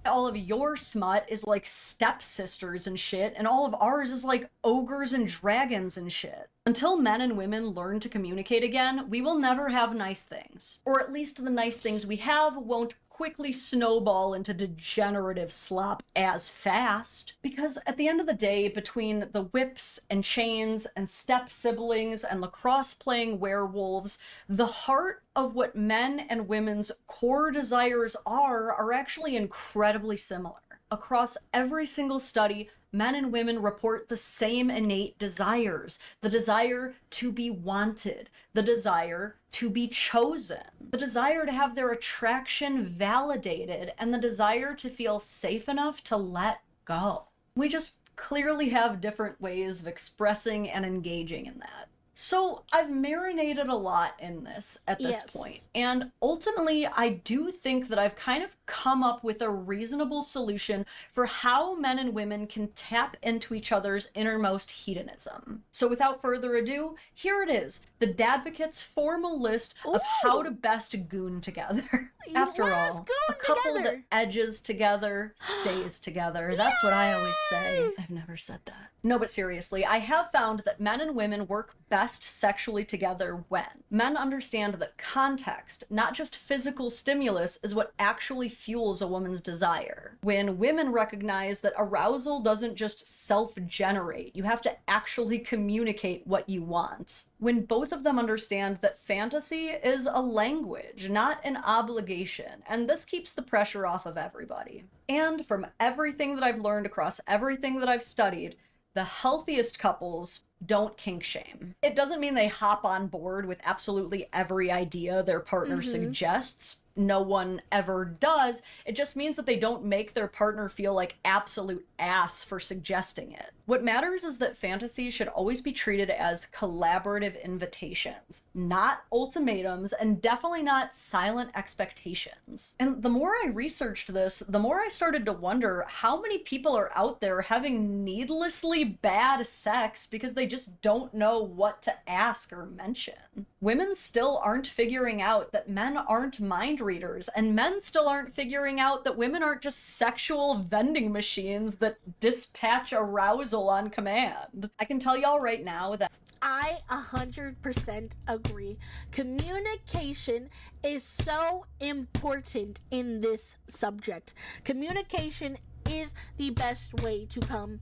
Speaker 7: All of your smut is like stepsisters and shit, and all of ours is like ogres and dragons and shit. Until men and women learn to communicate again, we will never have nice things. Or at least the nice things we have won't quickly snowball into degenerative slop as fast. Because at the end of the day, between the whips and chains and step siblings and lacrosse playing werewolves, the heart of what men and women's core desires are actually incredibly similar. Across every single study, men and women report the same innate desires. The desire to be wanted, the desire to be chosen, the desire to have their attraction validated, and the desire to feel safe enough to let go. We just clearly have different ways of expressing and engaging in that. So I've marinated a lot in this at this point, and ultimately I do think that I've kind of come up with a reasonable solution for how men and women can tap into each other's innermost hedonism. So without further ado, here it is, the Dadvocate's formal list of how to best goon together. After all, a couple that edges together stays together. That's what I always say. I've never said that. No, but seriously, I have found that men and women work best sexually together when men understand that context, not just physical stimulus, is what actually fuels a woman's desire. When women recognize that arousal doesn't just self-generate, you have to actually communicate what you want. When both of them understand that fantasy is a language, not an obligation, and this keeps the pressure off of everybody. And from everything that I've learned across everything that I've studied, the healthiest couples don't kink shame. It doesn't mean they hop on board with absolutely every idea their partner suggests. No one ever does. It just means that they don't make their partner feel like absolute ass for suggesting it. What matters is that fantasies should always be treated as collaborative invitations, not ultimatums, and definitely not silent expectations. And the more I researched this, the more I started to wonder how many people are out there having needlessly bad sex because they just don't know what to ask or mention. Women still aren't figuring out that men aren't mind readers, and men still aren't figuring out that women aren't just sexual vending machines that dispatch arousal on command. I can tell y'all right now that
Speaker 1: I 100% agree. Communication is so important in this subject. Communication is the best way to come.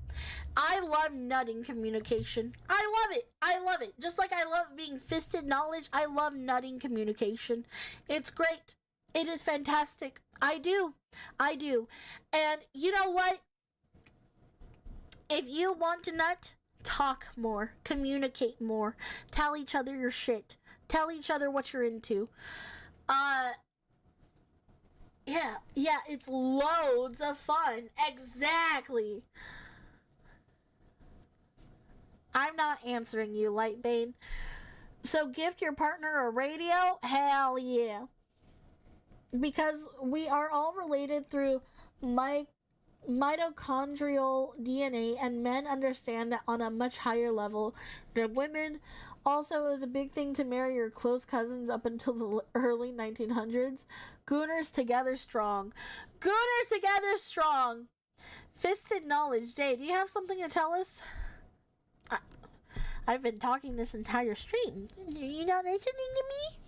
Speaker 1: I love nutting communication. I love it. I love it. Just like I love being fisted knowledge, I love nutting communication. It's great. It is fantastic. I do. I do. And you know what? If you want to nut, talk more, communicate more, tell each other your shit, tell each other what you're into. Yeah, it's loads of fun. Exactly. I'm not answering you, Lightbane. So gift your partner a radio? Hell yeah. Because we are all related through mitochondrial DNA, and men understand that on a much higher level than women. Also, it was a big thing to marry your close cousins up until the early 1900s. Gooners together strong. Gooners together strong! Fisted knowledge. Jay, do you have something to tell us? I've been talking this entire stream. You not listening to me?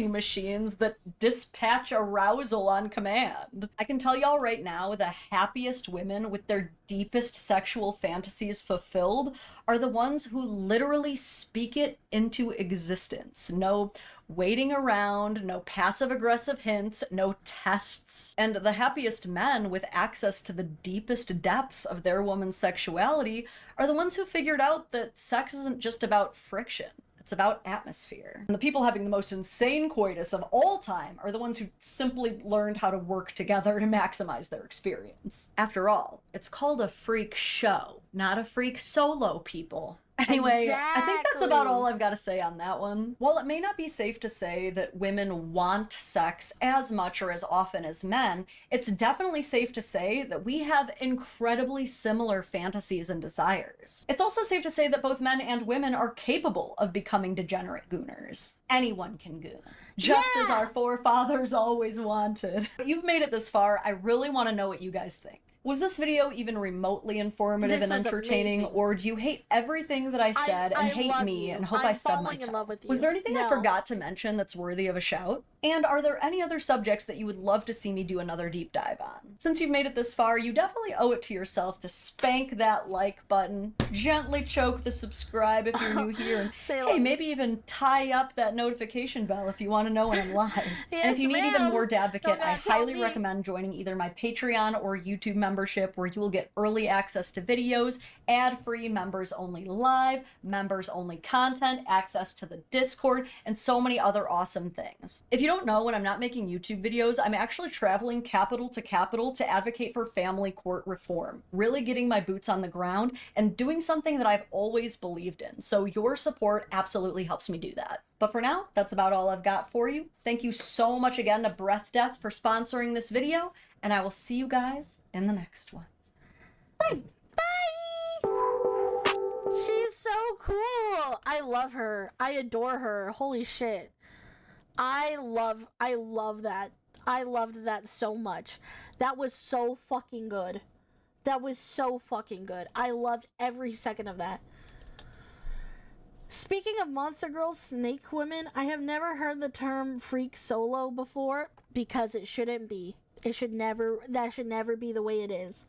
Speaker 7: Machines that dispatch arousal on command. I can tell y'all right now, the happiest women with their deepest sexual fantasies fulfilled are the ones who literally speak it into existence. No waiting around, no passive-aggressive hints, no tests. And the happiest men with access to the deepest depths of their woman's sexuality are the ones who figured out that sex isn't just about friction. It's about atmosphere. And the people having the most insane coitus of all time are the ones who simply learned how to work together to maximize their experience. After all, it's called a freak show, not a freak solo, people. Anyway, I think that's about all I've got to say on that one. While it may not be safe to say that women want sex as much or as often as men, it's definitely safe to say that we have incredibly similar fantasies and desires. It's also safe to say that both men and women are capable of becoming degenerate gooners. Anyone can goon, just as our forefathers always wanted. But you've made it this far. I really want to know what you guys think. Was this video even remotely informative and entertaining, or do you hate everything that I said and hate me and hope I stubbed my toe? Was there anything I forgot to mention that's worthy of a shout? And are there any other subjects that you would love to see me do another deep dive on? Since you've made it this far, you definitely owe it to yourself to spank that like button, gently choke the subscribe if you're new here, and hey, maybe even tie up that notification bell if you want to know when I'm live.
Speaker 1: Yes,
Speaker 7: and if you need even more
Speaker 1: Don't
Speaker 7: Dadvocate, I
Speaker 1: tell
Speaker 7: highly
Speaker 1: me.
Speaker 7: recommend joining either my Patreon or YouTube membership, where you will get early access to videos, ad-free members-only live, members-only content, access to the Discord, and so many other awesome things. If you don't know, when I'm not making YouTube videos, I'm actually traveling capital to capital to advocate for family court reform, really getting my boots on the ground and doing something that I've always believed in. So your support absolutely helps me do that. But for now, that's about all I've got for you. Thank you so much again to Breath Death for sponsoring this video, and I will see you guys in the next one.
Speaker 1: Bye! She's so cool! I love her. I adore her. Holy shit. I love that. I loved that so much. That was so fucking good. That was so fucking good. I loved every second of that. Speaking of Monster Girls, Snake Women, I have never heard the term freak solo before because it shouldn't be. That should never be the way it is.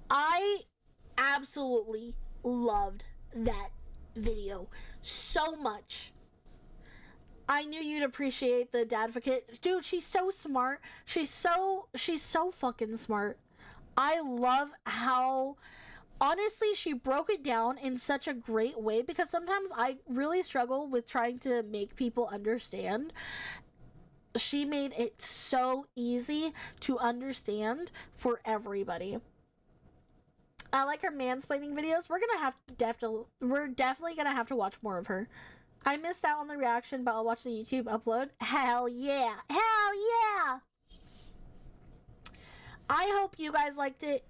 Speaker 1: I absolutely loved that video so much. I knew you'd appreciate the Dadvocate. Dude, she's so smart. She's so fucking smart. I love how, honestly, she broke it down in such a great way, because sometimes I really struggle with trying to make people understand. She made it so easy to understand for everybody. I like her mansplaining videos. We're definitely gonna have to watch more of her. I missed out on the reaction, but I'll watch the YouTube upload. Hell yeah! Hell yeah! I hope you guys liked it.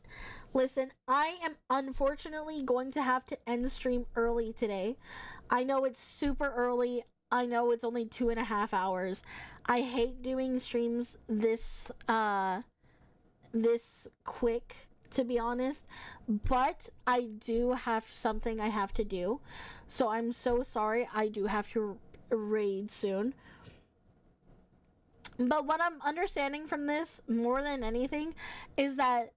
Speaker 1: Listen, I am unfortunately going to have to end the stream early today. I know it's super early. I know it's only 2.5 hours. I hate doing streams this quick, to be honest, but I do have something I have to do, so I'm so sorry. I do have to raid soon. But what I'm understanding from this more than anything is that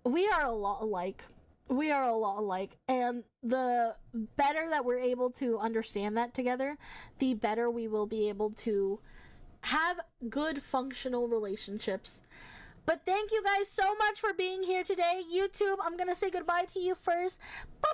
Speaker 1: we are a lot alike. We are a lot alike, and the better that we're able to understand that together, the better we will be able to have good functional relationships. But thank you guys so much for being here today. YouTube, I'm gonna say goodbye to you first. Bye.